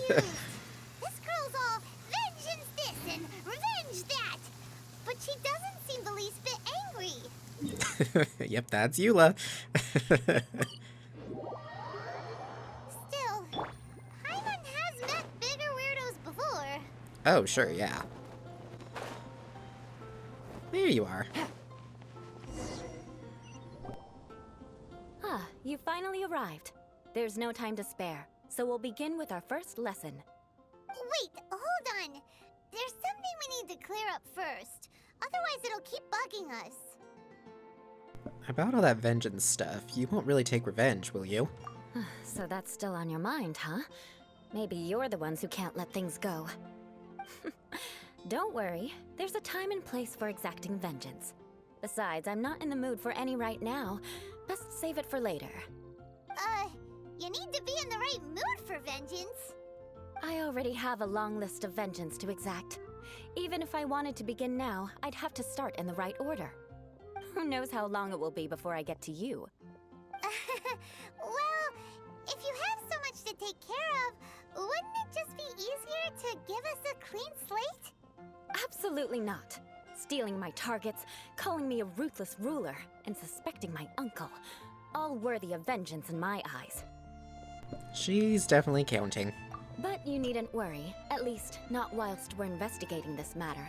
all vengeance this and revenge that. But she doesn't seem the least bit angry. Yep, that's Eula. Still, Paimon has met bigger weirdos before. Oh, sure, yeah. There you are. Ah, you finally arrived. There's no time to spare, so we'll begin with our first lesson. Wait, hold on. There's something we need to clear up first. Otherwise, it'll keep bugging us. About all that vengeance stuff, you won't really take revenge, will you? So that's still on your mind, huh? Maybe you're the ones who can't let things go. Don't worry, there's a time and place for exacting vengeance. Besides, I'm not in the mood for any right now. Best save it for later. You need to be in the right mood for vengeance. I already have a long list of vengeance to exact. Even if I wanted to begin now, I'd have to start in the right order. Who knows how long it will be before I get to you? Well, if you have so much to take care of, wouldn't it just be easier to give us a clean slate? Absolutely not. Stealing my targets, calling me a ruthless ruler, and suspecting my uncle. All worthy of vengeance in my eyes. She's definitely counting. But you needn't worry, at least not whilst we're investigating this matter.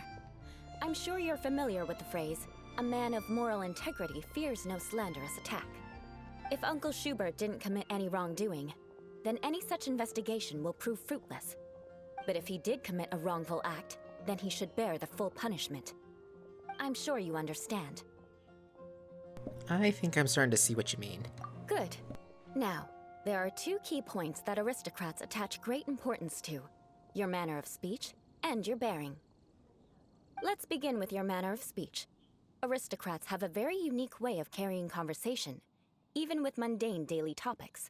I'm sure you're familiar with the phrase, a man of moral integrity fears no slanderous attack. If Uncle Schubert didn't commit any wrongdoing, then any such investigation will prove fruitless. But if he did commit a wrongful act, then he should bear the full punishment. I'm sure you understand. I think I'm starting to see what you mean. Good. Now, there are 2 key points that aristocrats attach great importance to: your manner of speech and your bearing. Let's begin with your manner of speech. Aristocrats have a very unique way of carrying conversation, even with mundane daily topics.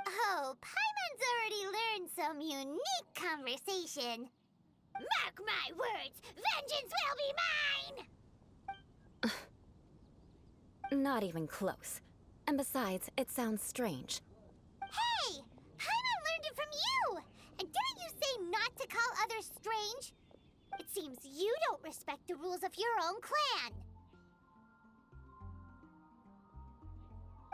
Oh, Paimon's already learned some unique conversation. Mark my words, vengeance will be mine! Not even close. And besides, it sounds strange. Hey! Paimon learned it from you! And didn't you say not to call others strange? It seems you don't respect the rules of your own clan.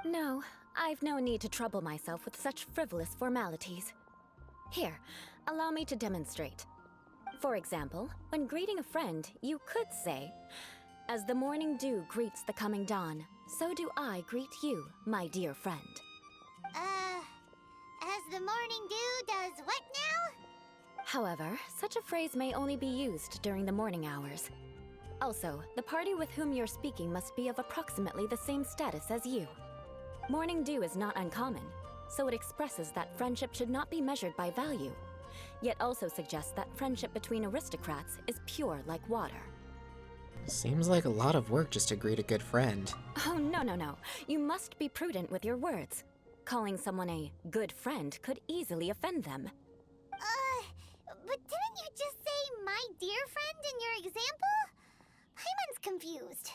No, I've no need to trouble myself with such frivolous formalities. Here, allow me to demonstrate. For example, when greeting a friend, you could say, "As the morning dew greets the coming dawn, so do I greet you, my dear friend." As the morning dew does what now? However, such a phrase may only be used during the morning hours. Also, the party with whom you're speaking must be of approximately the same status as you. Morning dew is not uncommon, so it expresses that friendship should not be measured by value, yet also suggests that friendship between aristocrats is pure like water. Seems like a lot of work just to greet a good friend. Oh, no, no, no. You must be prudent with your words. Calling someone a good friend could easily offend them. But didn't you just say my dear friend in your example? Paimon's confused.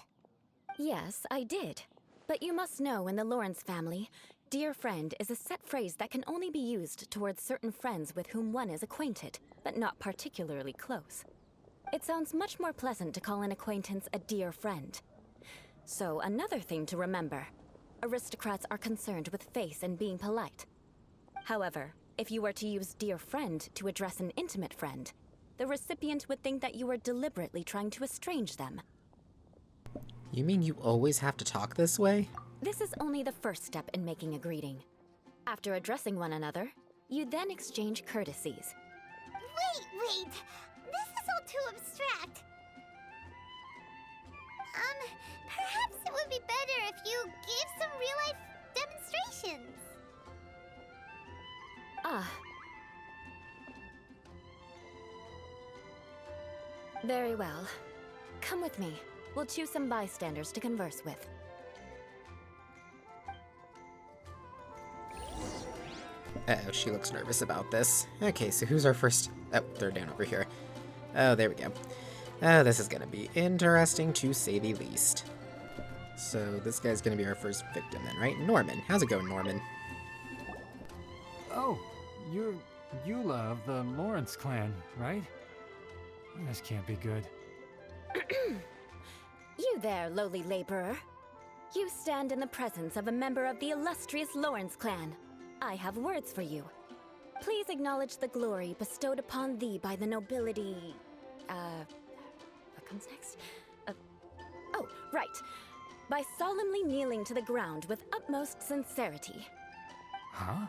Yes, I did. But you must know in the Lawrence family, dear friend is a set phrase that can only be used towards certain friends with whom one is acquainted, but not particularly close. It sounds much more pleasant to call an acquaintance a dear friend. So another thing to remember, aristocrats are concerned with face and being polite. However, if you were to use dear friend to address an intimate friend, the recipient would think that you were deliberately trying to estrange them. You mean you always have to talk this way? This is only the first step in making a greeting. After addressing one another, you then exchange courtesies. Wait! This is all too abstract. Perhaps it would be better if you gave some real-life demonstrations. Ah. Very well. Come with me. We'll choose some bystanders to converse with. Uh-oh, she looks nervous about this. Okay, so who's our first... Oh, they're down over here. Oh, there we go. Oh, this is gonna be interesting to say the least. So this guy's gonna be our first victim then, right? Norman. How's it going, Norman? Oh, you're Eula of the Lawrence clan, right? This can't be good. You there, lowly laborer. You stand in the presence of a member of the illustrious Lawrence clan. I have words for you. Please acknowledge the glory bestowed upon thee by the nobility... what comes next? Oh, right. By solemnly kneeling to the ground with utmost sincerity. Huh?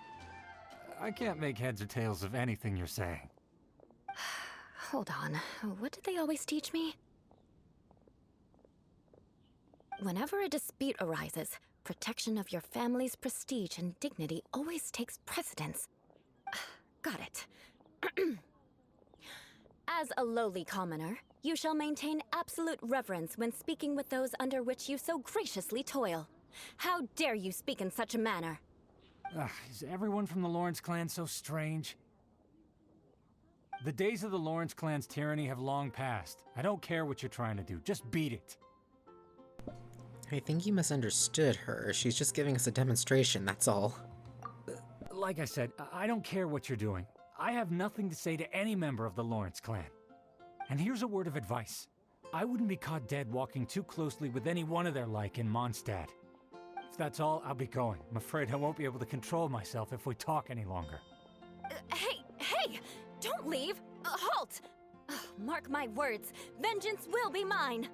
I can't make heads or tails of anything you're saying. Hold on. What did they always teach me? Whenever a dispute arises, protection of your family's prestige and dignity always takes precedence. Got it. As a lowly commoner, you shall maintain absolute reverence when speaking with those under which you so graciously toil. How dare you speak in such a manner? Is everyone from the Lawrence clan so strange? The days of the Lawrence clan's tyranny have long passed. I don't care what you're trying to do, just beat it. I think you misunderstood her. She's just giving us a demonstration, that's all. Like I said, I don't care what you're doing. I have nothing to say to any member of the Lawrence clan. And here's a word of advice. I wouldn't be caught dead walking too closely with any one of their like in Mondstadt. If that's all, I'll be going. I'm afraid I won't be able to control myself if we talk any longer. Hey! Don't leave! Halt! Mark my words, vengeance will be mine!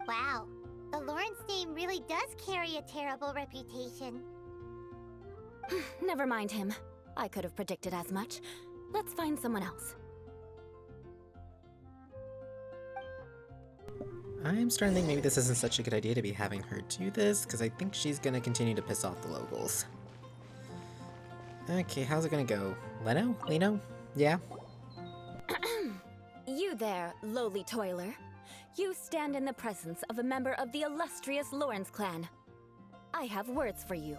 Wow, the Lawrence name really does carry a terrible reputation. Never mind him. I could have predicted as much. Let's find someone else. I'm starting to think maybe this isn't such a good idea to be having her do this, because I think she's gonna continue to piss off the locals. Okay, how's it gonna go? Leno? Yeah? You there, lowly toiler. You stand in the presence of a member of the illustrious Lawrence clan. I have words for you.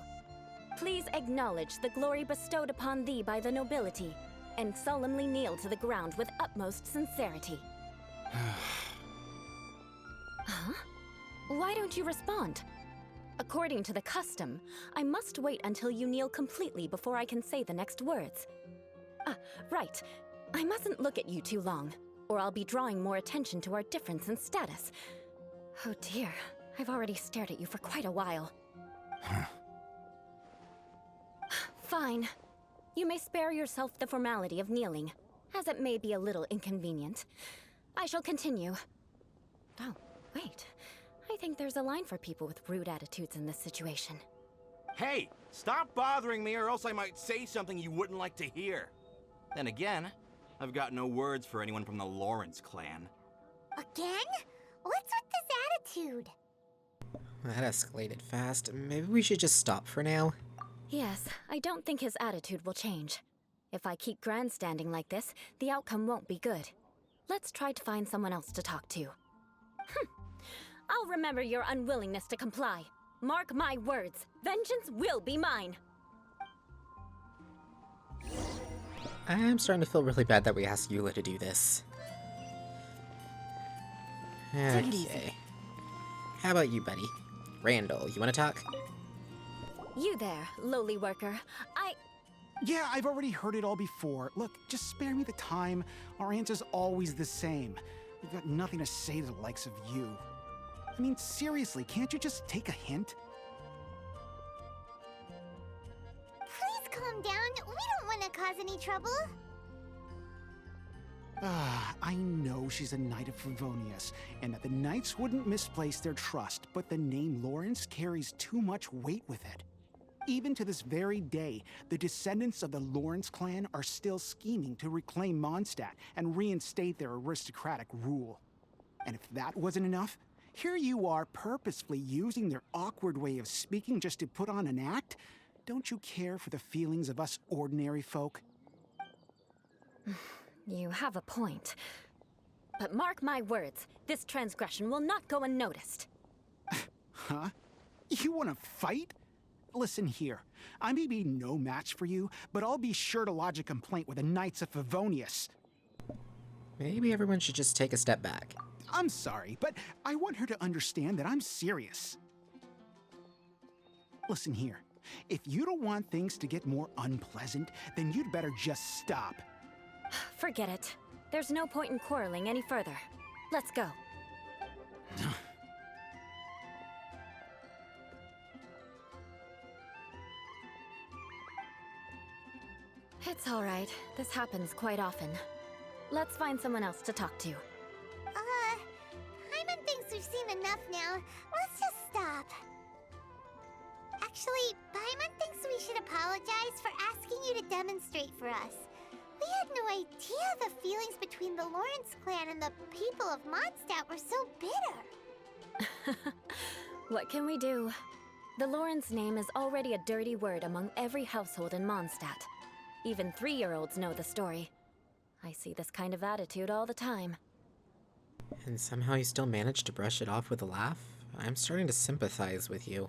Please acknowledge the glory bestowed upon thee by the nobility, and solemnly kneel to the ground with utmost sincerity. Huh? Why don't you respond? According to the custom, I must wait until you kneel completely before I can say the next words. Right. I mustn't look at you too long, or I'll be drawing more attention to our difference in status. Oh dear, I've already stared at you for quite a while. Fine. You may spare yourself the formality of kneeling, as it may be a little inconvenient. I shall continue. Oh, wait. I think there's a line for people with rude attitudes in this situation. Hey, stop bothering me or else I might say something you wouldn't like to hear. Then again, I've got no words for anyone from the Lawrence clan. Again? What's with this attitude? That escalated fast. Maybe we should just stop for now? Yes, I don't think his attitude will change. If I keep grandstanding like this, the outcome won't be good. let's try to find someone else to talk to. I'll remember your unwillingness to comply. Mark my words, vengeance will be mine. I'm starting to feel really bad that we asked Eula to do this. Take it easy. Okay. How about you, buddy? Randall, you want to talk? You there, lowly worker. Yeah, I've already heard it all before. Look, just spare me the time. Our answer's always the same. We've got nothing to say to the likes of you. I mean, seriously, can't you just take a hint? Please calm down. We don't want to cause any trouble. I know she's a Knight of Favonius, and that the Knights wouldn't misplace their trust, but the name Lawrence carries too much weight with it. Even to this very day, the descendants of the Lawrence clan are still scheming to reclaim Mondstadt and reinstate their aristocratic rule. And if that wasn't enough, here you are purposefully using their awkward way of speaking just to put on an act? Don't you care for the feelings of us ordinary folk? You have a point. But mark my words, this transgression will not go unnoticed. Huh? You want to fight? Listen here, I may be no match for you, but I'll be sure to lodge a complaint with the Knights of Favonius. Maybe everyone should just take a step back. I'm sorry, but I want her to understand that I'm serious. Listen here, if you don't want things to get more unpleasant, then you'd better just stop. Forget it. There's no point in quarreling any further. Let's go. It's all right. This happens quite often. Let's find someone else to talk to. Paimon thinks we've seen enough now. Let's just stop. Actually, Paimon thinks we should apologize for asking you to demonstrate for us. We had no idea the feelings between the Lawrence clan and the people of Mondstadt were so bitter. What can we do? The Lawrence name is already a dirty word among every household in Mondstadt. Even 3-year-olds know the story. I see this kind of attitude all the time. And somehow you still manage to brush it off with a laugh? I'm starting to sympathize with you.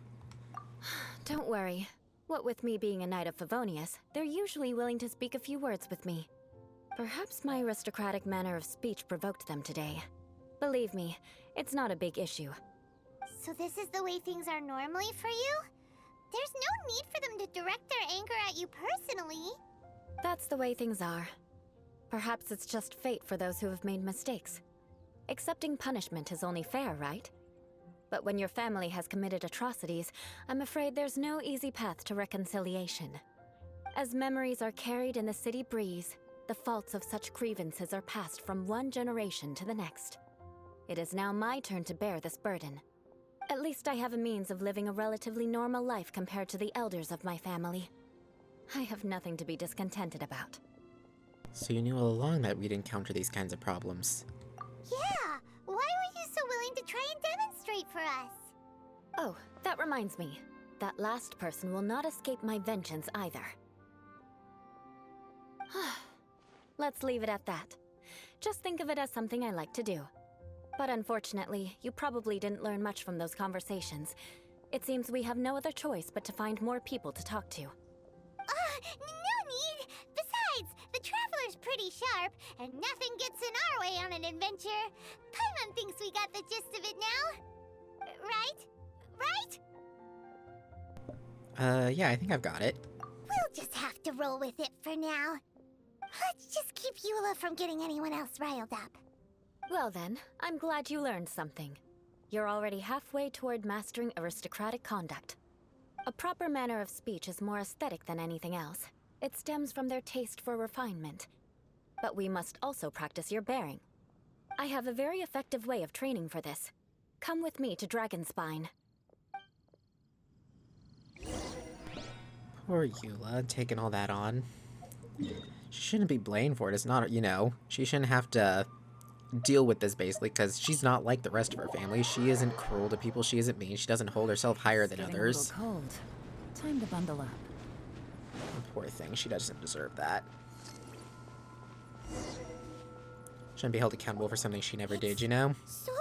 Don't worry. What with me being a Knight of Favonius, they're usually willing to speak a few words with me. Perhaps my aristocratic manner of speech provoked them today. Believe me, it's not a big issue. So this is the way things are normally for you? There's no need for them to direct their anger at you personally. That's the way things are. Perhaps it's just fate for those who have made mistakes. Accepting punishment is only fair, right? But when your family has committed atrocities, I'm afraid there's no easy path to reconciliation. As memories are carried in the city breeze, the faults of such grievances are passed from one generation to the next. It is now my turn to bear this burden. At least I have a means of living a relatively normal life compared to the elders of my family. I have nothing to be discontented about. So you knew all along that we'd encounter these kinds of problems. Yeah! Why were you so willing to try and demonstrate for us? Oh, that reminds me. That last person will not escape my vengeance either. Let's leave it at that. Just think of it as something I like to do. But unfortunately, you probably didn't learn much from those conversations. It seems we have no other choice but to find more people to talk to. No need! Besides, the Traveler's pretty sharp, and nothing gets in our way on an adventure. Paimon thinks we got the gist of it now. Right? Right? Yeah, I think I've got it. We'll just have to roll with it for now. Let's just keep Eula from getting anyone else riled up. Well then, I'm glad you learned something. You're already halfway toward mastering aristocratic conduct. A proper manner of speech is more aesthetic than anything else. It stems from their taste for refinement. But we must also practice your bearing. I have a very effective way of training for this. Come with me to Dragonspine. Poor Eula, taking all that on. She shouldn't be blamed for it. It's not, you know, she shouldn't have to deal with this basically because she's not like the rest of her family. She isn't cruel to people. She isn't mean. She doesn't hold herself higher than others. Cold. Time to bundle up. Poor thing. She doesn't deserve that. Shouldn't be held accountable for something she never did, you know? So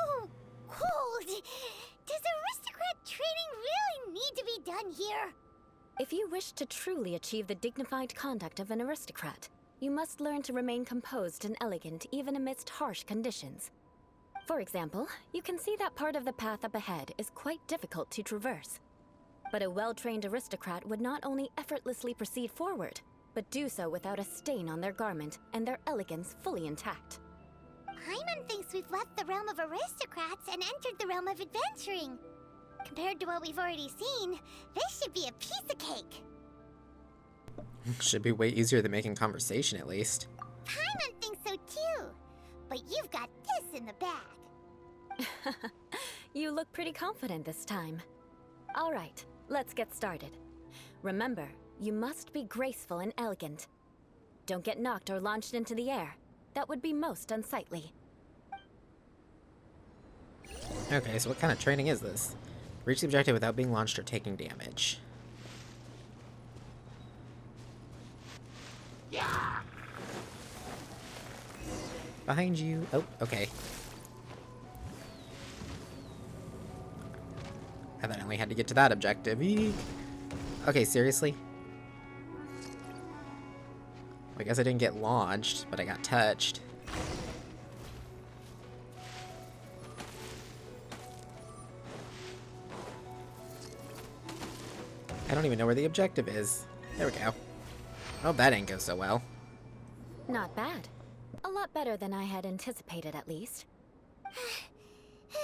cold. Does aristocrat training really need to be done here? If you wish to truly achieve the dignified conduct of an aristocrat, you must learn to remain composed and elegant even amidst harsh conditions. For example, you can see that part of the path up ahead is quite difficult to traverse. But a well-trained aristocrat would not only effortlessly proceed forward, but do so without a stain on their garment and their elegance fully intact. Paimon thinks we've left the realm of aristocrats and entered the realm of adventuring. Compared to what we've already seen, this should be a piece of cake. Should be way easier than making conversation, at least. Paimon thinks so too. But you've got this in the bag. You look pretty confident this time. All right, let's get started. Remember, you must be graceful and elegant. Don't get knocked or launched into the air. That would be most unsightly. Okay, so what kind of training is this? Reach the objective without being launched or taking damage. Yeah. Behind you. Oh, okay. I thought I only had to get to that objective. Eek. Okay, seriously? I guess I didn't get launched, but I got touched. I don't even know where the objective is. There we go. Oh, that didn't go so well. Not bad. A lot better than I had anticipated, at least. Paimon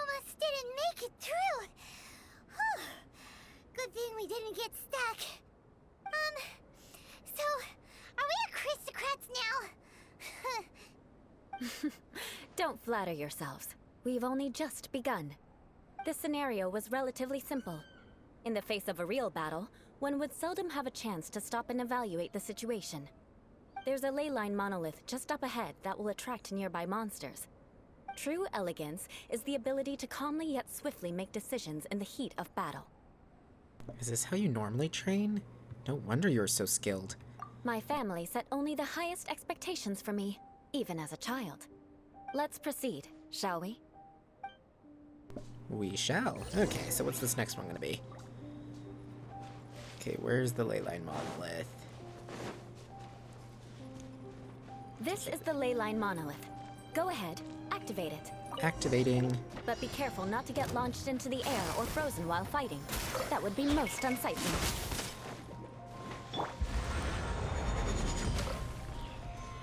almost didn't make it through. Whew. Good thing we didn't get stuck. So, are we aristocrats now? Don't flatter yourselves. We've only just begun. This scenario was relatively simple. In the face of a real battle, one would seldom have a chance to stop and evaluate the situation. There's a ley line monolith just up ahead that will attract nearby monsters. True elegance is the ability to calmly yet swiftly make decisions in the heat of battle. Is this how you normally train? No wonder you're so skilled. My family set only the highest expectations for me, even as a child. Let's proceed, shall we? We shall. Okay, so what's this next one gonna be? Okay, where's the ley line monolith? This is the ley line monolith. Go ahead, activate it. Activating. But be careful not to get launched into the air or frozen while fighting. That would be most unsightly.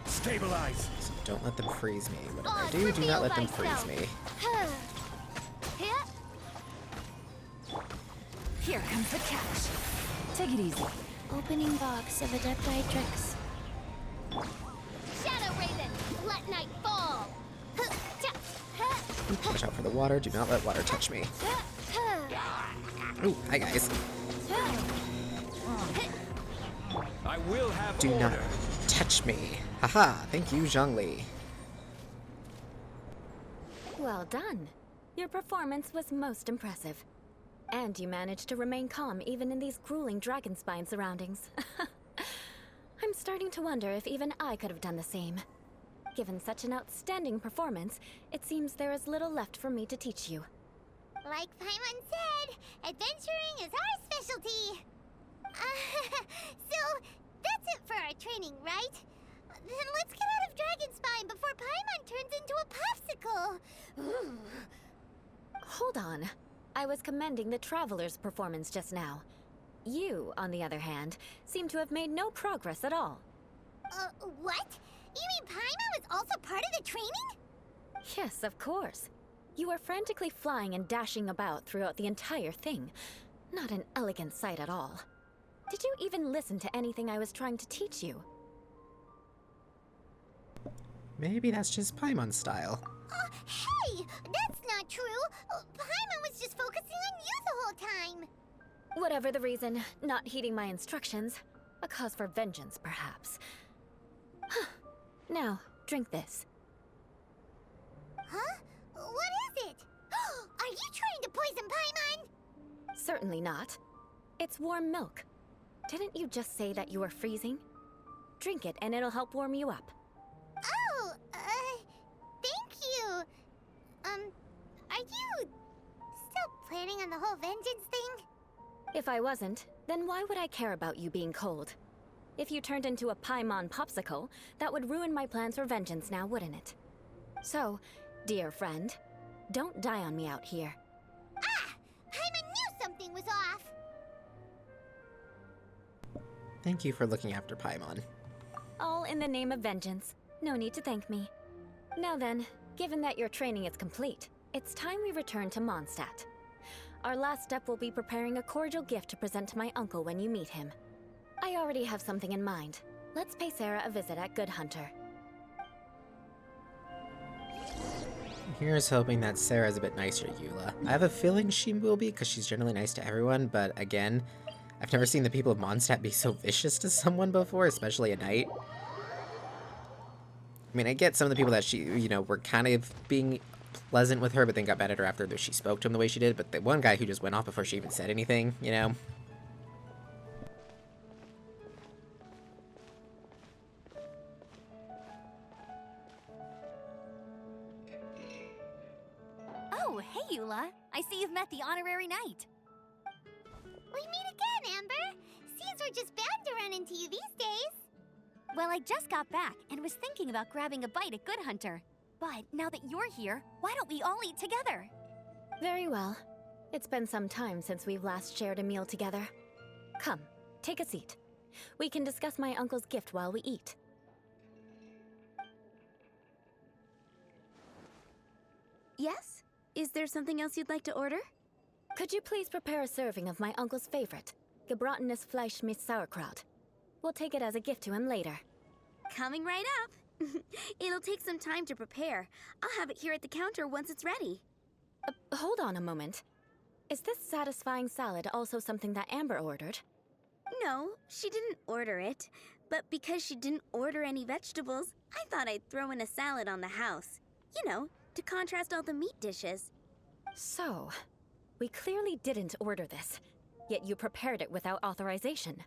Stabilize! So don't let them freeze me. Whatever I do, do not let them freeze me. Here comes the catch. Take it easy. Opening box of Adepti tricks. Shadow Raven, let night fall. Watch out for the water. Do not let water touch me. Ooh, hi guys. I will have Do order. not touch me. Haha, thank you, Zhongli. Well done. Your performance was most impressive. And you managed to remain calm even in these grueling dragon spine surroundings. I'm starting to wonder if even I could have done the same. Given such an outstanding performance, it seems there is little left for me to teach you. Like Paimon said, adventuring is our specialty. So, that's it for our training, right? Then let's get out of Dragon Spine before Paimon turns into a popsicle. Hold on. I was commending the Traveler's performance just now. You, on the other hand, seem to have made no progress at all. What? You mean Paimon was also part of the training? Yes, of course. You were frantically flying and dashing about throughout the entire thing. Not an elegant sight at all. Did you even listen to anything I was trying to teach you? Maybe that's just Paimon's style. Hey! That's not true! Paimon was just focusing on you the whole time! Whatever the reason, not heeding my instructions. A cause for vengeance, perhaps. Now, drink this. Huh? What is it? Are you trying to poison Paimon? Certainly not. It's warm milk. Didn't you just say that you were freezing? Drink it and it'll help warm you up. Oh, Thank you. Are you still planning on the whole vengeance thing? If I wasn't, then why would I care about you being cold? If you turned into a Paimon popsicle, that would ruin my plans for vengeance now, wouldn't it? So, dear friend, don't die on me out here. Ah! Paimon knew something was off! Thank you for looking after Paimon. All in the name of vengeance. No need to thank me. Now then, given that your training is complete, it's time we return to Mondstadt. Our last step will be preparing a cordial gift to present to my uncle when you meet him. I already have something in mind. Let's pay Sarah a visit at Good Hunter. Here's hoping that Sarah's a bit nicer to Eula. I have a feeling she will be, because she's generally nice to everyone, but again, I've never seen the people of Mondstadt be so vicious to someone before, especially at night. I mean, I get some of the people that she, you know, were kind of being pleasant with her, but then got mad at her after she spoke to him the way she did, but the one guy who just went off before she even said anything, you know? Oh, hey, Eula. I see you've met the honorary knight. We meet again, Amber! Seems we're just bound to run into you these days. Well, I just got back and was thinking about grabbing a bite at Good Hunter. But now that you're here, why don't we all eat together? Very well. It's been some time since we've last shared a meal together. Come, take a seat. We can discuss my uncle's gift while we eat. Yes? Is there something else you'd like to order? Could you please prepare a serving of my uncle's favorite, gebratenes Fleisch mit Sauerkraut? We'll take it as a gift to him later. Coming right up. It'll take some time to prepare. I'll have it here at the counter once it's ready. Hold on a moment. Is this satisfying salad also something that Amber ordered? No, she didn't order it. But because she didn't order any vegetables, I thought I'd throw in a salad on the house. You know, to contrast all the meat dishes. So, we clearly didn't order this, yet you prepared it without authorization.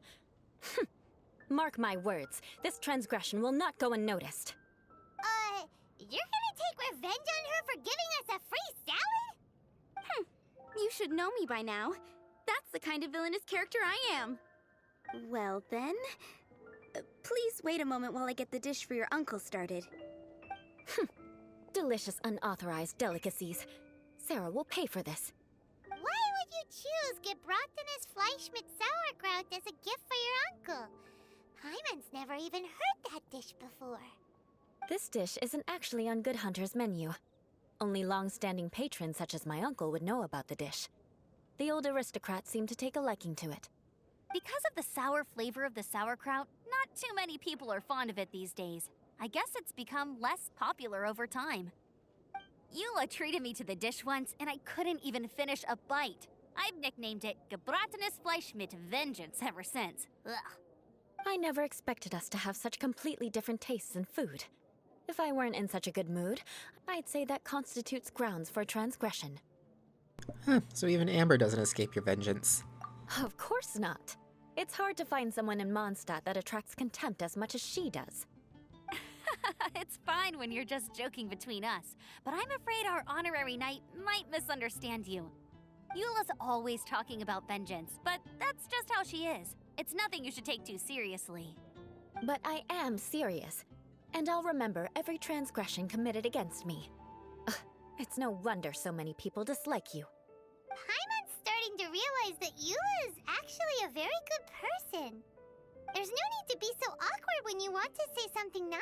Mark my words, this transgression will not go unnoticed. You're gonna take revenge on her for giving us a free salad? You should know me by now. That's the kind of villainous character I am. Well then, please wait a moment while I get the dish for your uncle started. Delicious unauthorized delicacies. Sarah will pay for this. Why would you choose gebratenes Fleisch mit Sauerkraut as a gift for your uncle? Paimon's never even heard that dish before. This dish isn't actually on Good Hunter's menu. Only long-standing patrons such as my uncle would know about the dish. The old aristocrats seem to take a liking to it. Because of the sour flavor of the sauerkraut, not too many people are fond of it these days. I guess it's become less popular over time. Eula treated me to the dish once, and I couldn't even finish a bite. I've nicknamed it gebratenes Fleisch mit Vengeance ever since. Ugh. I never expected us to have such completely different tastes in food. If I weren't in such a good mood, I'd say that constitutes grounds for transgression. Huh, so even Amber doesn't escape your vengeance. Of course not. It's hard to find someone in Mondstadt that attracts contempt as much as she does. It's fine when you're just joking between us, but I'm afraid our honorary knight might misunderstand you. Eula's always talking about vengeance, but that's just how she is. It's nothing you should take too seriously. But I am serious, and I'll remember every transgression committed against me. Ugh, it's no wonder so many people dislike you. Paimon's starting to realize that Eula is actually a very good person. There's no need to be so awkward when you want to say something nice.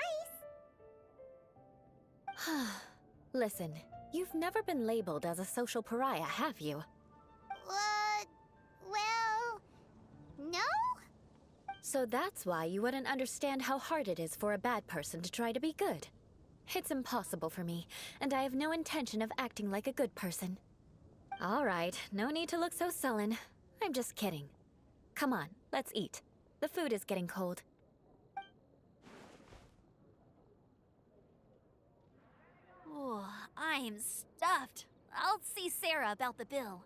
Listen, you've never been labeled as a social pariah, have you? Well, no? So that's why you wouldn't understand how hard it is for a bad person to try to be good. It's impossible for me, and I have no intention of acting like a good person. All right, no need to look so sullen. I'm just kidding. Come on, let's eat. The food is getting cold. Oh, I'm stuffed. I'll see Sarah about the bill.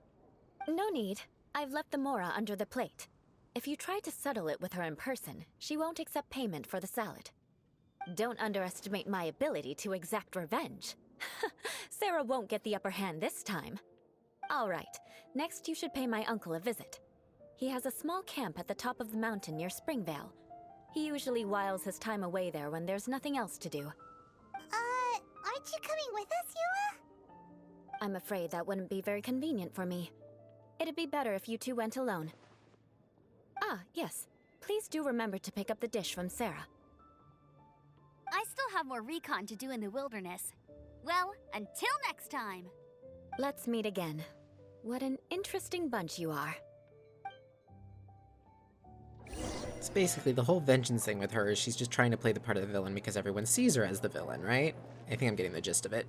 No need. I've left the mora under the plate. If you try to settle it with her in person, she won't accept payment for the salad. Don't underestimate my ability to exact revenge. Sarah won't get the upper hand this time. All right, next you should pay my uncle a visit. He has a small camp at the top of the mountain near Springvale. He usually whiles his time away there when there's nothing else to do. Aren't you coming with us, Eula? I'm afraid that wouldn't be very convenient for me. It'd be better if you two went alone. Ah, yes. Please do remember to pick up the dish from Sarah. I still have more recon to do in the wilderness. Well, until next time. Let's meet again. What an interesting bunch you are. It's basically the whole vengeance thing with her is she's just trying to play the part of the villain because everyone sees her as the villain, right? I think I'm getting the gist of it.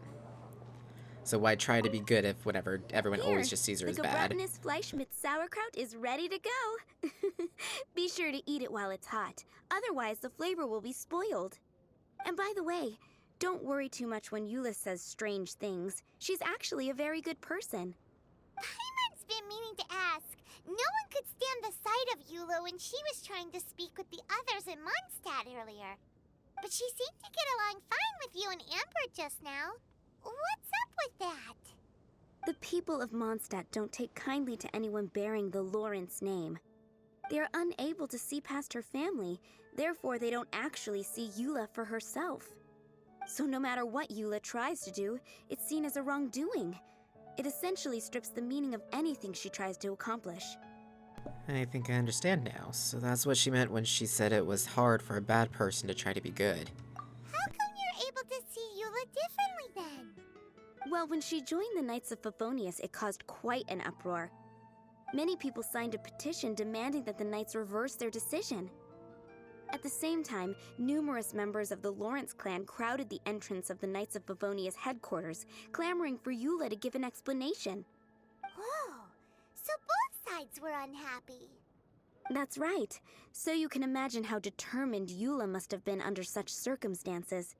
So why try to be good if whenever everyone always just sees her as bad? The gebratinous Fleisch mit sauerkraut is ready to go. Be sure to eat it while it's hot. Otherwise, the flavor will be spoiled. And by the way, don't worry too much when Eula says strange things. She's actually a very good person. Paimon's been meaning to ask. No one could stand the sight of Eula when she was trying to speak with the others in Mondstadt earlier. But she seemed to get along fine with you and Amber just now. What's up with that? The people of Mondstadt don't take kindly to anyone bearing the Lawrence name. They are unable to see past her family, therefore they don't actually see Eula for herself. So no matter what Eula tries to do, it's seen as a wrongdoing. It essentially strips the meaning of anything she tries to accomplish. I think I understand now. So that's what she meant when she said it was hard for a bad person to try to be good. How come you're able to see Eula differently then? Well, when she joined the Knights of Favonius, it caused quite an uproar. Many people signed a petition demanding that the Knights reverse their decision. At the same time, numerous members of the Lawrence clan crowded the entrance of the Knights of Favonius headquarters, clamoring for Eula to give an explanation. Whoa, so both sides were unhappy. That's right. So you can imagine how determined Eula must have been under such circumstances.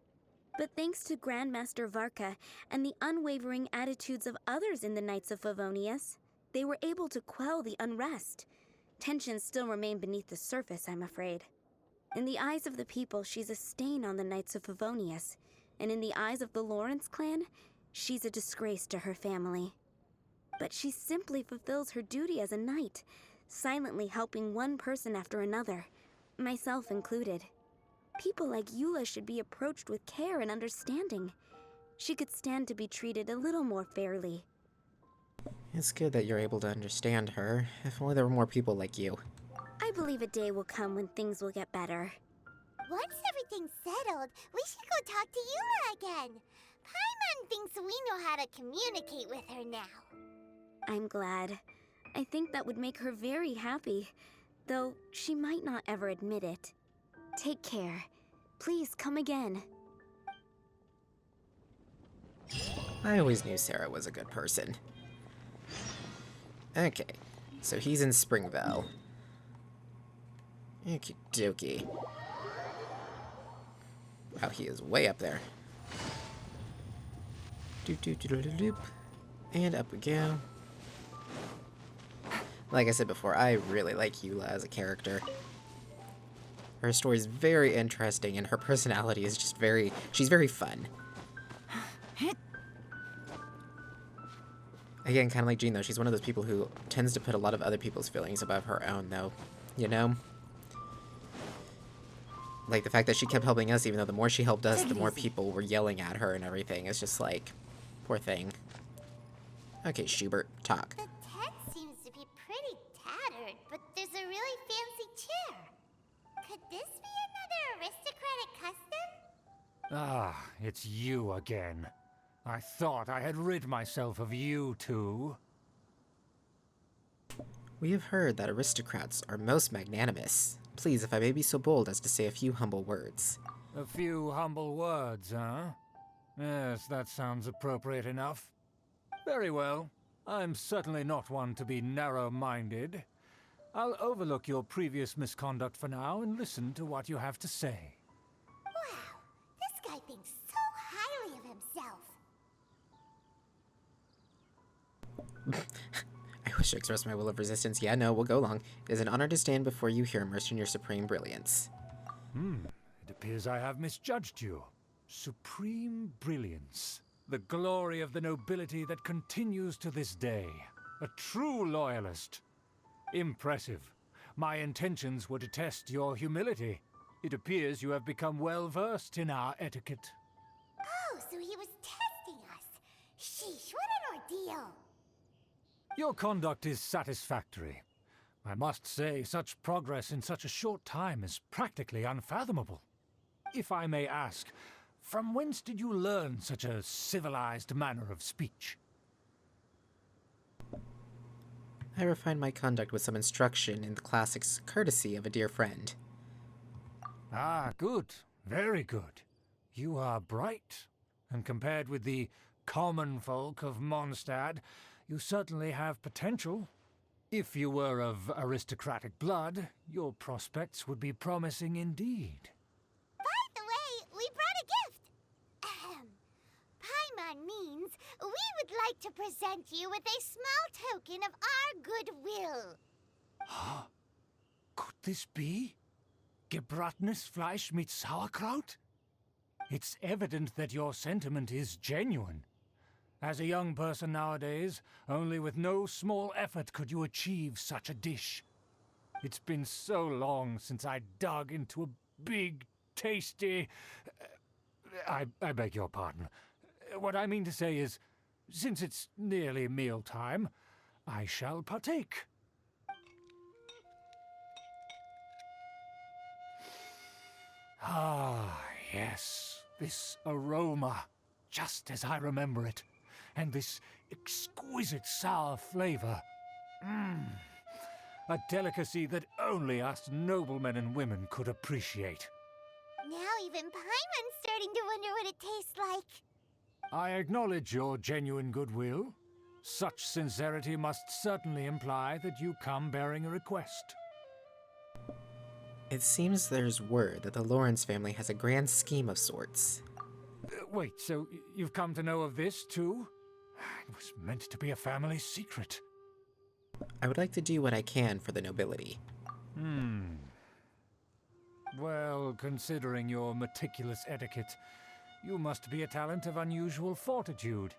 But thanks to Grandmaster Varka and the unwavering attitudes of others in the Knights of Favonius, they were able to quell the unrest. Tensions still remain beneath the surface, I'm afraid. In the eyes of the people, she's a stain on the Knights of Favonius, and in the eyes of the Lawrence clan, she's a disgrace to her family. But she simply fulfills her duty as a knight, silently helping one person after another, myself included. People like Eula should be approached with care and understanding. She could stand to be treated a little more fairly. It's good that you're able to understand her. If only there were more people like you. I believe a day will come when things will get better. Once everything's settled, we should go talk to Eula again. Paimon thinks we know how to communicate with her now. I'm glad. I think that would make her very happy, though she might not ever admit it. Take care. Please come again. I always knew Sarah was a good person. Okay, so he's in Springvale. Okie dokie. Wow, he is way up there. Doop doop doop doop doop. And up we go. Like I said before, I really like Eula as a character. Her story is very interesting, and her personality is just she's very fun. Again, kind of like Jean, though, she's one of those people who tends to put a lot of other people's feelings above her own, though. You know? Like, the fact that she kept helping us, even though the more she helped us, the more people were yelling at her and everything. It's just like, poor thing. Okay, Schubert, talk. The tent seems to be pretty tattered, but there's a really fancy chair. Could this be another aristocratic custom? Ah, it's you again. I thought I had rid myself of you two. We have heard that aristocrats are most magnanimous. Please, if I may be so bold as to say a few humble words. A few humble words, huh? Yes, that sounds appropriate enough. Very well. I'm certainly not one to be narrow-minded. I'll overlook your previous misconduct for now and listen to what you have to say. Wow, this guy thinks so highly of himself. I wish to express my will of resistance. Yeah, no, we'll go along. It is an honor to stand before you here, immersed in your supreme brilliance. It appears I have misjudged you. Supreme brilliance. The glory of the nobility that continues to this day. A true loyalist. Impressive. My intentions were to test your humility. It appears you have become well versed in our etiquette. Oh, so he was testing us. Sheesh, what an ordeal. Your conduct is satisfactory. I must say, such progress in such a short time is practically unfathomable. If I may ask, from whence did you learn such a civilized manner of speech? I refined my conduct with some instruction in the classic courtesy of a dear friend. Ah, good. Very good. You are bright, and compared with the common folk of Mondstadt, you certainly have potential. If you were of aristocratic blood, your prospects would be promising indeed. By the way, we brought a gift. Paimon means we would like to present you with a small token of our goodwill. Could this be? Gebratenes Fleisch mit Sauerkraut? It's evident that your sentiment is genuine. As a young person nowadays, only with no small effort could you achieve such a dish. It's been so long since I dug into a big, tasty... I beg your pardon. What I mean to say is, since it's nearly mealtime, I shall partake. Ah, yes, this aroma, just as I remember it. And this exquisite sour flavor. A delicacy that only us noblemen and women could appreciate. Now even Paimon's starting to wonder what it tastes like. I acknowledge your genuine goodwill. Such sincerity must certainly imply that you come bearing a request. It seems there's word that the Lawrence family has a grand scheme of sorts. Wait, so you've come to know of this, too? It was meant to be a family secret. I would like to do what I can for the nobility. Well, considering your meticulous etiquette, you must be a talent of unusual fortitude.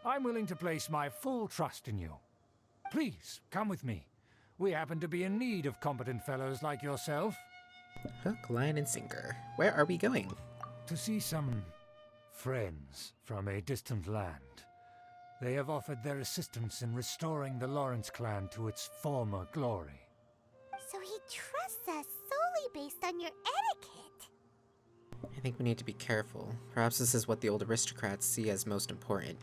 I'm willing to place my full trust in you. Please, come with me. We happen to be in need of competent fellows like yourself. Hook, line, and sinker. Where are we going? To see some friends from a distant land. They have offered their assistance in restoring the Lawrence clan to its former glory. So he trusts us solely based on your etiquette. I think we need to be careful. Perhaps this is what the old aristocrats see as most important.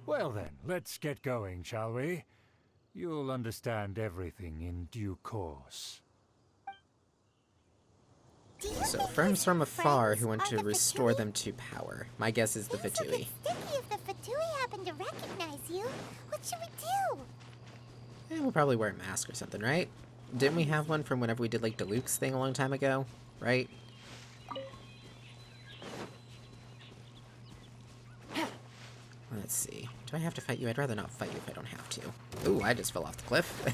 Well then, let's get going, shall we? You'll understand everything in due course. So, friends from afar who want to restore them to power. My guess is the Fatui. Sticky if the Fatui happen to recognize you. What should we do? We'll probably wear a mask or something, right? Didn't we have one from whenever we did, like, Diluc's thing a long time ago? Right? Let's see. Do I have to fight you? I'd rather not fight you if I don't have to. Ooh, I just fell off the cliff.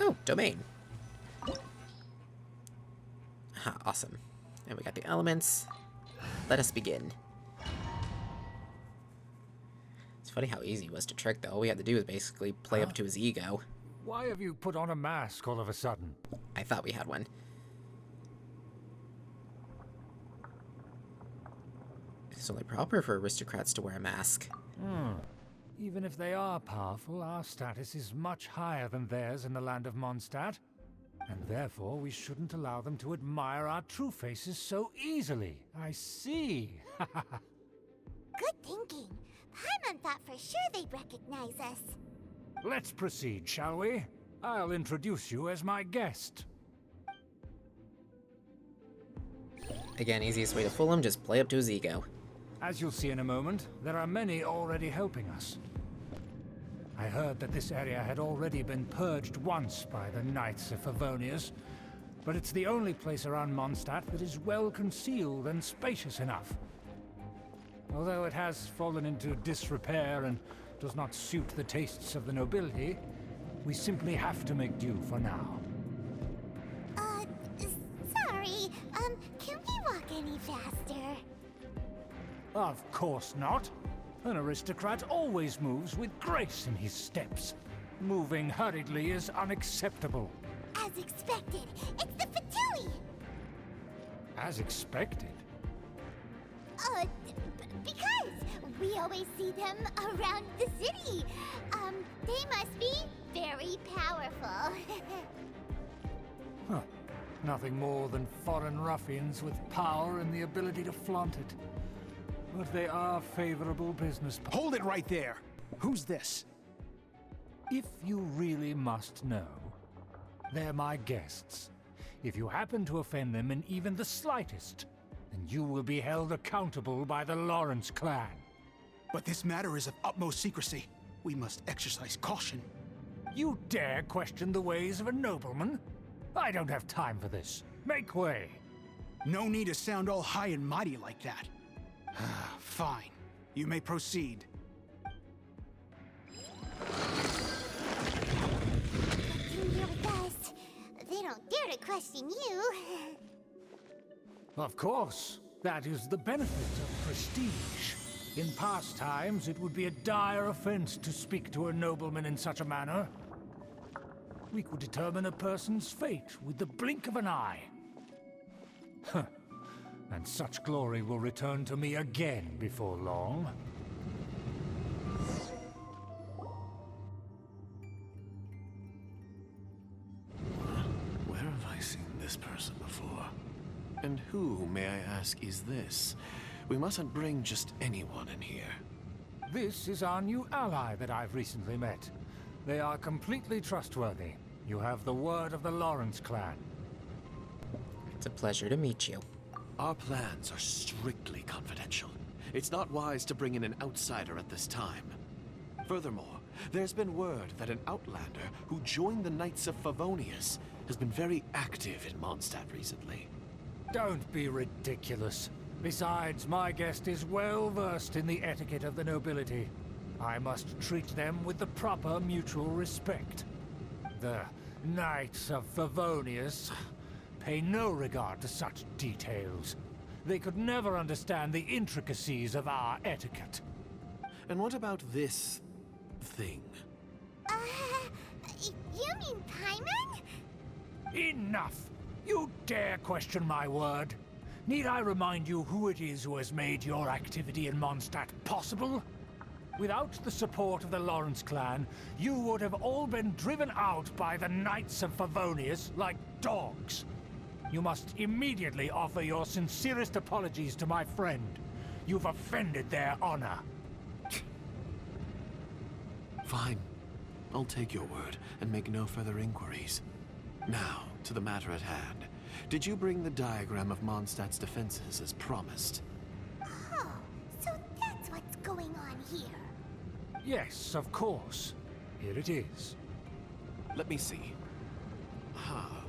Oh, domain. Aha, awesome. And we got the elements. Let us begin. It's funny how easy it was to trick, though. All we had to do was basically play up to his ego. Why have you put on a mask all of a sudden? I thought we had one. It's only proper for aristocrats to wear a mask. Even if they are powerful, our status is much higher than theirs in the land of Mondstadt. And therefore, we shouldn't allow them to admire our true faces so easily. I see. Good thinking. Paimon thought for sure they'd recognize us. Let's proceed, shall we? I'll introduce you as my guest. Again, easiest way to fool him, just play up to his ego. As you'll see in a moment, there are many already helping us. I heard that this area had already been purged once by the Knights of Favonius, but it's the only place around Mondstadt that is well concealed and spacious enough. Although it has fallen into disrepair and does not suit the tastes of the nobility, we simply have to make do for now. Sorry, Of course not. An aristocrat always moves with grace in his steps. Moving hurriedly is unacceptable. As expected, it's the Fatui! As expected? Because we always see them around the city. They must be very powerful. Huh. Nothing more than foreign ruffians with power and the ability to flaunt it. But they are favorable business. Hold it right there! Who's this? If you really must know, they're my guests. If you happen to offend them in even the slightest, then you will be held accountable by the Lawrence clan. But this matter is of utmost secrecy. We must exercise caution. You dare question the ways of a nobleman? I don't have time for this. Make way. No need to sound all high and mighty like that. Fine. You may proceed. You're here with us. They don't dare to question you. Of course. That is the benefit of prestige. In past times, it would be a dire offense to speak to a nobleman in such a manner. We could determine a person's fate with the blink of an eye. Huh. And such glory will return to me again before long. Where have I seen this person before? And who, may I ask, is this? We mustn't bring just anyone in here. This is our new ally that I've recently met. They are completely trustworthy. You have the word of the Lawrence clan. It's a pleasure to meet you. Our plans are strictly confidential. It's not wise to bring in an outsider at this time. Furthermore, there's been word that an outlander who joined the Knights of Favonius has been very active in Mondstadt recently. Don't be ridiculous. Besides, my guest is well versed in the etiquette of the nobility. I must treat them with the proper mutual respect. The Knights of Favonius pay no regard to such details. They could never understand the intricacies of our etiquette. And what about this thing? You mean Paimon? Enough! You dare question my word? Need I remind you who it is who has made your activity in Mondstadt possible? Without the support of the Lawrence clan, you would have all been driven out by the Knights of Favonius like dogs. You must immediately offer your sincerest apologies to my friend. You've offended their honor. Fine. I'll take your word and make no further inquiries. Now, to the matter at hand. Did you bring the diagram of Mondstadt's defenses as promised? Oh, so that's what's going on here. Yes, of course. Here it is. Let me see. Huh.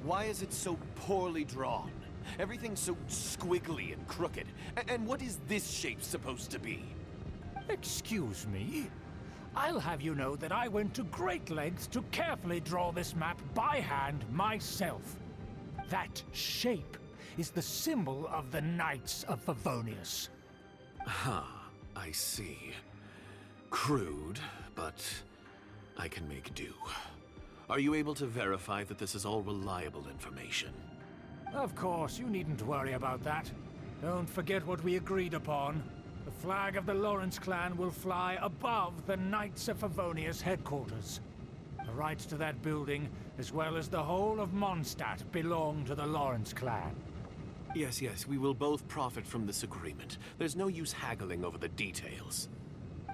Why is it so poorly drawn? Everything's so squiggly and crooked. And what is this shape supposed to be? Excuse me? I'll have you know that I went to great lengths to carefully draw this map by hand myself. That shape is the symbol of the Knights of Favonius. I see. Crude, but I can make do. Are you able to verify that this is all reliable information? Of course, you needn't worry about that. Don't forget what we agreed upon. The flag of the Lawrence clan will fly above the Knights of Favonius headquarters. The rights to that building, as well as the whole of Mondstadt, belong to the Lawrence clan. Yes, we will both profit from this agreement. There's no use haggling over the details.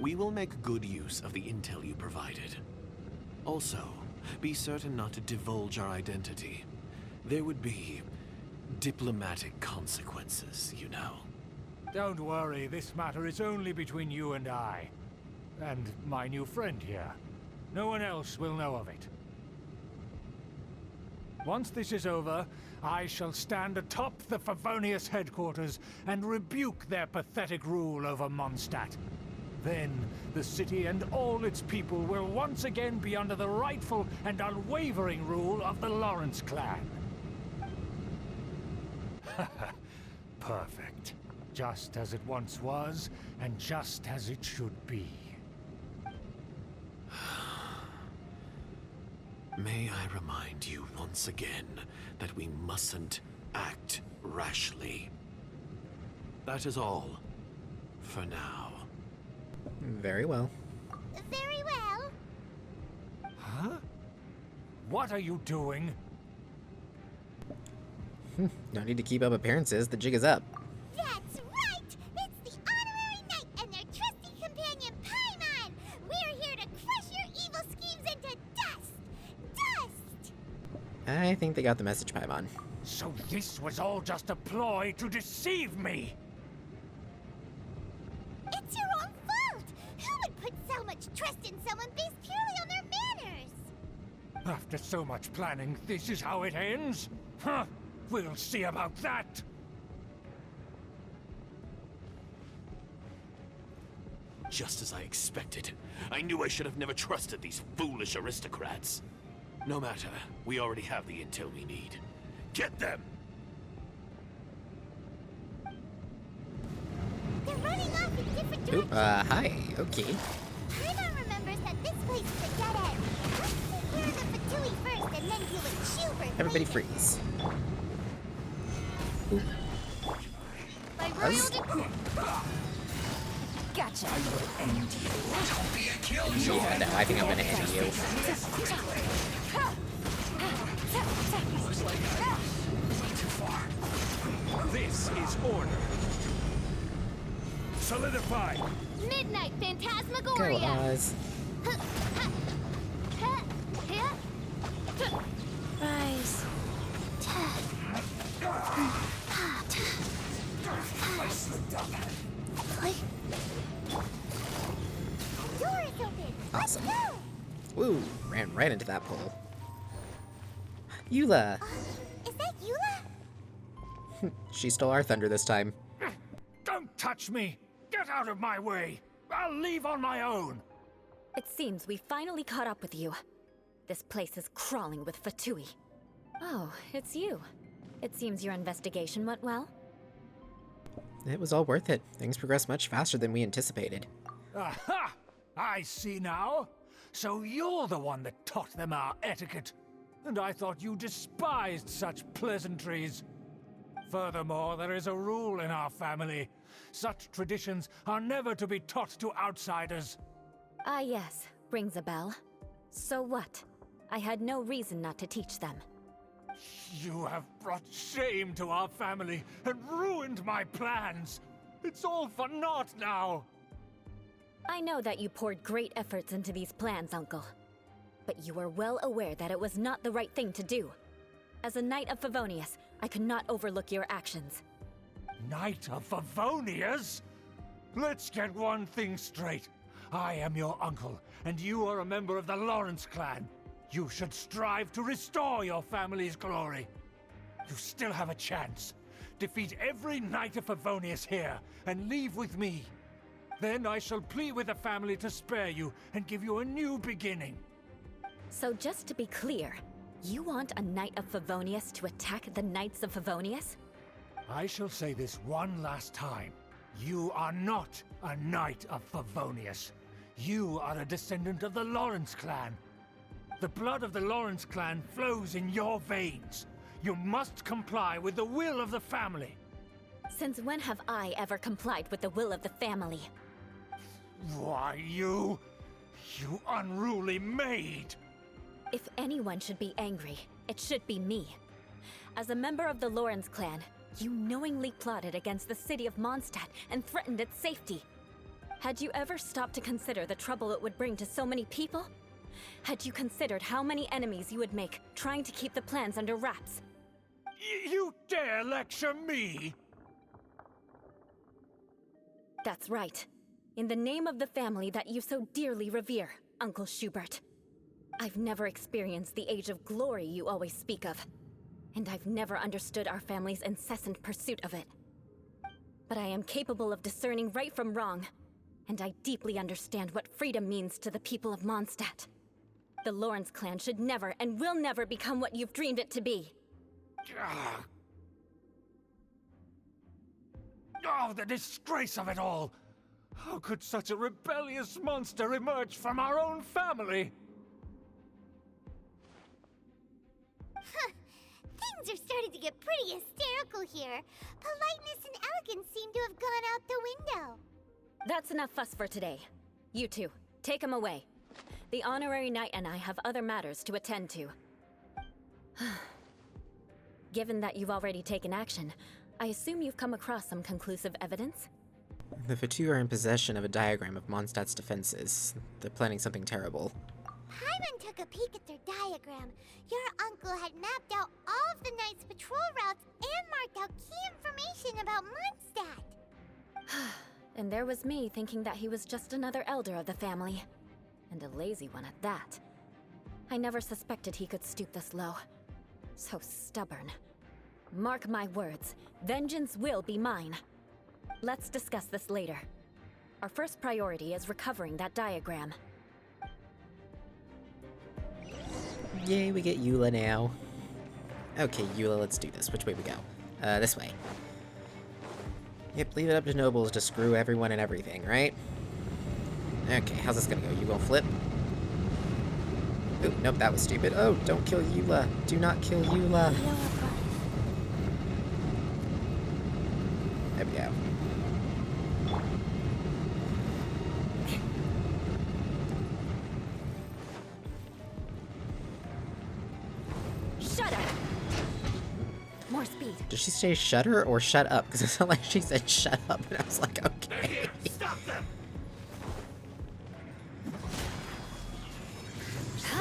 We will make good use of the intel you provided. Also, be certain not to divulge our identity. There would be diplomatic consequences, you know. Don't worry, this matter is only between you and I. And my new friend here. No one else will know of it. Once this is over, I shall stand atop the Favonius headquarters and rebuke their pathetic rule over Mondstadt. Then, the city and all its people will once again be under the rightful and unwavering rule of the Lawrence clan. Perfect. just as it once was, and just as it should be. May I remind you once again that we mustn't act rashly. That is all, for now. Very well. Very well. Huh? What are you doing? No need to keep up appearances. The jig is up. That's right! It's the Honorary Knight and their trusty companion, Paimon! We're here to crush your evil schemes into dust! Dust! I think they got the message, Paimon. So this was all just a ploy to deceive me! It's your own fault! Who would put so much trust in someone based purely on their manners? After so much planning, this is how it ends? Huh? We'll see about that! Just as I expected. I knew I should have never trusted these foolish aristocrats. No matter, we already have the intel we need. Get them! They're running off in different Oop, directions. hi. Okay. Paimon remembers that this place is a dead end. Let's take care of the Fatui first and then deal with Schubert Everybody later. freeze. By Us? royal decree. Gotcha. Yeah, no, I think I'm gonna end you. This is order. Solidify! Midnight Go, Phantasmagoria! Oz. Rise. Door is open. Awesome. Let's go. Woo, ran right into that pole. Eula! Is that Eula? She stole our thunder this time. Don't touch me! Get out of my way! I'll leave on my own! It seems we finally caught up with you. This place is crawling with Fatui. Oh, it's you. It seems your investigation went well. It was all worth it. Things progressed much faster than we anticipated. Aha! I see now. So you're the one that taught them our etiquette. And I thought you despised such pleasantries. Furthermore, there is a rule in our family. Such traditions are never to be taught to outsiders. Ah yes, rings a bell. So what? I had no reason not to teach them. You have brought shame to our family and ruined my plans. It's all for naught now. I know that you poured great efforts into these plans, Uncle. But you are well aware that it was not the right thing to do. As a Knight of Favonius, I could not overlook your actions. Knight of Favonius? Let's get one thing straight. I am your uncle, and you are a member of the Lawrence clan. You should strive to restore your family's glory. You still have a chance. Defeat every Knight of Favonius here, and leave with me. Then I shall plead with the family to spare you and give you a new beginning. So just to be clear, you want a Knight of Favonius to attack the Knights of Favonius? I shall say this one last time. You are not a Knight of Favonius. You are a descendant of the Lawrence clan. The blood of the Lawrence clan flows in your veins. You must comply with the will of the family. Since when have I ever complied with the will of the family? Why, you unruly maid! If anyone should be angry, it should be me. As a member of the Lawrence clan, you knowingly plotted against the city of Mondstadt and threatened its safety. Had you ever stopped to consider the trouble it would bring to so many people? Had you considered how many enemies you would make trying to keep the plans under wraps? You dare lecture me? That's right. In the name of the family that you so dearly revere, Uncle Schubert. I've never experienced the age of glory you always speak of. And I've never understood our family's incessant pursuit of it. But I am capable of discerning right from wrong, and I deeply understand what freedom means to the people of Mondstadt. The Lawrence clan should never and will never become what you've dreamed it to be. Oh, the disgrace of it all! How could such a rebellious monster emerge from our own family? Things are starting to get pretty hysterical here. Politeness and elegance seem to have gone out the window. That's enough fuss for today. You two, take him away. The honorary knight and I have other matters to attend to. Given that you've already taken action, I assume you've come across some conclusive evidence? The Fatu are in possession of a diagram of Mondstadt's defenses. They're planning something terrible. Paimon took a peek at their diagram. Your uncle had mapped out all of the Knight's patrol routes and marked out key information about Mondstadt. And there was me thinking that he was just another elder of the family. And a lazy one at that. I never suspected he could stoop this low. So stubborn. Mark my words, vengeance will be mine. Let's discuss this later. Our first priority is recovering that diagram. Yay, we get Eula now. Okay, Eula, let's do this. Which way we go? This way. Yep, leave it up to nobles to screw everyone and everything, right? Okay, how's this gonna go? You gonna flip? Oop, nope, that was stupid. Oh, don't kill Eula. Do not kill Eula. There we go. Shut up! More speed. Did she say shudder or shut up? Because it sounded like she said shut up, and I was like, okay. Stop them!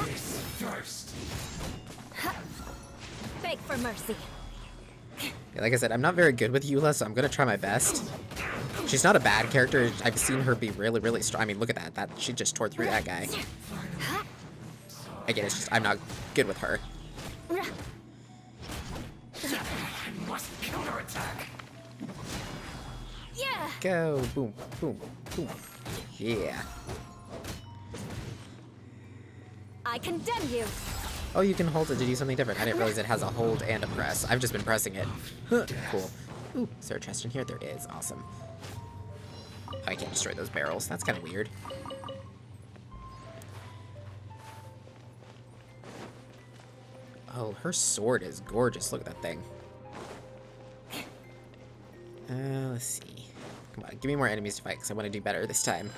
This first. Beg for mercy. Yeah, like I said, I'm not very good with Eula, so I'm gonna try my best. She's not a bad character. I've seen her be really, really strong. I mean, look at that. That she just tore through that guy. Again, it's just I'm not good with her. I must counterattack. Yeah. Go, boom, boom, boom. Yeah. I condemn you. Oh, you can hold it to do something different. I didn't realize it has a hold and a press. I've just been pressing it. Cool. Ooh, is there a chest in here? There is. Awesome. Oh, I can't destroy those barrels. That's kind of weird. Oh, her sword is gorgeous. Look at that thing. Let's see. Come on, give me more enemies to fight, because I want to do better this time.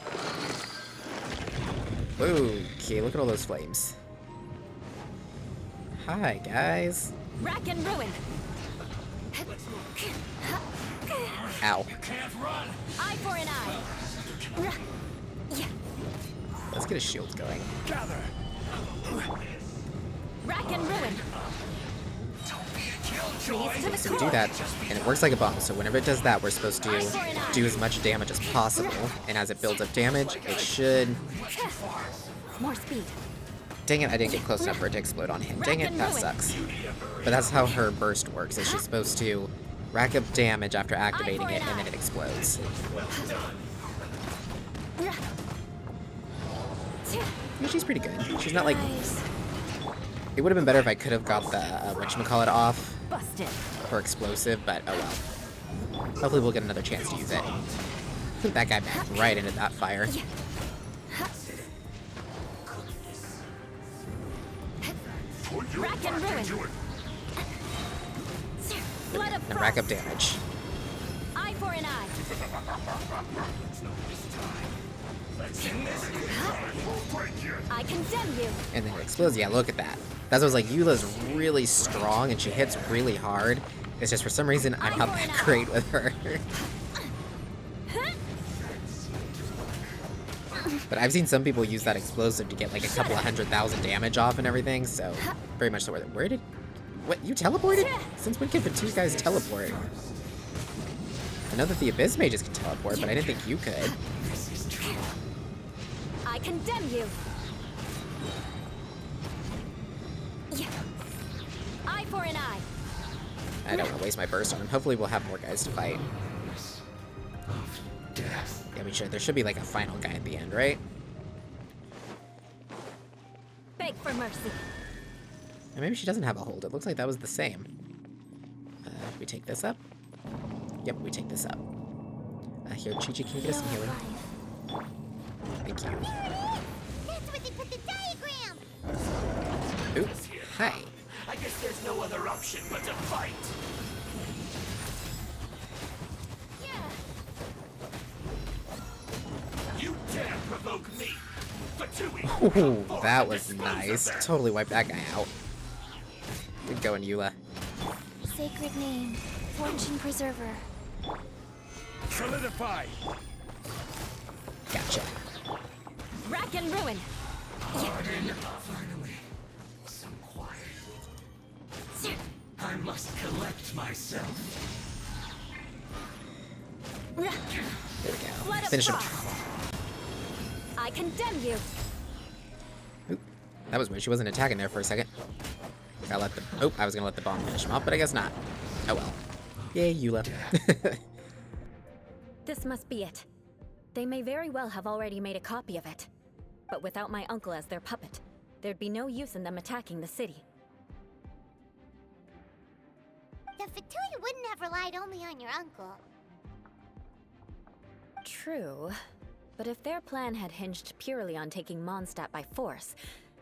Okay, look at all those flames. Hi, guys. Rack and ruin. Ow. Eye for an eye. Let's get a shield going. Gather. Rack and ruin. So we do that, and it works like a bomb, so whenever it does that, we're supposed to do as much damage as possible, and as it builds up damage, it should... More speed. Dang it, I didn't get close enough for it to explode on him. Dang it, that sucks. But that's how her burst works, is she's supposed to rack up damage after activating it, and then it explodes. Yeah, she's pretty good. She's not like... It would have been better if I could have got the, whatchamacallit off for explosive, but oh well. Hopefully we'll get another chance to use it. Put that guy back right into that fire. Rack and ruin. Now rack up damage. Eye for an eye. I condemn you. And then it explodes. Yeah, look at that. That's what I was like, Eula's really strong and she hits really hard. It's just for some reason I'm not that great with her. But I've seen some people use that explosive to get like a couple of 100,000 damage off and everything, so very much so worth it. Where did... What, you teleported? Since when can the two guys teleport? I know that the Abyss Mages can teleport, but I didn't think you could. I condemn you. Eye for an eye. I don't want to waste my burst on him. Hopefully we'll have more guys to fight. Yeah, we should. There should be like a final guy at the end, right? Beg for mercy. And maybe she doesn't have a hold. It looks like that was the same. We take this up? Yep, we take this up. Here, Chi-Chi, can you get us some healing? Thank you. That's where they put the diagram! Oops. Hi. I guess there's no other option but to fight. You dare provoke me, Fatui! Ooh, that was nice. Totally wiped that guy out. Good going, Eula. Sacred name, fortune preserver. Solidify! Gotcha. Rack and ruin! Pardon? Finally, some quiet. I must collect myself. There we go. Finish him. I condemn you! Oop. That was weird. She wasn't attacking there for a second. I let the. Oh, I was gonna let the bomb finish him off, but I guess not. Oh well. Yay, Eula. This must be it. They may very well have already made a copy of it. But without my uncle as their puppet, there'd be no use in them attacking the city. The Fatui wouldn't have relied only on your uncle. True. But if their plan had hinged purely on taking Mondstadt by force,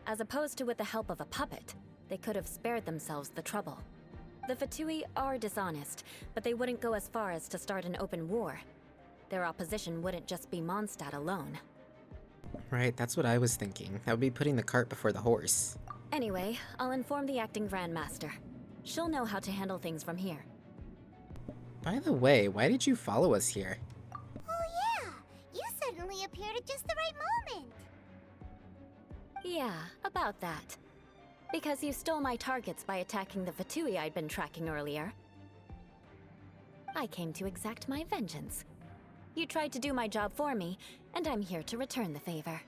as opposed to with the help of a puppet, they could have spared themselves the trouble. The Fatui are dishonest, but they wouldn't go as far as to start an open war. Their opposition wouldn't just be Mondstadt alone. Right, that's what I was thinking. That would be putting the cart before the horse. Anyway, I'll inform the acting Grandmaster. She'll know how to handle things from here. By the way, why did you follow us here? Oh yeah! You suddenly appeared at just the right moment! Yeah, about that. Because you stole my targets by attacking the Fatui I'd been tracking earlier. I came to exact my vengeance. You tried to do my job for me, and I'm here to return the favor.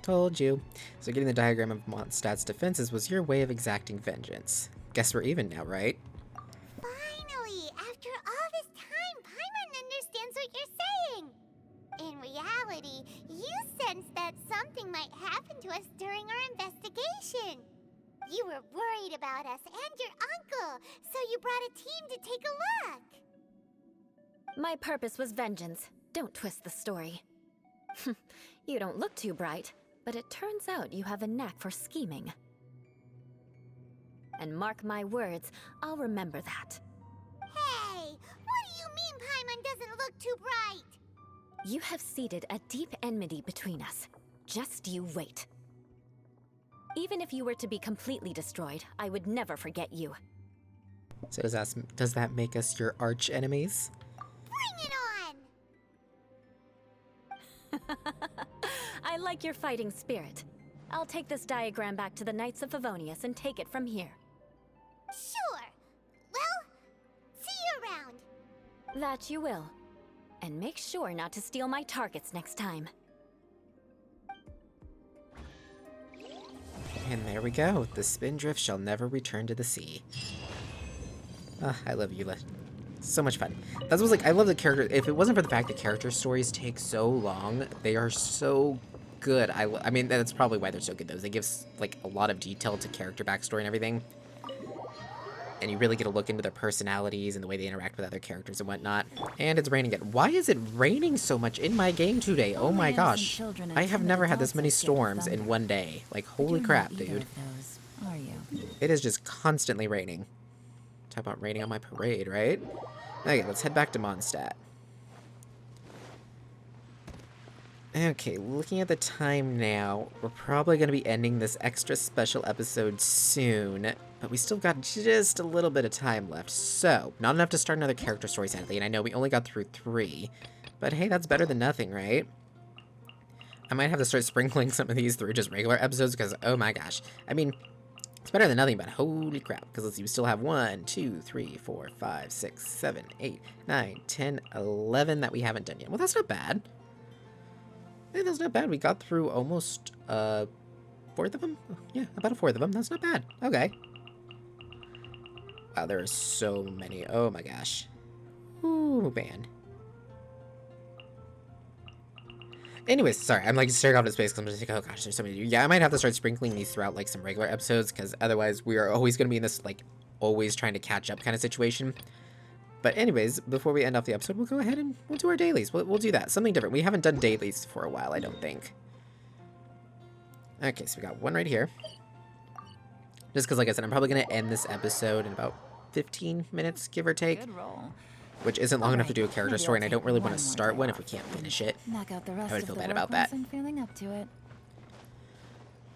Told you. So getting the diagram of Mondstadt's defenses was your way of exacting vengeance. Guess we're even now, right? Finally! After all this time, Paimon understands what you're saying! In reality, you sensed that something might happen to us during our investigation. You were worried about us and your uncle, so you brought a team to take a look. My purpose was vengeance. Don't twist the story. You don't look too bright, but it turns out you have a knack for scheming. And mark my words, I'll remember that. Hey! What do you mean Paimon doesn't look too bright? You have seeded a deep enmity between us. Just you wait. Even if you were to be completely destroyed, I would never forget you. So does that make us your arch enemies? Bring it on! I like your fighting spirit. I'll take this diagram back to the Knights of Favonius and take it from here. Sure. Well, see you around. That you will. And make sure not to steal my targets next time. And there we go. The Spindrift shall never return to the sea. Ah, I love Eula. So much fun. That's what's like, I love the character. If it wasn't for the fact that character stories take so long, they are so good. I mean, that's probably why they're so good, though. They give, like, a lot of detail to character backstory and everything. And you really get a look into their personalities and the way they interact with other characters and whatnot. And it's raining again. Why is it raining so much in my game today? Oh my gosh. I have never had this many storms in one day. Like, holy crap, dude. Are you? It is just constantly raining. Talk about raining on my parade, right? Okay, let's head back to Mondstadt. Okay, looking at the time now, we're probably going to be ending this extra special episode soon, but we still got just a little bit of time left, so not enough to start another character story, sadly, and I know we only got through 3, but hey, that's better than nothing, right? I might have to start sprinkling some of these through just regular episodes, because, oh my gosh, I mean, it's better than nothing, but holy crap, because let's see, we still have 1, 2, 3, 4, 5, 6, 7, 8, 9, 10, 11 that we haven't done yet. Well, that's not bad. Hey, that's not bad. We got through almost a fourth of them? Yeah, about a fourth of them. That's not bad. Okay. Wow, there are so many. Oh my gosh. Ooh, man. Anyways, sorry, I'm like staring off into space because I'm just like, oh gosh, there's so many. Yeah, I might have to start sprinkling these throughout like some regular episodes because otherwise we are always going to be in this like always trying to catch up kind of situation. But anyways, before we end off the episode, we'll go ahead and we'll do our dailies. We'll do that. Something different. We haven't done dailies for a while, I don't think. Okay, so we got one right here. Just because, like I said, I'm probably going to end this episode in about 15 minutes, give or take. Which isn't long enough to do a character story, and I don't really want to start one if we can't finish it. Knock out the rest I would of feel the bad work about once that. I'm feeling up to it.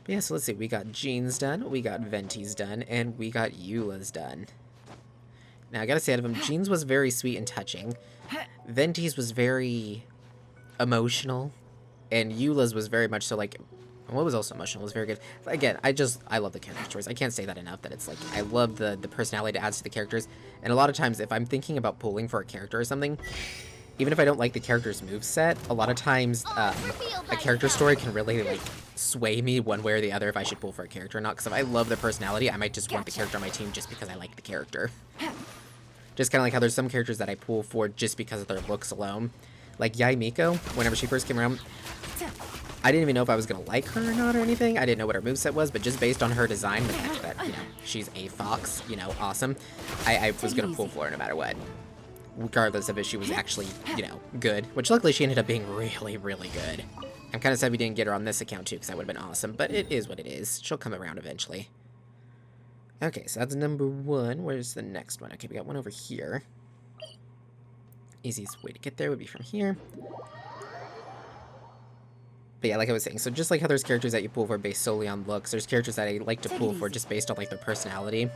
But yeah, so let's see. We got Jean's done, we got Venti's done, and we got Eula's done. Now, I gotta say, out of them, Jean's was very sweet and touching. Venti's was very emotional. And Eula's was very much so, like... What was also emotional was very good. Again, I love the character stories. I can't say that enough, that it's like, I love the personality it adds to the characters. And a lot of times, if I'm thinking about pulling for a character or something, even if I don't like the character's moveset, a lot of times, a character story can really, like, sway me one way or the other if I should pull for a character or not. Because if I love the personality, I might just want the character on my team just because I like the character. Just kind of like how there's some characters that I pull for just because of their looks alone. Like Yai Miko, whenever she first came around, I didn't even know if I was going to like her or not or anything. I didn't know what her moveset was, but just based on her design, the fact that, you know, she's a fox, you know, awesome, I was going to pull for her no matter what. Regardless of if she was actually, you know, good. Which luckily she ended up being really, really good. I'm kind of sad we didn't get her on this account too, because that would have been awesome, but it is what it is. She'll come around eventually. Okay, so that's number 1. Where's the next one? Okay, we got one over here. Easiest way to get there would be from here. But yeah, like I was saying, so just like how there's characters that you pull for based solely on looks, there's characters that I like to pull for just based on, like, their personality.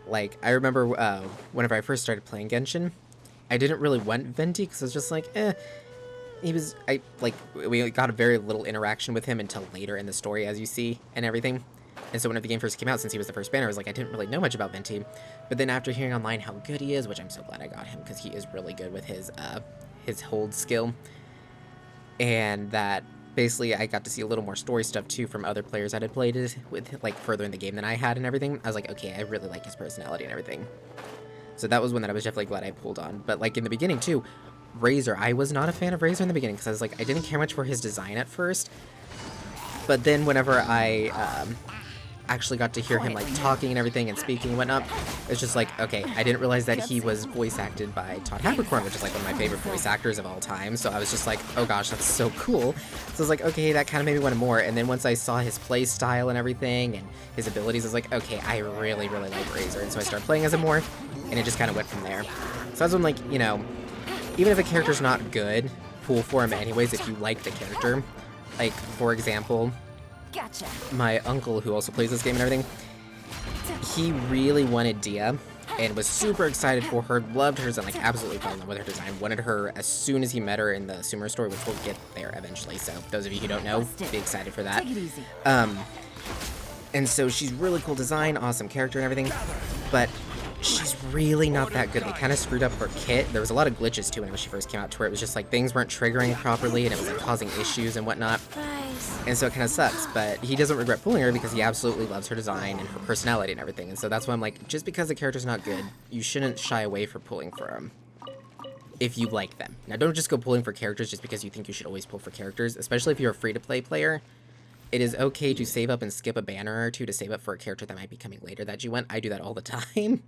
Like, I remember whenever I first started playing Genshin, I didn't really want Venti, because I was just like, we got a very little interaction with him until later in the story, as you see, and everything. And so whenever the game first came out, since he was the first banner, I was like, I didn't really know much about Venti. But then after hearing online how good he is, which I'm so glad I got him, because he is really good with his hold skill. And that basically I got to see a little more story stuff too from other players that had played it with, like, further in the game than I had and everything. I was like, okay, I really like his personality and everything. So that was one that I was definitely glad I pulled on. But like in the beginning too, Razor, I was not a fan of Razor in the beginning because I was like, I didn't care much for his design at first. But then whenever I actually got to hear him, like, talking and everything and speaking and whatnot, it's just like, okay, I didn't realize that he was voice acted by Todd Haberkorn, which is like one of my favorite voice actors of all time. So I was just like, oh gosh, that's so cool. So I was like, okay, that kind of made me want more. And then once I saw his play style and everything and his abilities, I was like, okay, I really, really like Razor. And so I started playing as him more, and it just kind of went from there. So that's when, like, you know, even if a character's not good, pull for him anyways if you like the character. Like, for example, Gotcha. my uncle, who also plays this game and everything, he really wanted Dia and was super excited for her, loved her design, like, absolutely fell in love with her design, wanted her as soon as he met her in the Sumer story, which we'll get there eventually, so those of you who don't know, be excited for that. Take it easy. And so she's really cool design, awesome character and everything, but she's really not that good. They kind of screwed up her kit. There was a lot of glitches too when she first came out, to where it was just like things weren't triggering properly and it was like causing issues and whatnot. And so it kind of sucks, but he doesn't regret pulling her because he absolutely loves her design and her personality and everything. And so that's why I'm like, just because the character's not good, you shouldn't shy away from pulling for them if you like them. Now, don't just go pulling for characters just because you think you should always pull for characters, especially if you're a free-to-play player. It is okay to save up and skip a banner or two to save up for a character that might be coming later that you want. I do that all the time.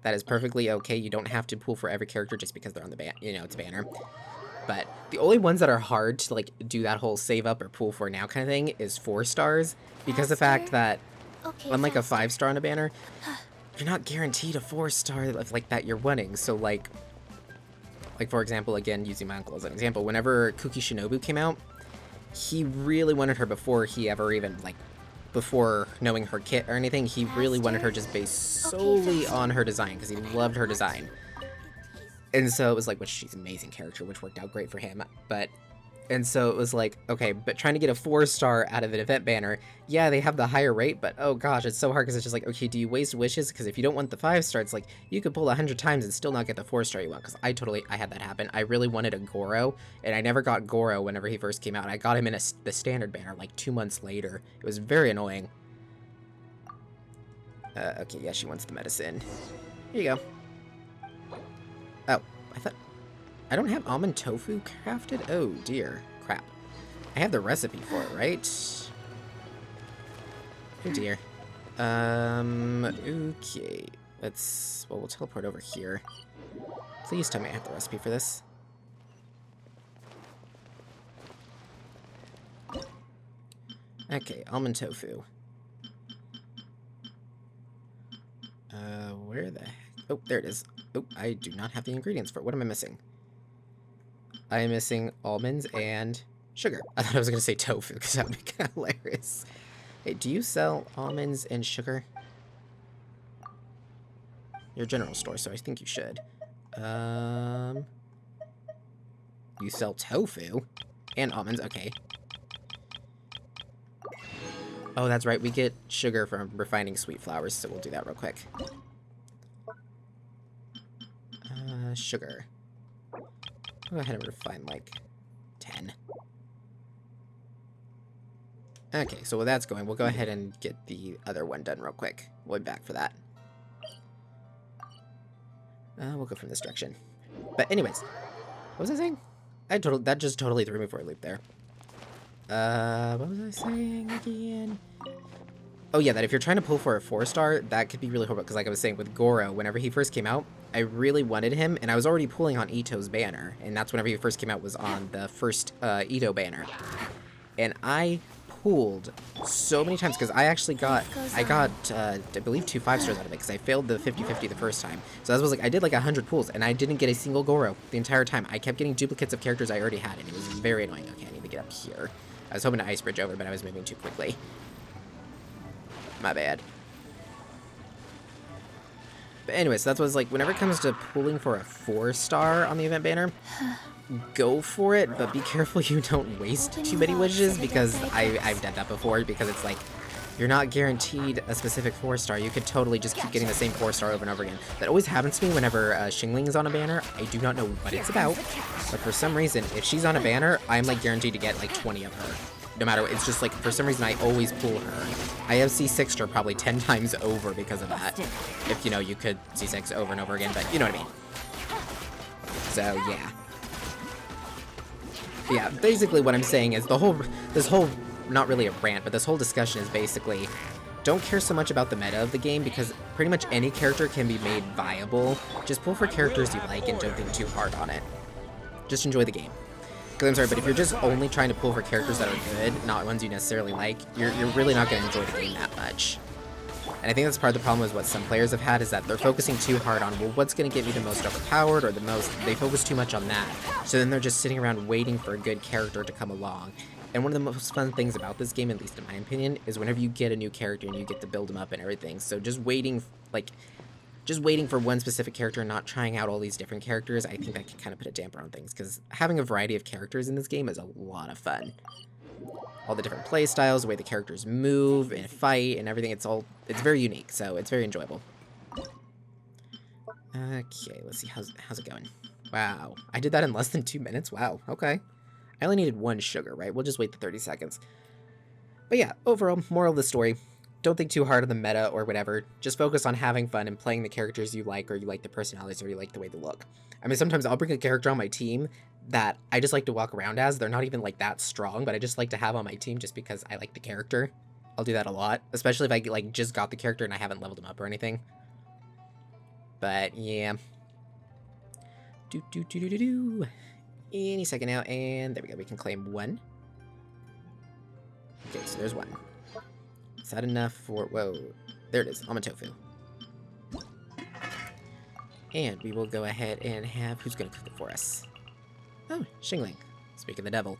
That is perfectly okay. You don't have to pull for every character just because they're on the it's banner. But the only ones that are hard to, like, do that whole save up or pull for now kind of thing is 4 stars, because the fact that unlike a 5-star on a banner, you're not guaranteed a 4-star like that you're wanting. So like for example, again using my uncle as an example, whenever Kuki Shinobu came out, he really wanted her before he ever even, like, before knowing her kit or anything, he really wanted her just based solely on her design, because he loved her design. And so it was like, which she's an amazing character, which worked out great for him, but, and so it was like, okay, but trying to get a 4-star out of an event banner, yeah, they have the higher rate, but oh gosh, it's so hard, because it's just like, okay, do you waste wishes? Because if you don't want the 5-star, it's like, you could pull 100 times and still not get the 4-star you want, because I had that happen. I really wanted a Goro, and I never got Goro whenever he first came out. I got him in the standard banner like 2 months later. It was very annoying. Okay, yeah, she wants the medicine. Here you go. Oh, I don't have almond tofu crafted? Oh dear, crap. I have the recipe for it, right? Oh dear. Okay. Well, we'll teleport over here. Please tell me I have the recipe for this. Okay, almond tofu. Where the heck? Oh, there it is. Oh, I do not have the ingredients for it. What am I missing? I am missing almonds and sugar. I thought I was going to say tofu, because that would be kind of hilarious. Hey, do you sell almonds and sugar? You're a general store, so I think you should. You sell tofu? And almonds, okay. Oh, that's right, we get sugar from refining sweet flowers, so we'll do that real quick. Sugar. Go ahead and refine, like, 10. Okay, so while that's going, we'll go ahead and get the other one done real quick. We'll be back for that. We'll go from this direction. But anyways, what was I saying? That just totally threw me for a loop there. What was I saying again? Oh yeah, that if you're trying to pull for a 4-star, that could be really horrible, because like I was saying with Goro, whenever he first came out, I really wanted him, and I was already pulling on Ito's banner, and that's whenever he first came out was on the first Ito banner. And I pulled so many times, because I actually got, I believe 2 5-stars out of it, because I failed the 50-50 the first time. So I was like, I did like 100 pulls, and I didn't get a single Goro the entire time. I kept getting duplicates of characters I already had, and it was very annoying. Okay, I need to get up here. I was hoping to ice bridge over, but I was moving too quickly. My bad. But anyways, that's what's like, whenever it comes to pulling for a 4-star on the event banner, go for it, but be careful you don't waste too many wishes, because I've done that before, because it's like, you're not guaranteed a specific 4-star. You could totally just keep getting the same 4-star over and over again. That always happens to me whenever Xingling is on a banner. I do not know what it's about, but for some reason, if she's on a banner, I'm like guaranteed to get like 20 of her. No matter what, it's just like, for some reason, I always pull her. I have C6'd her probably 10 times over because of that. If, you know, you could C6 over and over again, but you know what I mean. So, yeah. But yeah, basically what I'm saying is this whole, not really a rant, but this whole discussion is basically, don't care so much about the meta of the game, because pretty much any character can be made viable. Just pull for characters you like and don't think too hard on it. Just enjoy the game. Because I'm sorry, but if you're just only trying to pull for characters that are good, not ones you necessarily like, you're really not going to enjoy the game that much. And I think that's part of the problem is what some players have had, is that they're focusing too hard on, well, what's going to get me the most overpowered, or the most, they focus too much on that. So then they're just sitting around waiting for a good character to come along. And one of the most fun things about this game, at least in my opinion, is whenever you get a new character and you get to build them up and everything. So just waiting for one specific character and not trying out all these different characters, I think that can kind of put a damper on things, because having a variety of characters in this game is a lot of fun. All the different play styles, the way the characters move and fight and everything, it's very unique, so it's very enjoyable. Okay, let's see, how's it going? Wow, I did that in less than 2 minutes? Wow, okay. I only needed 1 sugar, right? We'll just wait the 30 seconds. But yeah, overall, moral of the story, don't think too hard on the meta or whatever. Just focus on having fun and playing the characters you like, or you like the personalities, or you like the way they look. I mean, sometimes I'll bring a character on my team that I just like to walk around as. They're not even like that strong, but I just like to have on my team just because I like the character. I'll do that a lot, especially if I like just got the character and I haven't leveled him up or anything. But yeah. Any second now, and there we go. We can claim 1. Okay, so there's 1. Is that enough for... Whoa. There it is. Almond tofu. And we will go ahead and have... Who's going to cook it for us? Oh, Xingling. Speak of the devil.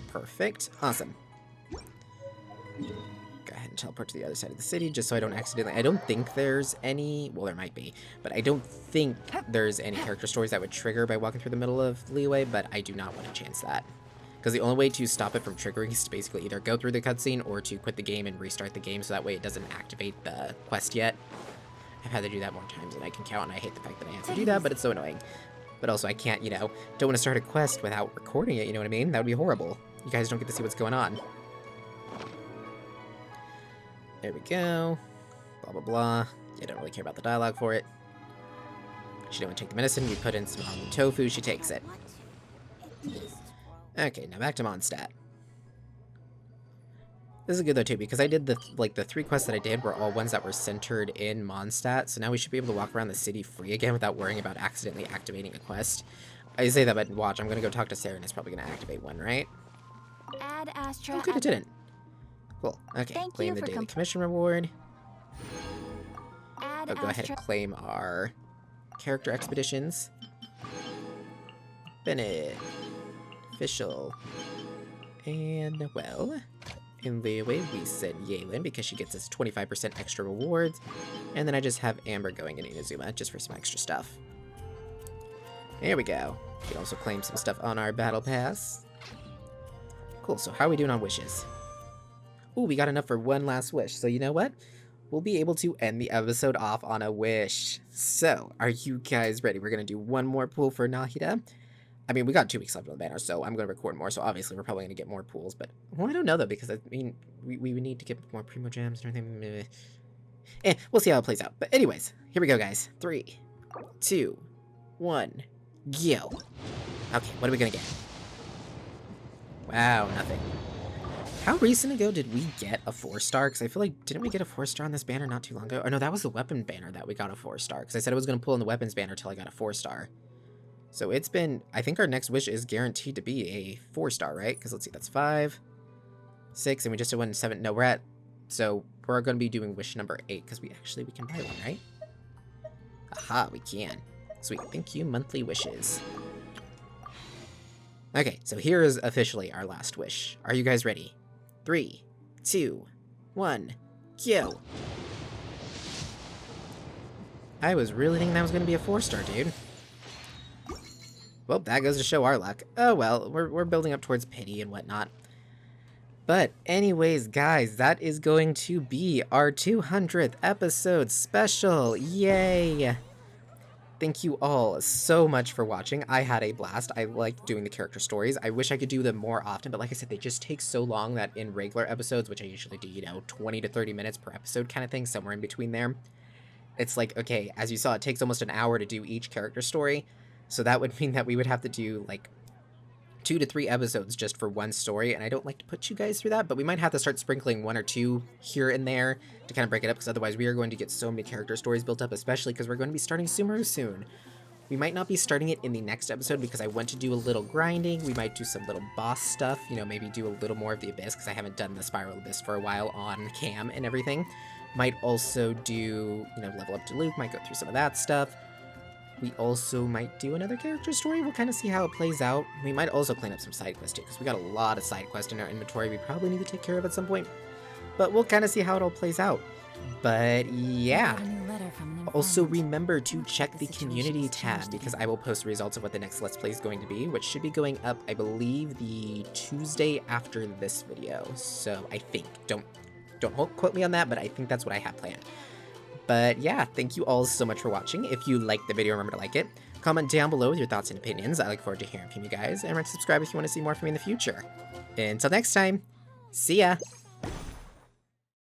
Perfect. Awesome. Go ahead and teleport to the other side of the city, just so I don't accidentally... I don't think there's any... Well, there might be. But I don't think there's any character stories that would trigger by walking through the middle of Leeway, but I do not want to chance that. Because the only way to stop it from triggering is to basically either go through the cutscene or to quit the game and restart the game, so that way it doesn't activate the quest yet. I've had to do that more times than I can count, and I hate the fact that I have to do that, but it's so annoying. But also, I can't, you know, don't want to start a quest without recording it, you know what I mean? That would be horrible. You guys don't get to see what's going on. There we go. Blah, blah, blah. Yeah, don't really care about the dialogue for it. She don't want to take the medicine. We put in some almond tofu. She takes it. Okay, now back to Mondstadt. This is good though too, because I did the 3 quests that I did were all ones that were centered in Mondstadt, so now we should be able to walk around the city free again without worrying about accidentally activating a quest. I say that, but watch, I'm gonna go talk to Sarah and it's probably gonna activate one, right? Add Astra. Oh, good, it didn't. Cool. Okay, Thank claim you the for daily commission reward. Add Go ahead and claim our character expeditions. Bennett. Official. And, well, in Leeway, we sent Yelan because she gets us 25% extra rewards. And then I just have Amber going in Inazuma just for some extra stuff. There we go. We can also claim some stuff on our battle pass. Cool, so how are we doing on wishes? Ooh, we got enough for one last wish. So you know what? We'll be able to end the episode off on a wish. So, are you guys ready? We're going to do one more pool for Nahida. I mean, we got 2 weeks left on the banner, so I'm going to record more. So obviously, we're probably going to get more pools. But, well, I don't know, though, because, I mean, we would need to get more Primo Gems and everything. We'll see how it plays out. But anyways, here we go, guys. 3, 2, 1, go. Okay, what are we going to get? Wow, nothing. How recent ago did we get a 4-star? Because I feel like, didn't we get a 4-star on this banner not too long ago? Oh, no, that was the weapon banner that we got a 4-star. Because I said I was going to pull in the weapons banner until I got a 4-star. So it's been, I think our next wish is guaranteed to be a 4-star, right? Because let's see, that's 5, 6, and we just did 1, 7. No, we're at, so we're going to be doing wish number 8. Because we can buy one, right? Aha, we can. Sweet, thank you, monthly wishes. Okay, so here is officially our last wish. Are you guys ready? 3, 2, 1, go! I was really thinking that was going to be a 4-star, dude. Well, that goes to show our luck. Oh well, we're building up towards pity and whatnot. But anyways, guys, that is going to be our 200th episode special. Yay! Thank you all so much for watching. I had a blast. I liked doing the character stories. I wish I could do them more often, but like I said, they just take so long that in regular episodes, which I usually do, 20 to 30 minutes per episode kind of thing, somewhere in between there. It's like, okay, as you saw, it takes almost an hour to do each character story. So that would mean that we would have to do, like, 2 to 3 episodes just for one story, and I don't like to put you guys through that, but we might have to start sprinkling 1 or 2 here and there to kind of break it up, because otherwise we are going to get so many character stories built up, especially because we're going to be starting Sumeru soon. We might not be starting it in the next episode because I want to do a little grinding. We might do some little boss stuff, maybe do a little more of the Abyss, because I haven't done the Spiral Abyss for a while on cam and everything. Might also do, level up to Luke, might go through some of that stuff. We also might do another character story. We'll kind of see how it plays out. We might also clean up some side quests too, because we got a lot of side quests in our inventory we probably need to take care of at some point. But we'll kind of see how it all plays out. But yeah. Also remember to check the community tab, because I will post results of what the next Let's Play is going to be, which should be going up, I believe, the Tuesday after this video. So I think. Don't quote me on that, but I think that's what I have planned. But yeah, thank you all so much for watching. If you liked the video, remember to like it. Comment down below with your thoughts and opinions. I look forward to hearing from you guys. And remember to subscribe if you want to see more from me in the future. Until next time, see ya!